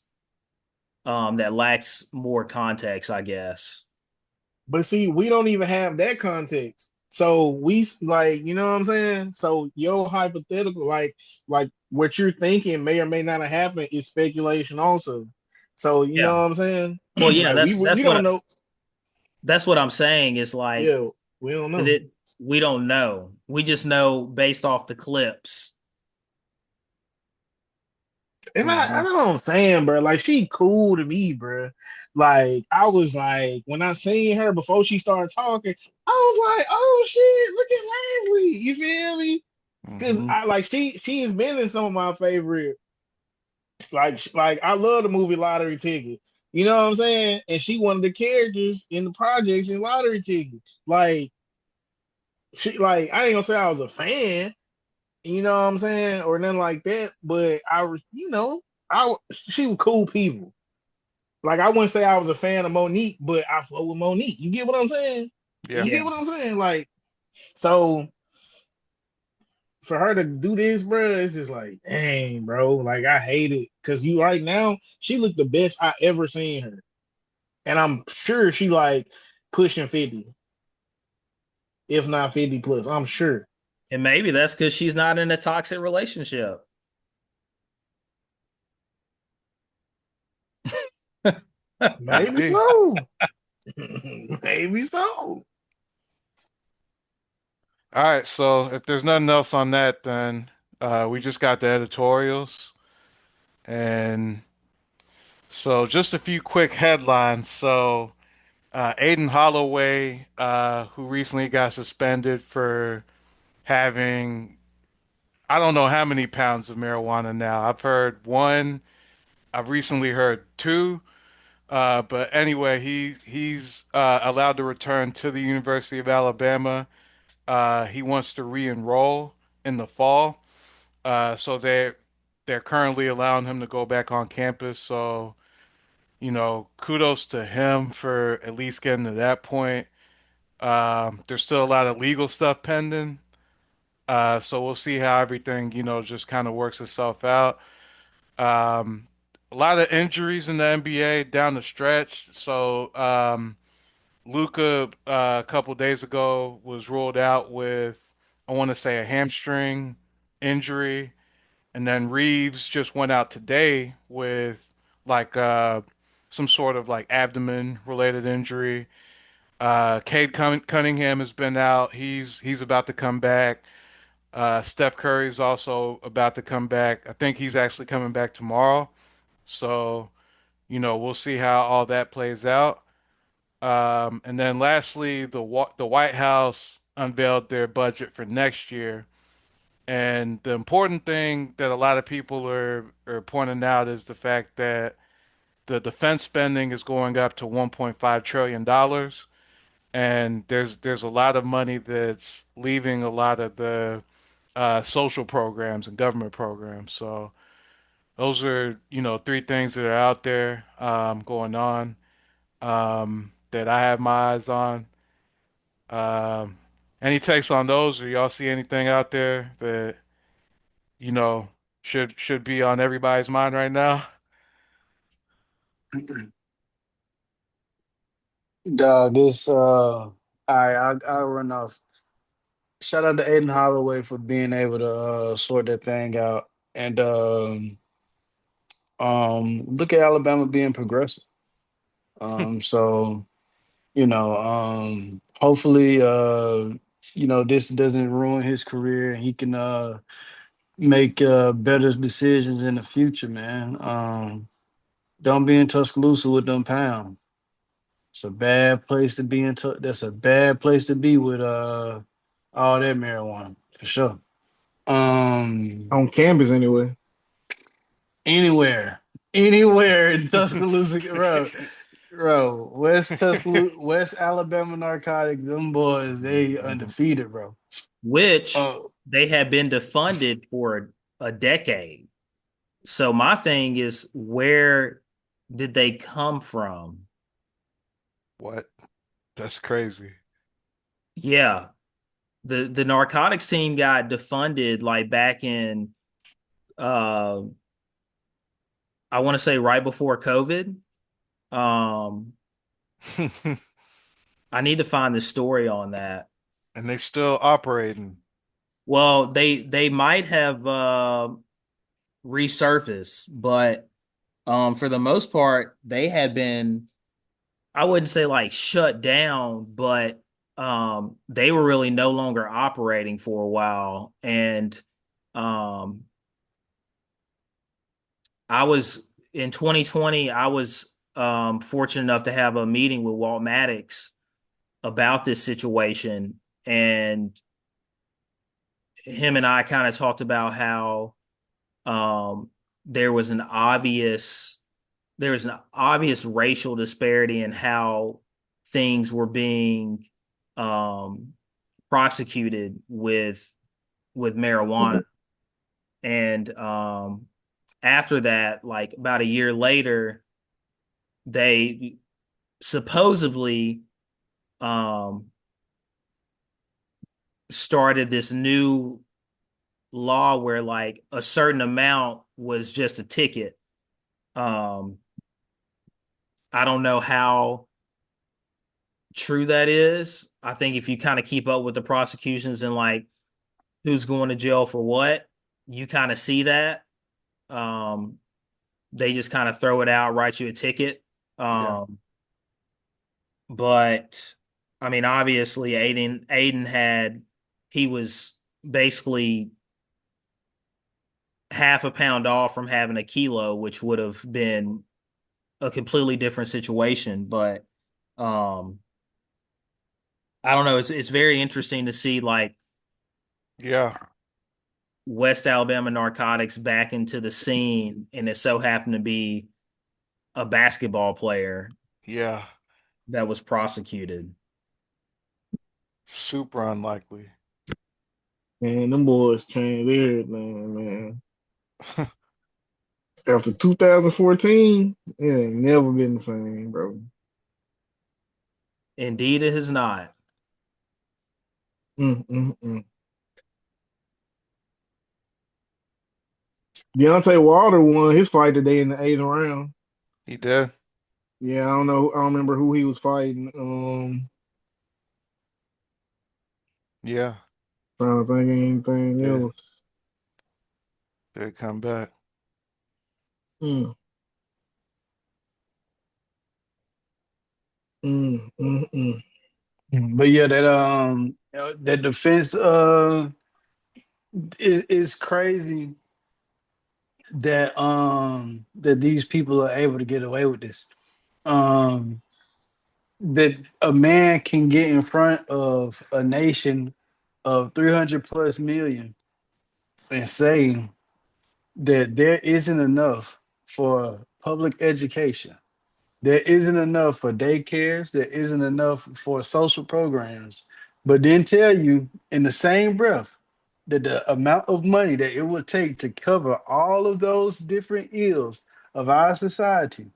that lacks more context, I guess. But see, we don't even have that context. So we like, you know what I'm saying? So your hypothetical, like what you're thinking may or may not have happened is speculation also. So you know Yeah. what I'm saying? Well, yeah, Like we don't know. that's what I'm saying is like Yeah, we don't know. that we don't know. We just know based off the clips. And I Hmm. know what I'm saying, bro. Like she cool to me, bro. Like I was like, when I seen her before she started talking, I was like, oh shit, look at Leslie. You feel me? Because Hmm. I like she has been in some of my favorite. Like I love the movie Lottery Ticket. You know what I'm saying? And she one of the characters in the projects in Lottery Ticket. Like she like I ain't gonna say I was a fan, you know what I'm saying, or nothing like that. But I was, she was cool people. Like I wouldn't say I was a fan of Monique, but I fuck with Monique. You get what I'm saying? Yeah. You Yeah. get what I'm saying? Like so for her to do this, bro, it's just like, dang, bro. Like I hate it because you right now she looked the best I ever seen her, and I'm sure she like pushing 50, if not 50 plus. I'm sure. And maybe that's because she's not in a toxic relationship. Could Maybe be. so. Maybe so. All right. So if there's nothing else on that, then we just got the editorials. And so just a few quick headlines. So Aden Holloway, who recently got suspended for having, I don't know how many pounds of marijuana now. I've heard one, I've recently heard two. But anyway, he's allowed to return to the University of Alabama. He wants to re-enroll in the fall. So they're currently allowing him to go back on campus. So, kudos to him for at least getting to that point. There's still a lot of legal stuff pending. So we'll see how everything, just kind of works itself out. Um, a lot of injuries in the NBA down the stretch. So, Luka, a couple days ago was ruled out with, I want to say, a hamstring injury. And then Reeves just went out today with like some sort of like abdomen related injury. Cunningham has been out. He's about to come back. Steph Curry's also about to come back. I think he's actually coming back tomorrow. So, we'll see how all that plays out. And then lastly, the White House unveiled their budget for next year. And the important thing that a lot of people are pointing out is the fact that the defense spending is going up to $1.5 trillion dollars, and there's a lot of money that's leaving a lot of the social programs and government programs. So those are, three things that are out there going on that I have my eyes on. Um, any takes on those, or y'all see anything out there that you know should be on everybody's mind right now? Dog, this I'll run off. Shout out to Aiden Holloway for being able to sort that thing out. And look at Alabama being progressive. So hopefully this doesn't ruin his career. He can make better decisions in the future, man. Don't be in Tuscaloosa with them pounds. It's a bad place to be in. That's a bad place to be with all that marijuana for sure. Um, On campus anywhere, anywhere in Tuscaloosa, bro. Bro, West Alabama Narcotics, them boys, they undefeated, bro. which Oh, they have been defunded for a decade. So my thing is, where did they come from? What? That's crazy. Yeah, the narcotics team got defunded like back in uh I want to say right before COVID. Um And I need to find the story on that. they still operating. Well, they might have resurfaced, but for the most part, they had been, I wouldn't say like shut down, but they were really no longer operating for a while. And um I was in 2020, I was fortunate enough to have a meeting with Walt Maddox about this situation. And him and I kind of talked about how um, there was an obvious racial disparity in how things were being um, prosecuted with marijuana. And after that, like about a year later, they supposedly um, started this new law where like a certain amount was just a ticket. Um, I don't know how true that is. I think if you kind of keep up with the prosecutions and like who's going to jail for what, you kind of see that. Um, they just kind of throw it out, write you a ticket. Yeah. Um, but I mean, obviously, Aden had he was basically half a pound off from having a kilo, which would have been a completely different situation. But um, I don't know. It's very interesting to see like Yeah. West Alabama narcotics back into the scene, and it so happened to be a basketball player Yeah. that was prosecuted. Super unlikely. Man, them boys changed everything, man. After 2014, it ain't never been the same, bro. Indeed, it has not. Mm. Deontay Wilder won his fight today in the eighth round. He did. Yeah, I don't know. I don't remember who he was fighting. Yeah. Trying to think of anything Did. else. Did come back. Mm, mm. but yeah, that defense is crazy that these people are able to get away with this. Um, that a man can get in front of a nation of 300 plus million and say that there isn't enough for public education. There isn't enough for daycares. There isn't enough for social programs. But then tell you in the same breath that the amount of money that it would take to cover all of those different ills of our society,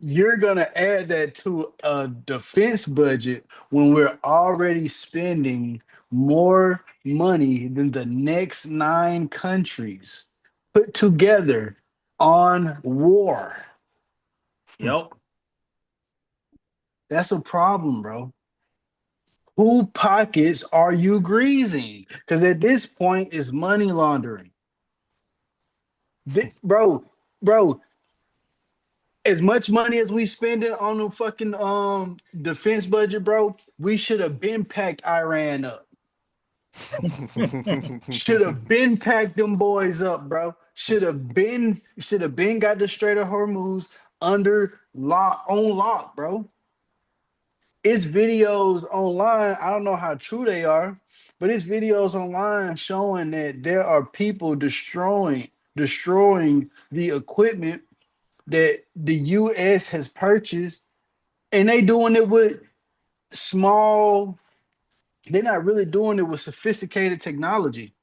you're going to add that to a defense budget when we're already spending more money than the next nine countries put together on war. Yep. That's a problem, bro. Who pockets are you greasing? Because at this point, it's money laundering. Bro, bro, as much money as we spending on the fucking defense budget, bro, we should have been packed Iran up. Should have been packed them boys up, bro. Should have been got the Strait of Hormuz under lock on lock, bro. It's videos online. I don't know how true they are, but it's videos online showing that there are people destroying the equipment that the US has purchased, and they doing it with small, they're not really doing it with sophisticated technology.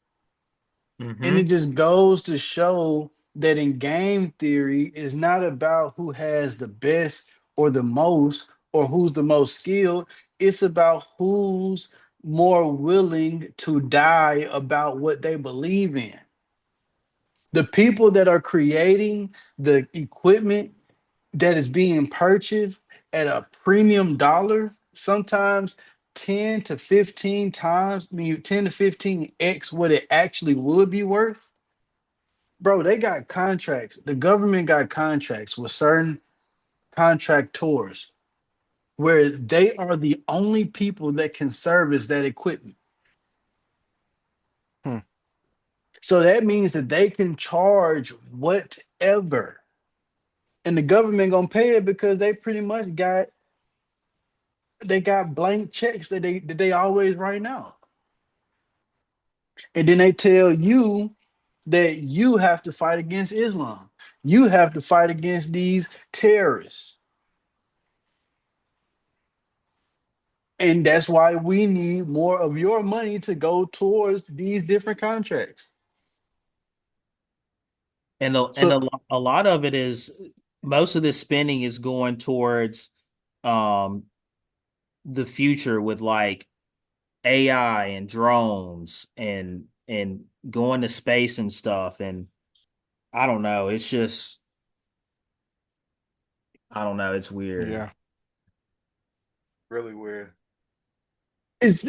And it Mm-hmm. just goes to show that in game theory, it's not about who has the best or the most or who's the most skilled. It's about who's more willing to die about what they believe in. The people that are creating the equipment that is being purchased at a premium dollar, sometimes 10 to 15 times, I mean 10 to 15x what it actually would be worth. Bro, they got contracts. The government got contracts with certain contractors where they are the only people that can service that equipment. Hmm. So that means that they can charge whatever. And the government gonna pay it because they pretty much got blank checks that they always write out. And then they tell you that you have to fight against Islam. You have to fight against these terrorists. And that's why we need more of your money to go towards these different contracts. So A lot of it is most of this spending is going towards um the future with like AI and drones and going to space and stuff. And I don't know, it's just I don't know, it's weird. Yeah, really weird. it's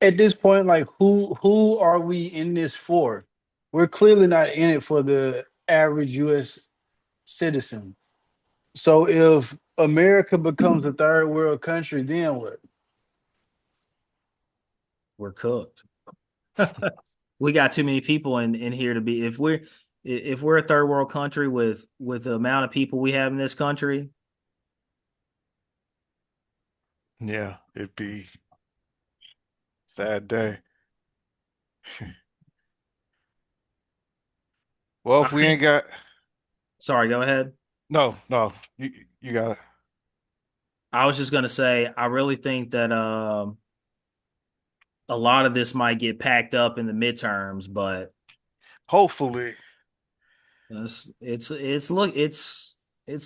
at this point, like who are we in this for? We're clearly not in it for the average US citizen. So if America becomes a third world country, then what? We're cooked. We got too many people in here to be if we're a third world country with the amount of people we have in this country. Yeah, it'd be sad day. Well, I if we ain't think got sorry, go ahead. no, you got it. I was just gonna say I really think that a lot of this might get packed up in the midterms, but Hopefully, it's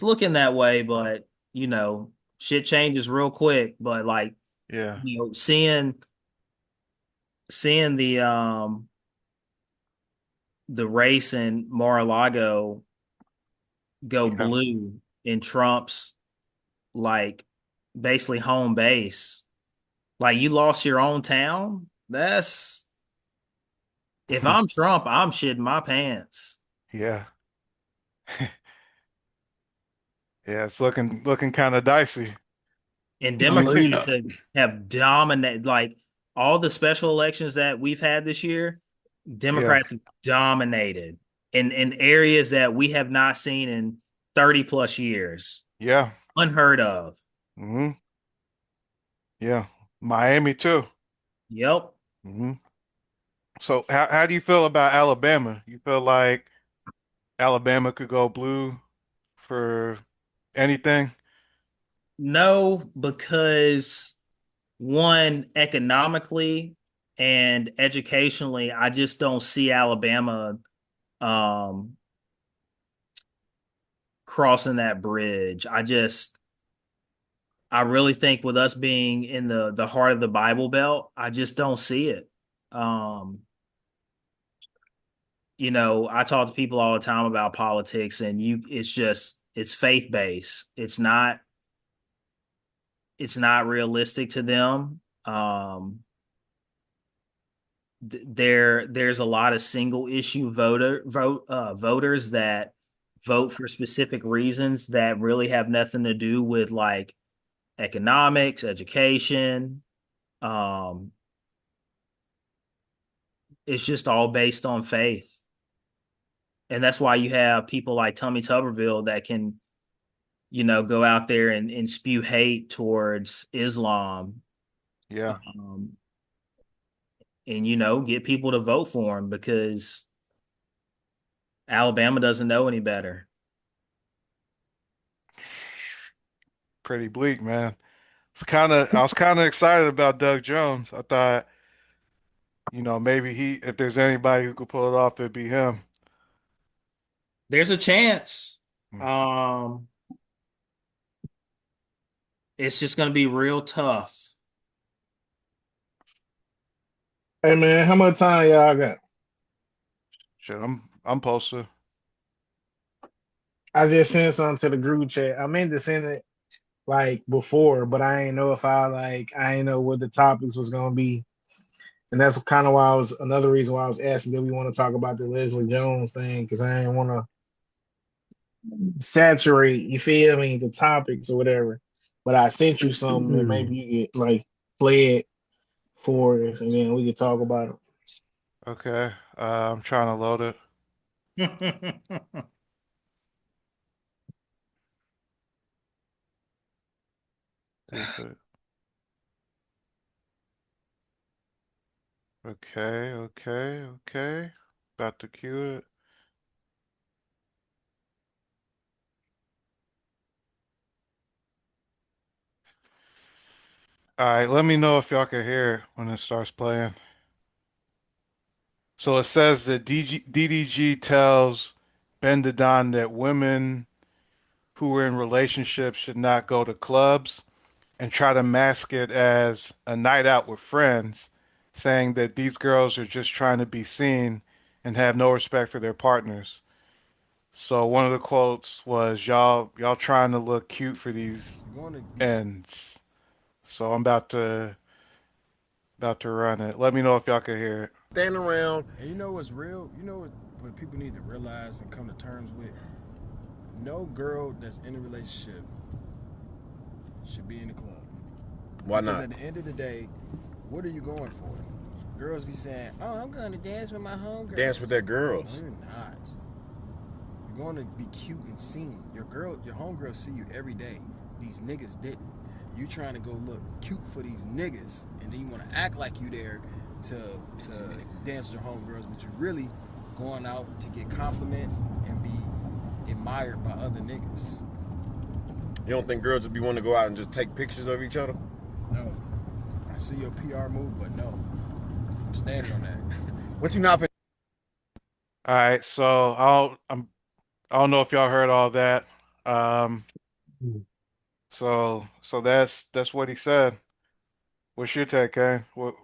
looking that way, but you know, shit changes real quick. But like, yeah, you know, seeing the race in Mar-a-Lago go yeah, blue in Trump's like basically home base. Like you lost your own town. That's if I'm Trump, I'm shitting my pants. yeah, yeah. It's looking kind of dicey. And You Democrats know, have dominated like all the special elections that we've had this year. Yeah, Democrats have dominated in areas that we have not seen in 30 plus years. yeah, Unheard of. hmm yeah. Miami too. Yep. hmm So how do you feel about Alabama? You feel like Alabama could go blue for anything? No, because one, economically and educationally, I just don't see Alabama um, crossing that bridge. I really think with us being in the heart of the Bible Belt, I just don't see it. Um, you know, I talk to people all the time about politics, and it's just it's faith based. It's not realistic to them. There's a lot of single issue voters that vote for specific reasons that really have nothing to do with like economics, education. Um, it's just all based on faith. And that's why you have people like Tommy Tuberville that can, you know, go out there and spew hate towards Islam, Yeah, um, and, you know, get people to vote for him because Alabama doesn't know any better. pretty bleak, man. I was kind of excited about Doug Jones. I thought, maybe if there's anybody who could pull it off, it'd be him. There's a chance. Hmm. Um, it's just going to be real tough. Hey man, how much time y'all got? Shit, I'm posted. I just sent something to the group chat. I meant to send it like before, but I ain't know if I ain't know what the topics was gonna be. And that's kind of why I was another reason why I was asking that we want to talk about the Leslie Jones thing, because I didn't want to saturate, you feel me, the topics or whatever. But I sent you something that maybe you could like play it for us and then we could talk about it. Okay. I'm trying to load it. See if it. Okay, okay, okay. About to cue it. All right, let me know if y'all can hear it when it starts playing. So it says that DDG tells Ben Dedon that women who are in relationships should not go to clubs and try to mask it as a night out with friends, saying that these girls are just trying to be seen and have no respect for their partners. So one of the quotes was y'all trying to look cute for these ends. So I'm about to run it. Let me know if y'all can hear it. Standing around. And you know what's real? You know what people need to realize and come to terms with? No girl that's in a relationship should be in the club. Why because not? at the end of the day, what are you going for? Girls be saying, "Oh, I'm going to dance with my homegirls." Dance with their girls. No, you're not. You're going to be cute and seen. Your homegirls see you every day. These niggas didn't. You trying to go look cute for these niggas, and then you want to act like you there to dance with your homegirls, but you're really going out to get compliments and be admired by other niggas. You don't think girls just be wanting to go out and just take pictures of each other? No. I see your PR move, but no. I'm standing on that. What you not fin- All right, so I don't know if y'all heard all that. Um, so that's what he said. What's your take, Kane? What?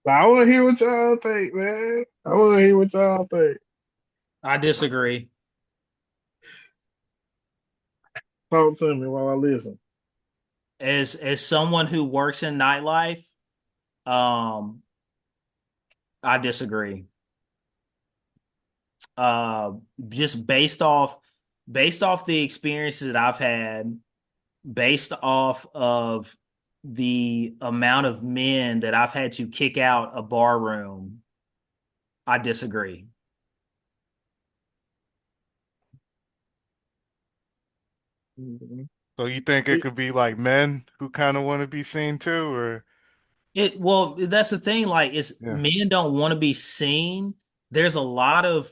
I want to hear what y'all think, man. I want to hear what y'all think. I disagree. Talk to me while I listen. As someone who works in nightlife, um, I disagree. Uh, just based off the experiences that I've had, based off of the amount of men that I've had to kick out a bar room, I disagree. So you think it could be like men who kind of want to be seen too, or Well, that's the thing. Like, it's yeah, men don't want to be seen. There's a lot of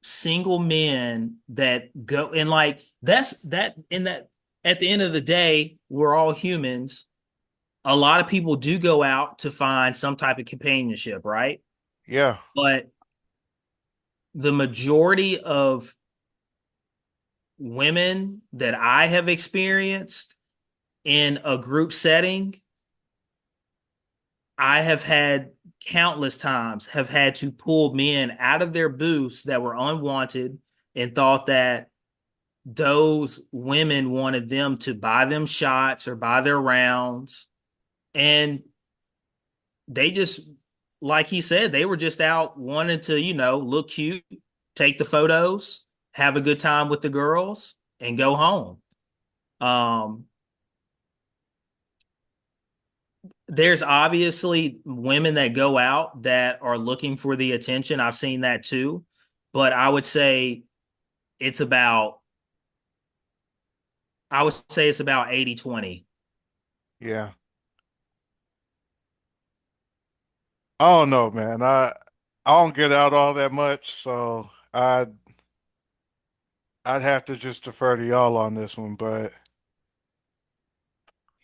single men that go and like that's that in that at the end of the day, we're all humans. A lot of people do go out to find some type of companionship, right? yeah, But the majority of women that I have experienced in a group setting, I have had countless times have had to pull men out of their booths that were unwanted and thought that those women wanted them to buy them shots or buy their rounds. And they just, like he said, they were just out wanting to, look cute, take the photos, have a good time with the girls, and go home. Um, there's obviously women that go out that are looking for the attention. I've seen that too. But it's about, I would say it's about 80-20. yeah. I don't know, man. I don't get out all that much, so I'd have to just defer to y'all on this one, but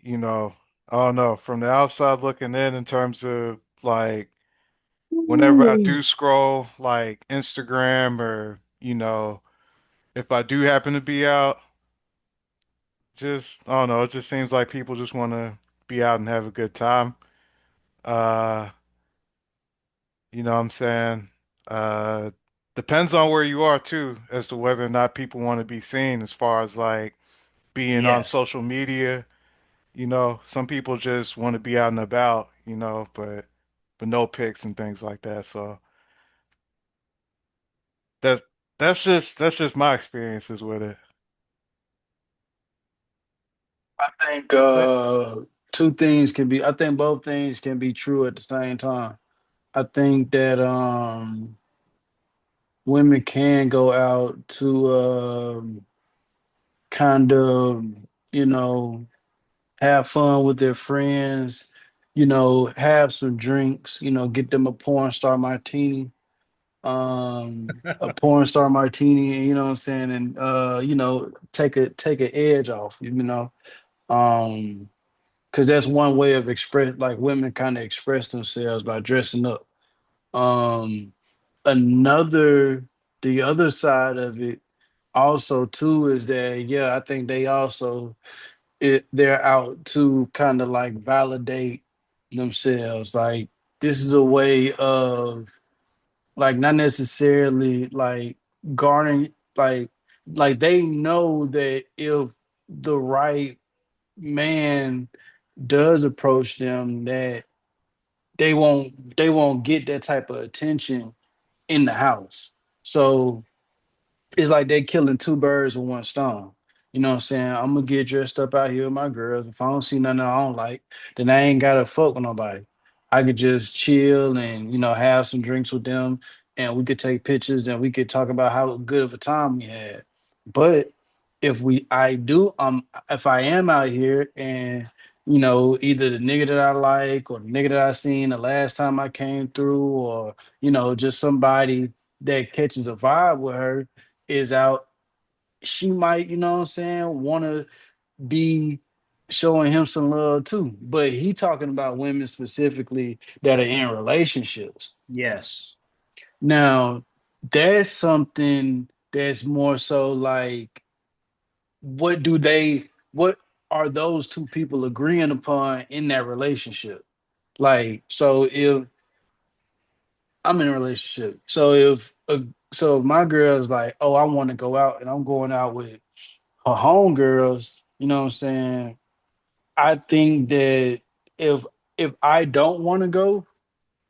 you know, I don't know, from the outside looking in terms of like whenever I do Ooh. scroll like Instagram or, if I do happen to be out, just I don't know, it just seems like people just want to be out and have a good time. Uh, you know what I'm saying? Uh, Depends on where you are too, as to whether or not people want to be seen as far as like being on Yes. social media. Some people just want to be out and about, but no pics and things like that. So that's that's just my experiences with it. I think But I think both things can be true at the same time. I think that women can go out to kind of, you know, have fun with their friends, have some drinks, get them a porn star martini, you know what I'm saying, and take a edge off, Um, because that's one way of express like women kind of express themselves by dressing up. Um, another the other side of it also too is that yeah, I think they're out to kind of like validate themselves. Like this is a way of like not necessarily like garnering like they know that if the right man does approach them that they won't get that type of attention in the house. So it's like they killing two birds with one stone. You know what I'm saying? I'm gonna get dressed up out here with my girls. If I don't see nothing I don't like, then I ain't gotta fuck with nobody. I could just chill and have some drinks with them, and we could take pictures and we could talk about how good of a time we had. But if I am out here and either the nigga that I like or the nigga that I seen the last time I came through, or just somebody that catches a vibe with her is out, she might, what I'm saying, want to be showing him some love too. But he talking about women specifically that are in relationships. Yes. Now, that's something that's more so like, what are those two people agreeing upon in that relationship? Like, so if I'm in a relationship, so if my girl is like, oh, I want to go out and I'm going out with her homegirls, you know what I'm saying? I think that if if I don't want to go,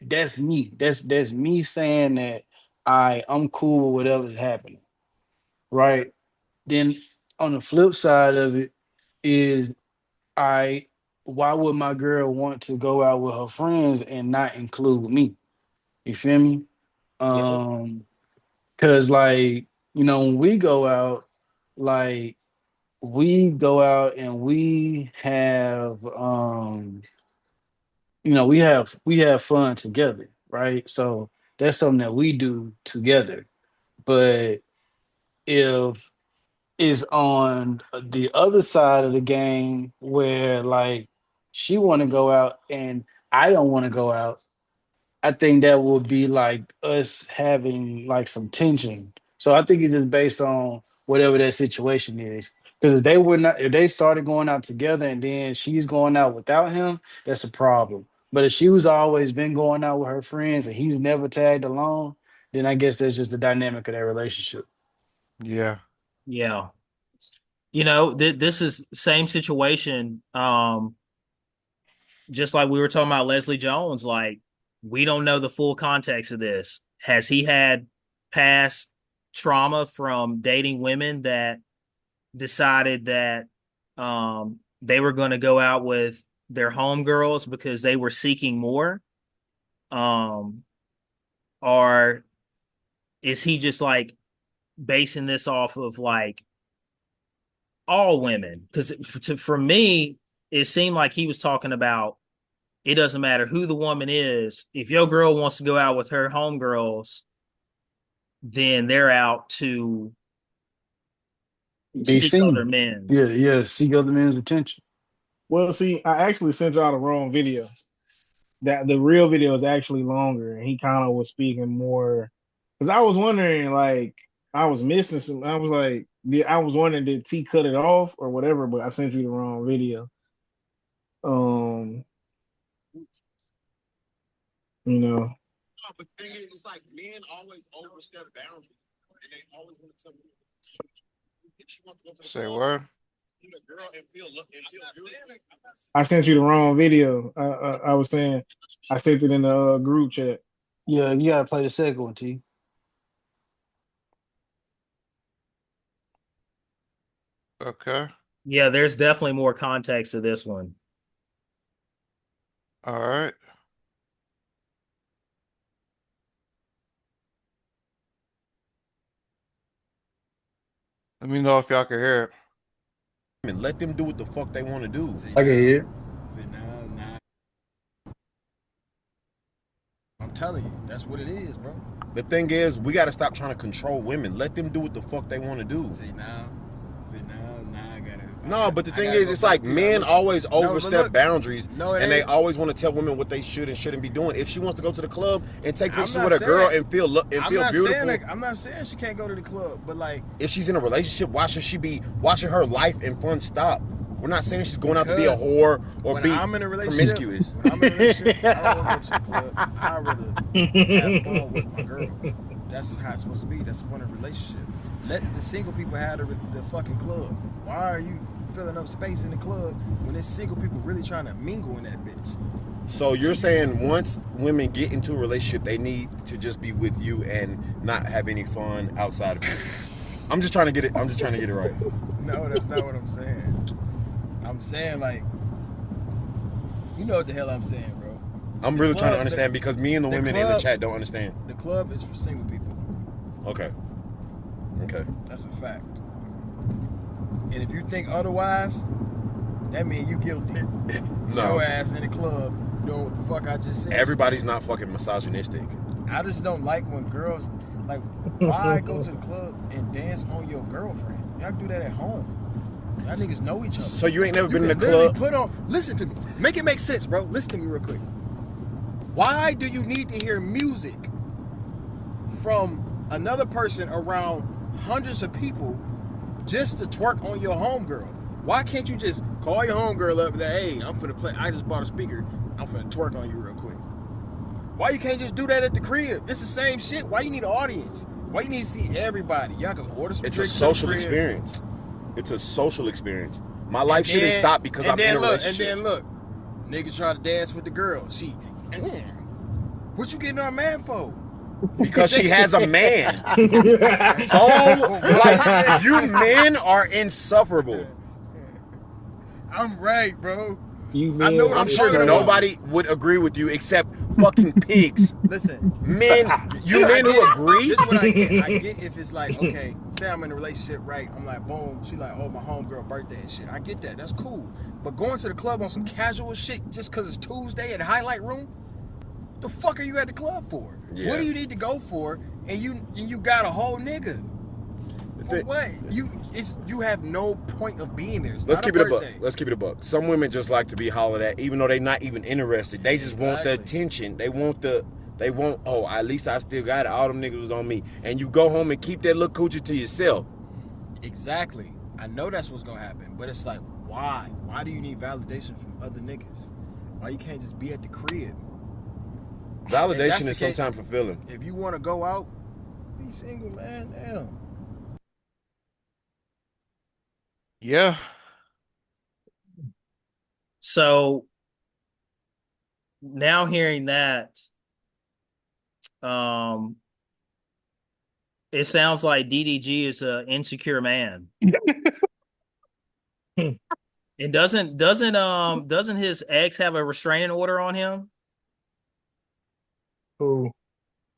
that's me. That's me saying that I'm cool with whatever's happening, right? Then on the flip side of it is I why would my girl want to go out with her friends and not include me? You feel me? Yep. Um, cause like, when we go out, like and we have fun together, right? So that's something that we do together. But if it's on the other side of the game where like she want to go out and I don't want to go out, I think that would be like us having like some tension. So I think it's just based on whatever that situation is. Because if they started going out together and then she's going out without him, that's a problem. But if she was always been going out with her friends and he's never tagged along, then I guess that's just the dynamic of that relationship. yeah, Yeah. This is same situation. Just like we were talking about Leslie Jones, like we don't know the full context of this. Has he had past trauma from dating women that decided that they were going to go out with their homegirls because they were seeking more? Um, or is he just like basing this off of like all women? Because for me, it seemed like he was talking about it doesn't matter who the woman is. If your girl wants to go out with her homegirls, then they're out to Be seek other seen. men. Yeah, yeah, seek other men's attention. Well, see, I actually sent y'all the wrong video. That the real video is actually longer, and he kind of was speaking more. Because I was wondering, like, I was missing some. I was like, I was wondering, did T cut it off or whatever? But I sent you the wrong video. Um, you know. But the thing is, it's like men always overstep boundaries, and they always want to tell me if she wants to go to the Say club, what? the girl and feel beautiful. I sent you the wrong video. I was saying I sent it in the group chat. Yeah, you gotta play the second one, T. Okay. Yeah, there's definitely more context to this one. All right. Let me know if y'all can hear it. And let them do what the fuck they want to do. I can hear. I'm telling you, that's what it is, bro. The thing is, we got to stop trying to control women. Let them do what the fuck they want to do. Now I gotta. No, but the thing is, it's like men always overstep boundaries, and they always want to tell women what they should and shouldn't be doing. If she wants to go to the club and take pictures with a girl and feel beautiful, I'm not saying she can't go to the club, but like, if she's in a relationship, why should she be watching her life and fun stop? We're not saying she's going out to be a whore or be promiscuous. When I'm in a relationship, I don't want to go to the club. I'd rather have fun with my girl. That's how it's supposed to be. That's the point of a relationship. Let the single people have the fucking club. Why are you filling up space in the club when there's single people really trying to mingle in that bitch? So you're saying once women get into a relationship, they need to just be with you and not have any fun outside of you. I'm just trying to get it right. No, that's not what I'm saying. I'm saying, like, you know what the hell I'm saying, bro. I'm really trying to understand because me and the women in the chat don't understand. The club is for single people. Okay. That's a fact. And if you think otherwise, that means you guilty. No. Your ass in the club doing what the fuck I just said. Everybody's not fucking misogynistic. I just don't like when girls, like, why go to the club and dance on your girlfriend? Y'all do that at home. Y'all niggas know each other. So you ain't never been in the club? Listen to me. Make it make sense, bro. Listen to me real quick. Why do you need to hear music from another person around hundreds of people just to twerk on your homegirl? Why can't you just call your homegirl up and say, hey, I'm finna play, I just bought a speaker, I'm finna twerk on you real quick? Why you can't just do that at the crib? It's the same shit. Why you need an audience? Why you need to see everybody? Y'all can order some It's drinks a social experience. It's a social experience. My life shouldn't stop because I'm in a relationship. And then look, niggas try to dance with the girl. What you getting our man for? Because she has a man. Oh, like, you men are insufferable. I'm right, bro. I'm sure nobody would agree with you except fucking pigs. Listen, men, men who agree. This is what I get. I get if it's like, okay, say I'm in a relationship, right? I'm like, boom. She like, oh, my homegirl birthday and shit. I get that. That's cool. But going to the club on some casual shit just because it's Tuesday at the highlight room, the fuck are you at the club for? Yeah. What do you need to go for? And you got a whole nigga. For what? You have no point of being there. Let's keep it a buck. Some women just like to be hollered at, even though they're not even interested. They just want the attention. They want, oh, at least I still got it. All them niggas was on me. And you go home and keep that little coochie to yourself. Exactly. I know that's what's gonna happen. But it's like, why? Why do you need validation from other niggas? Why you can't just be at the crib? Validation is sometimes fulfilling. If you want to go out, be single, man. Damn. Yeah. So now hearing that, it sounds like DDG is an insecure man. And doesn't his ex have a restraining order on him? Who?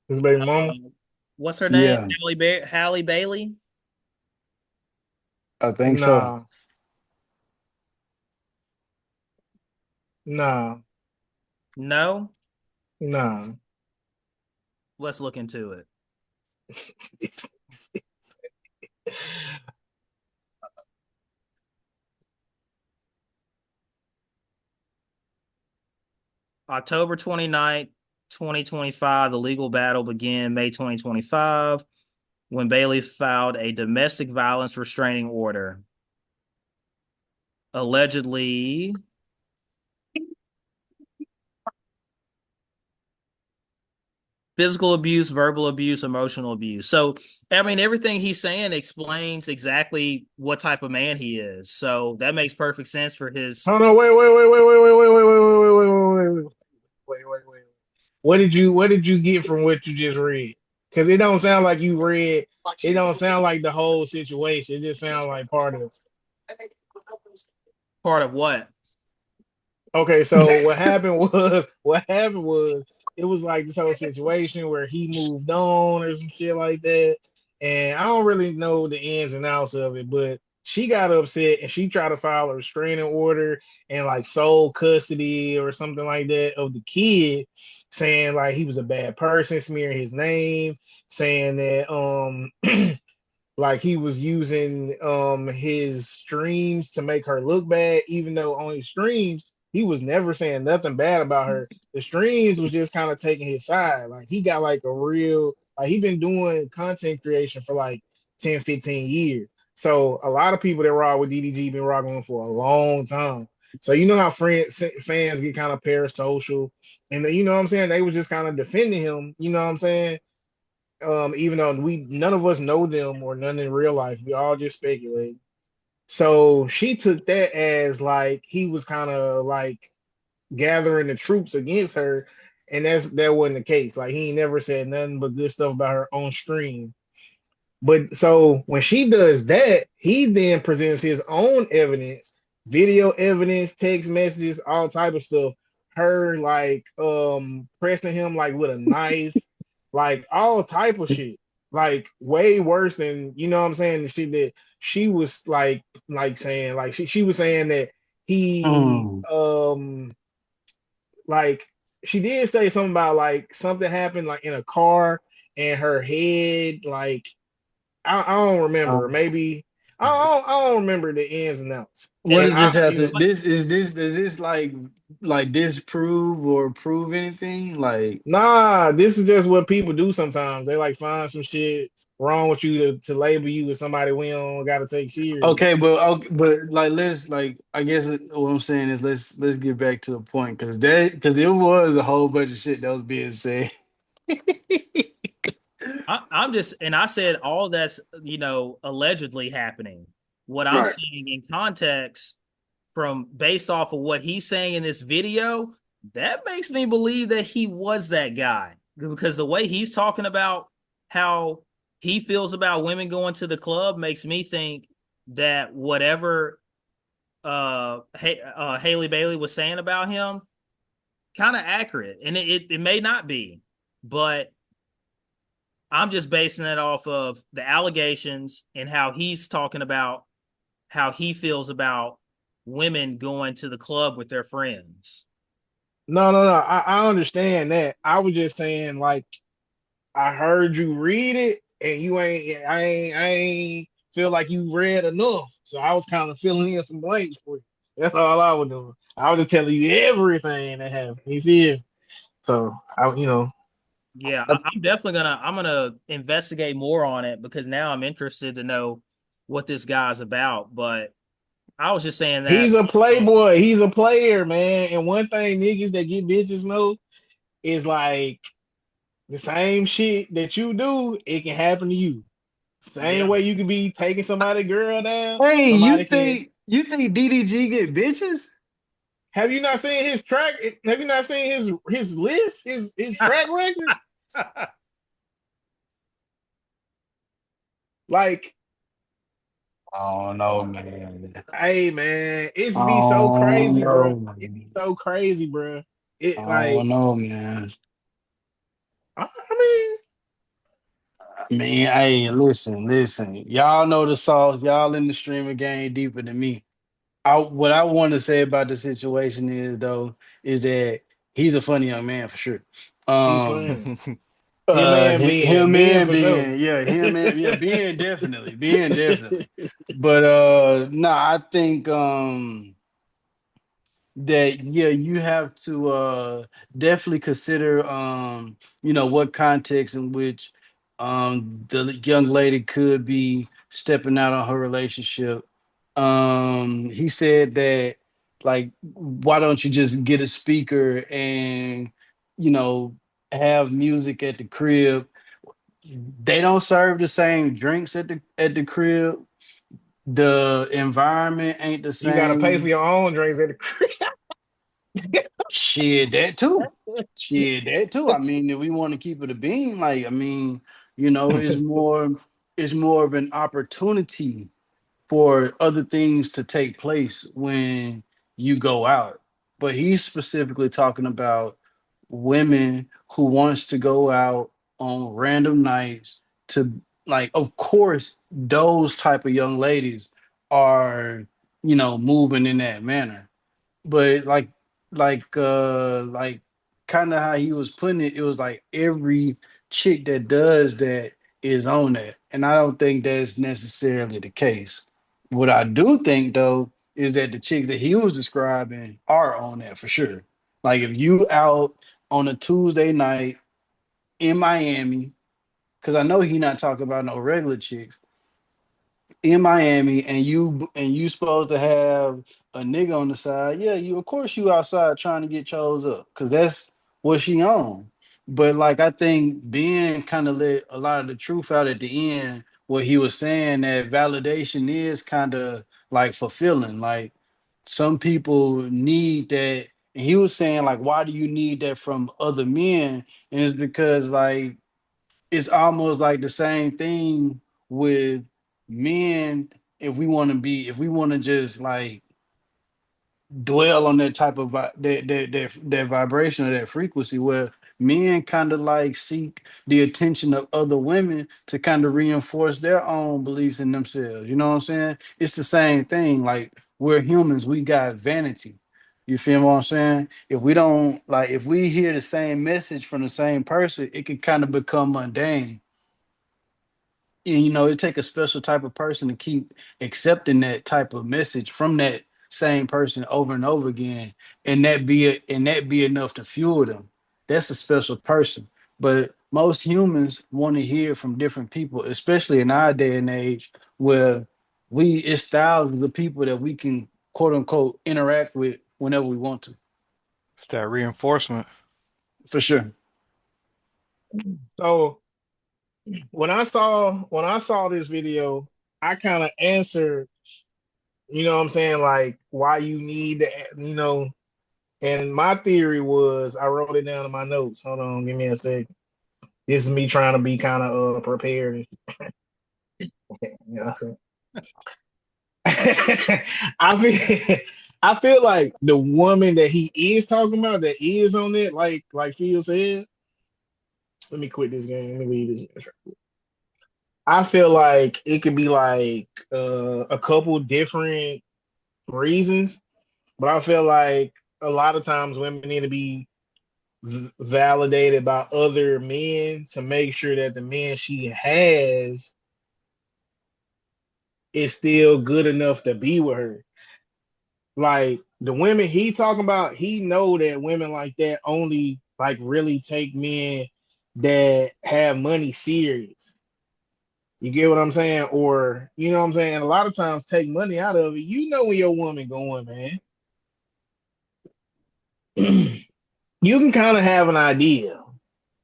His baby mama? What's her name? Yeah. Halle Bailey? I think so. Nah. No? Nah. Let's look into it. October 29th, 2025, the legal battle began May 2025 when Bailey filed a domestic violence restraining order. Allegedly, physical abuse, verbal abuse, emotional abuse. So, I mean, everything he's saying explains exactly what type of man he is. So that makes perfect sense for his. Hold on, wait. What did you get from what you just read? Because it don't sound like you read. It don't sound like the whole situation. It just sounds like part of it. Part of what? Okay, so what happened was it was like this whole situation where he moved on or some shit like that. And I don't really know the ins and outs of it, but she got upset and she tried to file a restraining order and like sole custody or something like that of the kid, saying like he was a bad person, smearing his name, saying that like he was using his streams to make her look bad, even though on his streams he was never saying nothing bad about her. The streams was just kind of taking his side. Like he got like a real, like he been doing content creation for like 10, 15 years. So a lot of people that rock with DDG been rocking him for a long time. So you know how fans get kind of parasocial, and you know what I'm saying, they was just kind of defending him. You know what I'm saying? Even though we none of us know them or none in real life, we all just speculate. So she took that as like he was kind of like gathering the troops against her, and that wasn't the case. Like he ain't never said nothing but good stuff about her on stream. But so when she does that, he then presents his own evidence, video evidence, text messages, all type of stuff. Her like pressing him like with a knife, like all type of shit. Like way worse than, you know what I'm saying, the shit that she was like saying. Like she was saying that he like she did say something about like something happened like in a car and her head like I don't remember. Maybe I don't remember the ins and outs. What But does this I, have you to? know, Does this like disprove or prove anything? Like, nah, this is just what people do sometimes. They like find some shit wrong with you to label you as somebody we don't got to take serious. but like let's like I guess what I'm saying is let's get back to the point because it was a whole bunch of shit that was being said. I'm just, and I said all that's, allegedly happening. What I'm Right. seeing in context from based off of what he's saying in this video, that makes me believe that he was that guy because the way he's talking about how he feels about women going to the club makes me think that whatever Haley Bailey was saying about him kind of accurate, and it may not be, but I'm just basing it off of the allegations and how he's talking about how he feels about women going to the club with their friends. No. I understand that. I was just saying, like, I heard you read it, and I ain't feel like you read enough. So I was kind of filling in some blanks for you. That's all I was doing. I was just telling you everything that happened. You feel? So Yeah, I'm definitely I'm gonna investigate more on it because now I'm interested to know what this guy's about. But I was just saying that. he's a playboy. He's a player, man. And one thing niggas that get bitches know is like the same shit that you do, it can happen to you. Same Yeah. way you can be taking somebody girl down, Hey, somebody can. you think DDG get bitches? Have you not seen his track? Have you not seen his list, his track record? Like, Oh no, man. hey man, it's be so Oh crazy, bro. no, It be man. so crazy, bro. It Oh like, no, man. I mean, I mean, hey, listen. Y'all know the sauce. Y'all in the streaming game deeper than me. What I want to say about the situation is though, is that he's a funny young man for sure. he Um, funny. Him and him Ben and for sure. Ben, yeah, Ben definitely. But nah, I think that yeah, you have to definitely consider what context in which the young lady could be stepping out on her relationship. He said that, like, why don't you just get a speaker and you know have music at the crib? They don't serve the same drinks at the crib. The environment ain't the You got to pay for same. your own drinks at the crib. Shit, that too. Shit, that too. I mean, if we want to keep it a bean, like, I mean, it's more of an opportunity for other things to take place when you go out. But he's specifically talking about women who wants to go out on random nights to, like, of course, those type of young ladies are, moving in that manner. But like kind of how he was putting it, it was like every chick that does that is on that. And I don't think that's necessarily the case. What I do think though is that the chicks that he was describing are on that for sure. Like if you out on a Tuesday night in Miami, because I know he not talking about no regular chicks in Miami, and you supposed to have a nigga on the side. Yeah, you of course you outside trying to get chose up because that's what she on. But like I think Ben kind of let a lot of the truth out at the end where he was saying that validation is kind of like fulfilling. Like some people need that. And he was saying, like, why do you need that from other men? And it's because like it's almost like the same thing with men. If we want to just like dwell on that type of that vibration or that frequency where men kind of like seek the attention of other women to kind of reinforce their own beliefs in themselves. You know what I'm saying? It's the same thing. Like we're humans, we got vanity. You feel what I'm saying? If we don't like, if we hear the same message from the same person, it can kind of become mundane. And it take a special type of person to keep accepting that type of message from that same person over and over again, and that be enough to fuel them. That's a special person. But most humans want to hear from different people, especially in our day and age where it's thousands of people that we can quote unquote interact with whenever we want to. It's that reinforcement. For sure. So when I saw this video, I kind of answered, you know what I'm saying, like why you need to, and my theory was I wrote it down in my notes. Hold on, give me a sec. This is me trying to be kind of prepared. You know what I'm saying? I feel I feel like the woman that he is talking about that is on it, like Phil said. Let me quit this game. Let me read this. I feel like it could be like a couple different reasons, but I feel like a lot of times women need to be validated by other men to make sure that the man she has is still good enough to be with her. Like the women he talking about, he know that women like that only like really take men that have money serious. You get what I'm saying? Or you know what I'm saying? A lot of times take money out of it. You know where your woman going, man. You can kind of have an idea.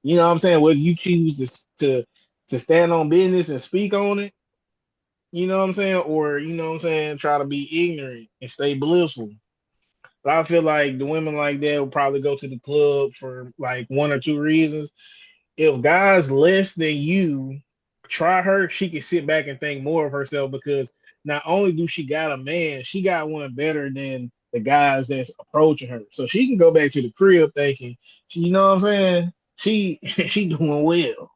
You know what I'm saying? Whether you choose to stand on business and speak on it, you know what I'm saying, or you know what I'm saying, try to be ignorant and stay blissful. But I feel like the women like that will probably go to the club for like one or two reasons. If guys less than you try her, she can sit back and think more of herself because not only do she got a man, she got one better than the guys that's approaching her. So she can go back to the crib thinking, you know what I'm saying? She doing well.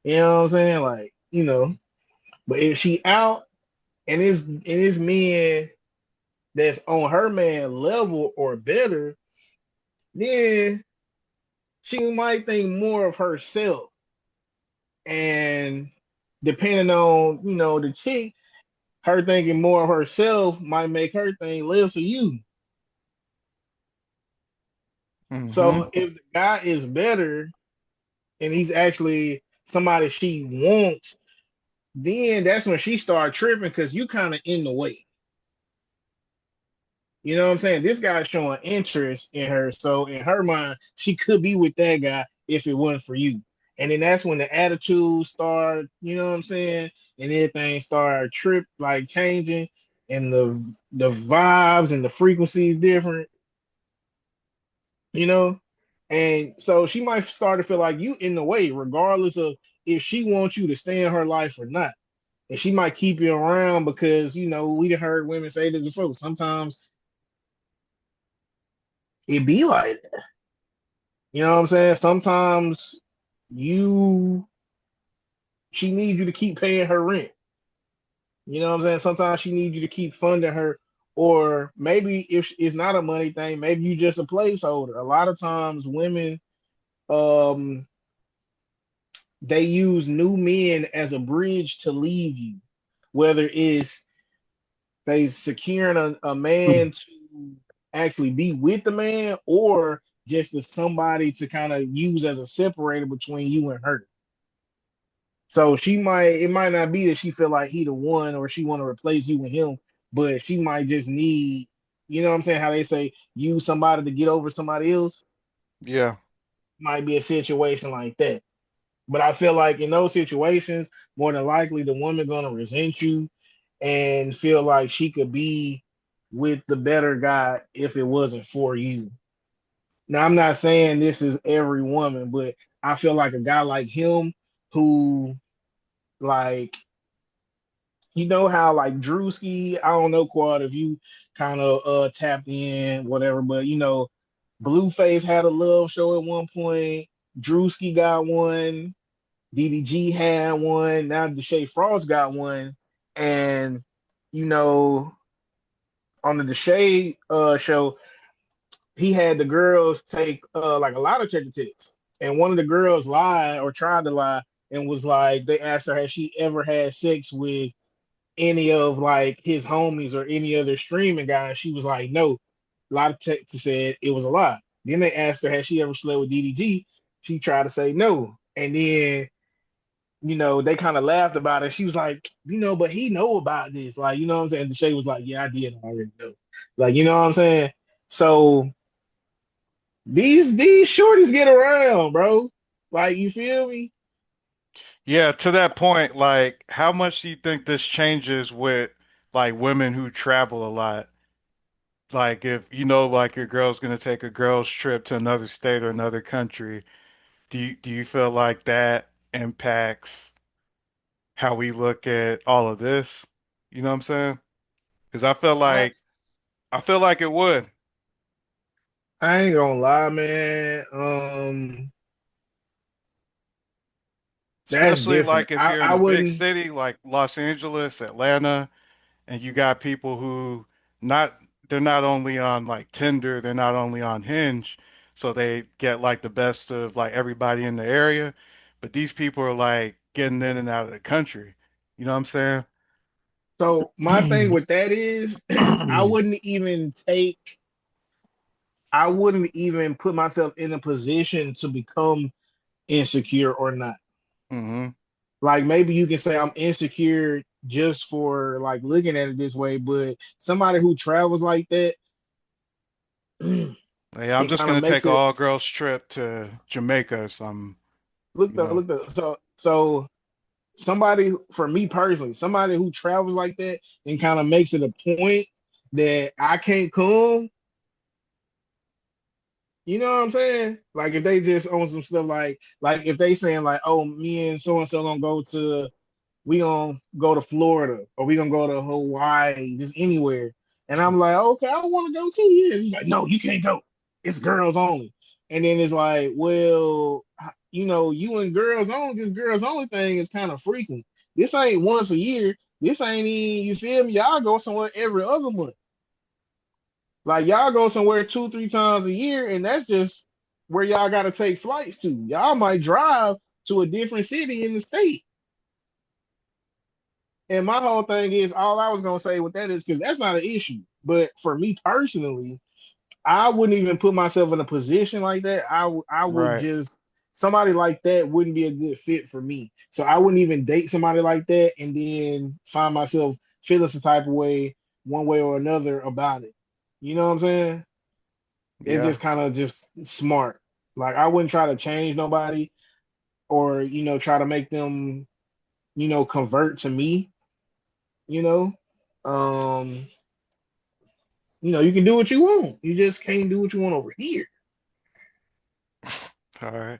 You know what I'm saying? Like, but if she out and it's men that's on her man level or better, then she might think more of herself. And depending on, the chick, her thinking more of herself might make her think less of you. Mm-hmm. So if the guy is better and he's actually somebody she wants, then that's when she start tripping because you kind of in the way. You know what I'm saying? This guy's showing interest in her. So in her mind, she could be with that guy if it wasn't for you. And then that's when the attitude start, you know what I'm saying? And everything start like changing and the vibes and the frequencies different, you know? And so she might start to feel like you in the way, regardless of if she wants you to stay in her life or not. And she might keep you around because, we done heard women say this before. Sometimes it be like that. You know what I'm saying? Sometimes you she needs you to keep paying her rent. You know what I'm saying? Sometimes she needs you to keep funding her. Or maybe if it's not a money thing, maybe you just a placeholder. A lot of times women um they use new men as a bridge to leave you. Whether it's they securing a man to actually be with the man or just as somebody to kind of use as a separator between you and her. So it might not be that she feel like he the one or she want to replace you with him, but she might just need, you know what I'm saying? How they say use somebody to get over somebody else Yeah. might be a situation like that. But I feel like in those situations, more than likely the woman gonna resent you and feel like she could be with the better guy if it wasn't for you. Now I'm not saying this is every woman, but I feel like a guy like him who like how like Drewski, I don't know Quad if you kind of tapped in, whatever, but Blueface had a love show at one point. Drewski got one, DDG had one, now Deshae Frost got one, and you know, on the Deshae show, he had the girls take like a lot of check tickets. And one of the girls lied or tried to lie and was like, they asked her, has she ever had sex with any of like his homies or any other streaming guys. She was like, no. A lot of texts said it was a lie. Then they asked her, has she ever slept with DDG? She tried to say no. And then, they kind of laughed about it. She was like, but he know about this. Like, you know what I'm saying? The Shay was like, yeah, I did already know. Like, you know what I'm saying? So these shorties get around, bro. Like, you feel me? Yeah, to that point, like, how much do you think this changes with like women who travel a lot? Like, if like your girl's gonna take a girl's trip to another state or another country, do you feel like that impacts how we look at all of this? You know what I'm saying? Because I I feel like it would, I ain't gonna lie, man. That's especially different. like if I, you're in I a big wouldn't. city like Los Angeles, Atlanta. And you got people who not they're not only on like Tinder, they're not only on Hinge, so they get like the best of like everybody in the area, but these people are like getting in and out of the country. You know what I'm saying? So my thing with that is, I wouldn't even put myself in a position to become insecure or not. Hmm. Like maybe you can say I'm insecure just for like looking at it this way, but somebody who travels like that, Yeah, I'm it just kind of gonna makes take it all girls trip to Jamaica or something, look you the know. look the so somebody for me personally, somebody who travels like that and kind of makes it a point that I can't come. You know what I'm saying? Like if they just own some stuff like if they saying like, oh, me and so gonna go to we gonna go to Florida or we gonna go to Hawaii, just anywhere. And I'm like, okay, I want to go too. Yeah. He's like, no, you can't go. It's girls only. And then it's like, well, you and girls only, this girls only thing is kind of frequent. This ain't once a year. This ain't even, you feel me? Y'all go somewhere every other month. Like y'all go somewhere 2, 3 times a year, and that's just where y'all got to take flights to. Y'all might drive to a different city in the state. And my whole thing is all I was gonna say with that is because that's not an issue. But for me personally, I wouldn't even put myself in a position like that. I would Right. just somebody like that wouldn't be a good fit for me. So I wouldn't even date somebody like that and then find myself feeling some type of way, one way or another about it. You know what I'm saying? It's Yeah. just kind of just smart. Like I wouldn't try to change nobody or try to make them convert to me. You know, um, you can do what you want. You just can't do what you want over here. All right.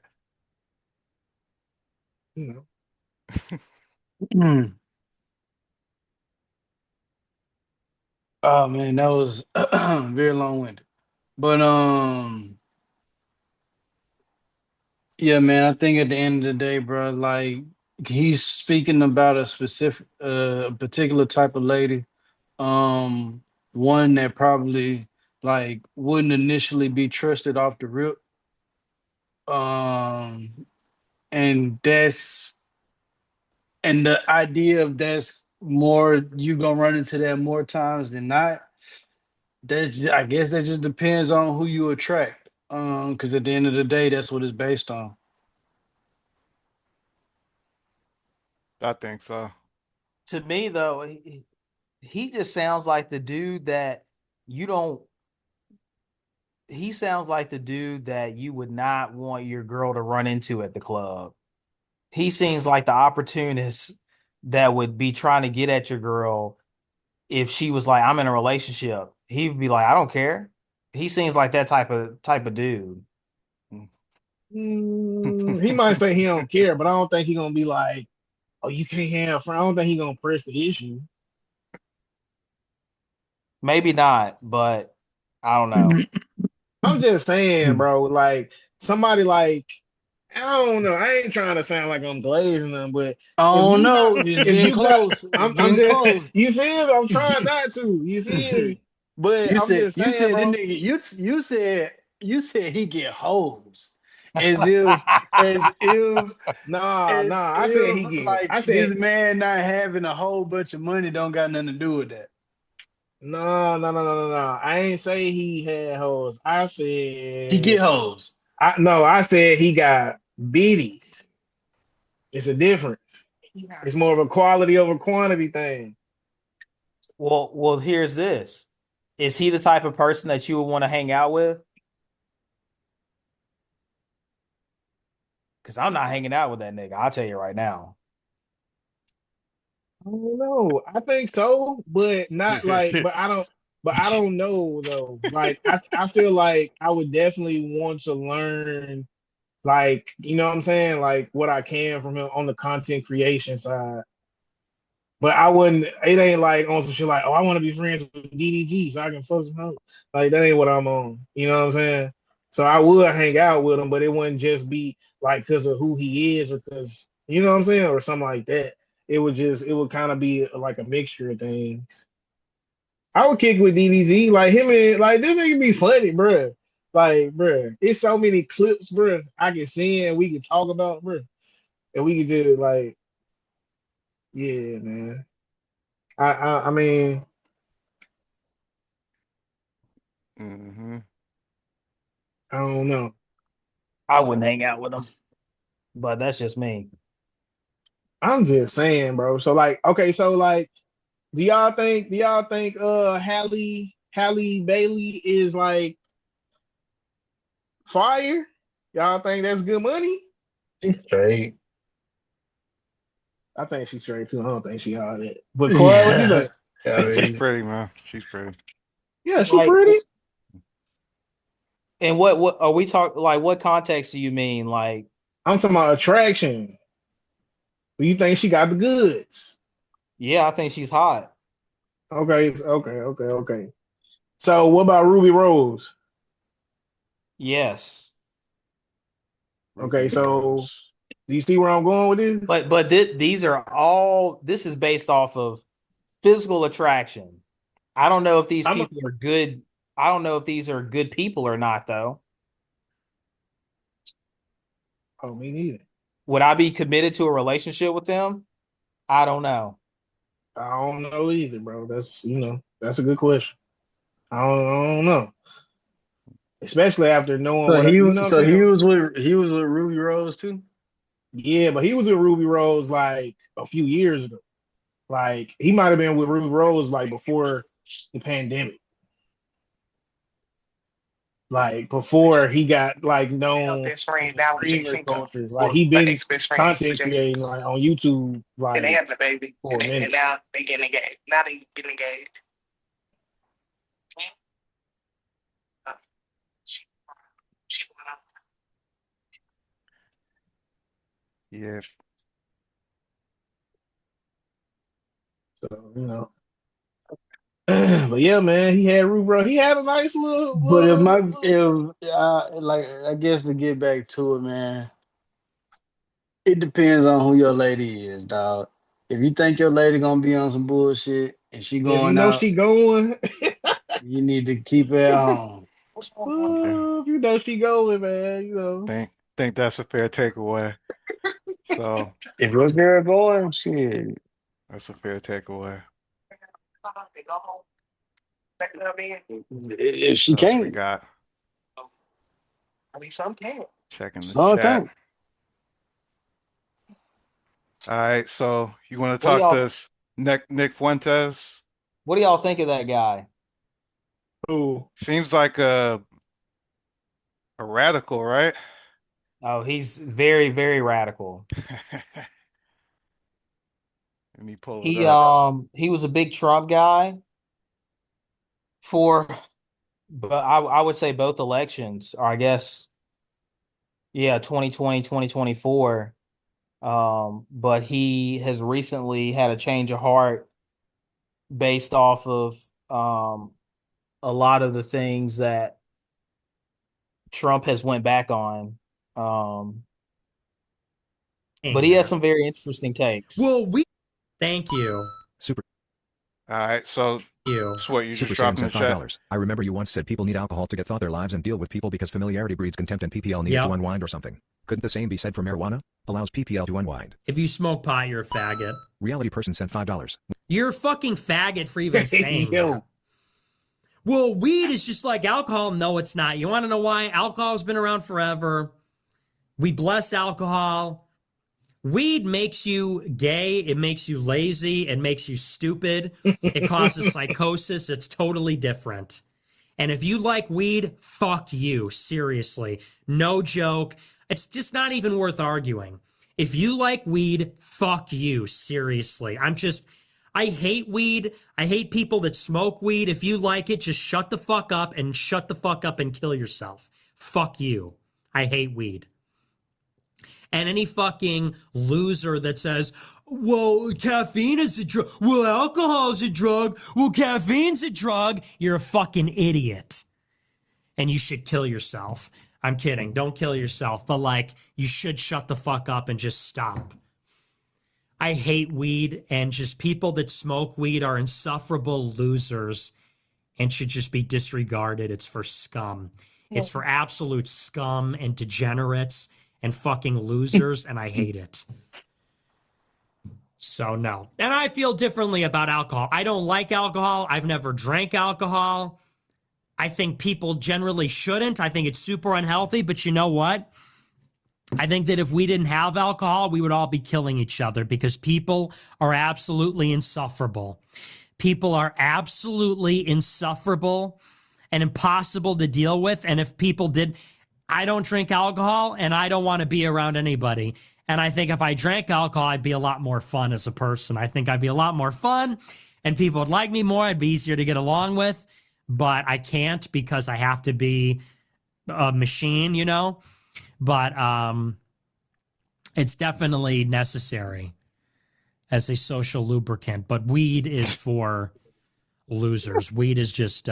You know. Oh man, that was very long-winded. But yeah, man, I think at the end of the day, bro, like he's speaking about a specific particular type of lady. Um one that probably like wouldn't initially be trusted off the rip. Um and that's and the idea of that's more you gonna run into that more times than not. I guess that just depends on who you attract. Because at the end of the day, that's what it's based on. I think so. To me, though, he just sounds like the dude that you don't. He sounds like the dude that you would not want your girl to run into at the club. He seems like the opportunist that would be trying to get at your girl if she was like, "I'm in a relationship." He would be like, "I don't care." He seems like that type of dude. He might say he don't care, but I don't think he gonna be like, "Oh, you can't have a friend." I don't think he gonna press the issue. Maybe not, but I don't know. I'm just saying, bro. Like somebody like I don't know. I ain't trying to sound like I'm glazing them, but Oh no, it's if getting you got, close. It's I'm getting just close. you feel me? I'm trying not to. You feel me? But You I'm said just you saying, said that bro. nigga you said he get hoes as if as if Nah, as nah. I said he if get. like I this said man not having a whole bunch of money don't got nothing to do with that. no, no, no, no, no, no. I ain't say he had hoes. He get hoes. I no. I said he got biddies. It's a difference. It's more of a quality over quantity thing. Well, here's this. Is he the type of person that you would want to hang out with? Because I'm not hanging out with that nigga. I'll tell you right now. I don't know. I think so, but not like. But I don't know though. Like I feel like I would definitely want to learn. Like you know what I'm saying. Like what I can from him on the content creation side. But I wouldn't. It ain't like on some shit like, oh, I want to be friends with DDG so I can fuck some hoes. Like that ain't what I'm on. You know what I'm saying? So I would hang out with him, but it wouldn't just be like because of who he is or because you know what I'm saying or something like that. It would kind of be like a mixture of things. I would kick with DDG like him and like them nigga be funny, bruh. Like, bruh, it's so many clips, bruh. I can see and we can talk about, bruh, and we can do like, yeah, man. I mean. Hmm. I don't know. I wouldn't hang out with him, but that's just me. I'm just saying, bro. So like, okay, so like, do y'all think Halle Bailey is like fire? Y'all think that's good money? She's straight. I think she's straight too. I don't think she all that. But Corey, what do you Yeah. think? I She's mean, pretty, man. She's pretty. Yeah, she Like, pretty. and what are we talking? Like, what context do you mean? Like, I'm talking about attraction. Do you think she got the goods? yeah, I think she's hot. Okay. So what about Ruby Rose? Yes, Okay, Ruby so Rose. do you see where I'm going with this? but these are all. This is based off of physical attraction. I don't know if these I'm people are good. I don't know if these are good people or not, though. oh me neither. Would I be committed to a relationship with them? I don't know. I don't know either, bro. That's a good question. I don't know. especially after knowing So what he you was know what I'm so saying. he was with Ruby Rose too. Yeah, but he was with Ruby Rose like a few years ago. Like he might have been with Ruby Rose like before the pandemic. Like before he got like known in the streamer culture. Like he been content creating like on YouTube like for a minute. Yeah. So, but yeah, man, he had Ruby Rose. He had a nice But little if like I guess to get back to it, man, it depends on who your lady is, dog. If you think your lady gonna be on some bullshit and she if you going know out, she going, you need to keep her at home. Okay. if you know she going, man, Think that's a fair takeaway. So If your girl going, shit. that's a fair takeaway. If she What else we can't, got? Checking the some chat. can't. All right, so you want to What do talk y'all this Nick Fuentes? what do y'all think of that guy? Ooh. Seems like a radical, right? Oh, he's very, very radical. Let me pull it He up. he was a big Trump guy for, but I would say both elections, or I guess, yeah, 2020, 2024. But he has recently had a change of heart based off of a lot of the things that Trump has went back on. Um, but he has some very interesting takes. Well, thank you. Super. All right, so You. that's what you just Super Saiyan dropped in the sent chat. $5. I remember you once said people need alcohol to get through their lives and deal with people because familiarity breeds contempt and PPL needed to unwind or something. Couldn't the same be said for marijuana? Allows PPL to unwind. If you smoke pot, you're a faggot. Reality person sent $5. You're a fucking faggot for even saying that. Well, weed is just like alcohol. No, it's not. You want to know why? Alcohol's been around forever. We bless alcohol. Weed makes you gay. It makes you lazy. It makes you stupid. It causes psychosis. It's totally different. And if you like weed, fuck you. Seriously. No joke. It's just not even worth arguing. If you like weed, fuck you. Seriously. I hate weed. I hate people that smoke weed. If you like it, just shut the fuck up and kill yourself. Fuck you. I hate weed. And any fucking loser that says, well, caffeine is a drug. Well, alcohol is a drug. Well, caffeine's a drug. You're a fucking idiot. And you should kill yourself. I'm kidding. Don't kill yourself. But like, you should shut the fuck up and just stop. I hate weed, and just people that smoke weed are insufferable losers and should just be disregarded. It's for scum. It's for absolute scum and degenerates and fucking losers, and I hate it. So no. And I feel differently about alcohol. I don't like alcohol. I've never drank alcohol. I think people generally shouldn't. I think it's super unhealthy, but you know what? I think that if we didn't have alcohol, we would all be killing each other because people are absolutely insufferable. People are absolutely insufferable and impossible to deal with. And if people did, I don't drink alcohol and I don't want to be around anybody. And I think if I drank alcohol, I'd be a lot more fun as a person. I think I'd be a lot more fun and people would like me more. I'd be easier to get along with, but I can't because I have to be a machine, you know? But it's definitely necessary as a social lubricant. But weed is for losers. Weed is just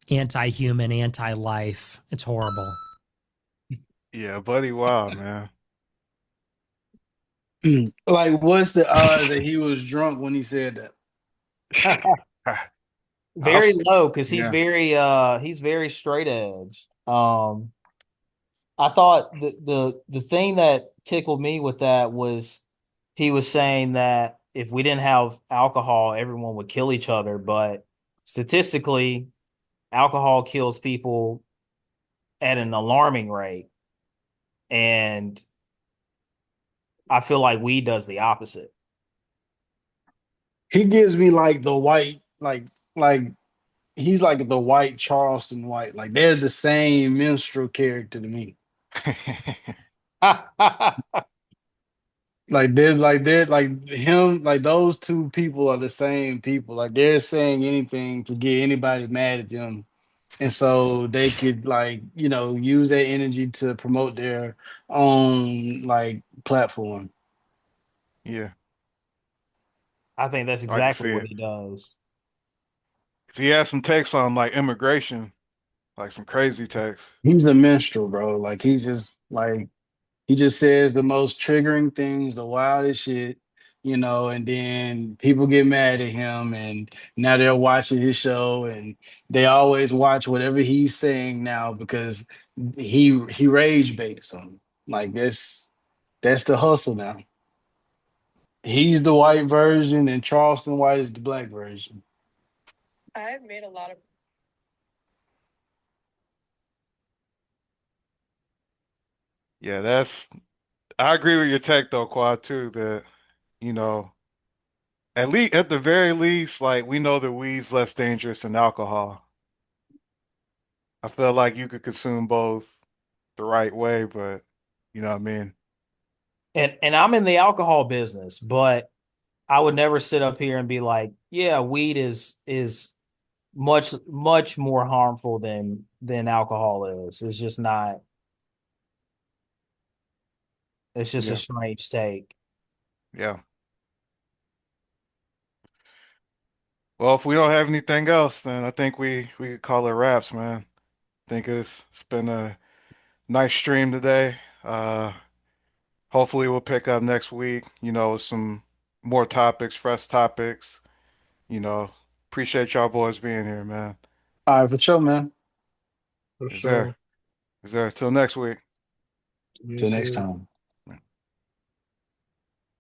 anti-human, anti-life. It's horrible. Yeah, buddy, wow, man. Like, what's the odds that he was drunk when he said that? Very low because Yeah. he's very straight edge. I thought the thing that tickled me with that was he was saying that if we didn't have alcohol, everyone would kill each other. But statistically, alcohol kills people at an alarming rate. And I feel like weed does the opposite. He gives me like the white, like he's like the white Charleston White. Like they're the same minstrel character to me. Like him, like those two people are the same people. Like they're saying anything to get anybody mad at them. And so they could use that energy to promote their own like platform. Yeah, I think that's I can exactly see what it. he does. 'Cause he has some takes on like immigration, like some crazy takes. He's a minstrel, bro. Like he just says the most triggering things, the wildest shit, and then people get mad at him and now they're watching his show and they always watch whatever he's saying now because he rage baits them. Like that's the hustle now. He's the white version and Charleston White is the black version. I've made a lot of Yeah, I agree with your take though, Quad, too, that, you know, at the very least, like we know that weed's less dangerous than alcohol. I feel like you could consume both the right way, but you know what I mean? And I'm in the alcohol business, but I would never sit up here and be like, yeah, weed is much more harmful than alcohol is. It's just not. It's just a Yeah, strange take. yeah. Well, if we don't have anything else, then I think we could call it wraps, man. I think it's been a nice stream today. Hopefully we'll pick up next week, with some more topics, fresh topics. You know, appreciate y'all boys being here, man. All right, for sure, man. For Is there? sure. Is there? Till next week. Till Yes, next sir. time.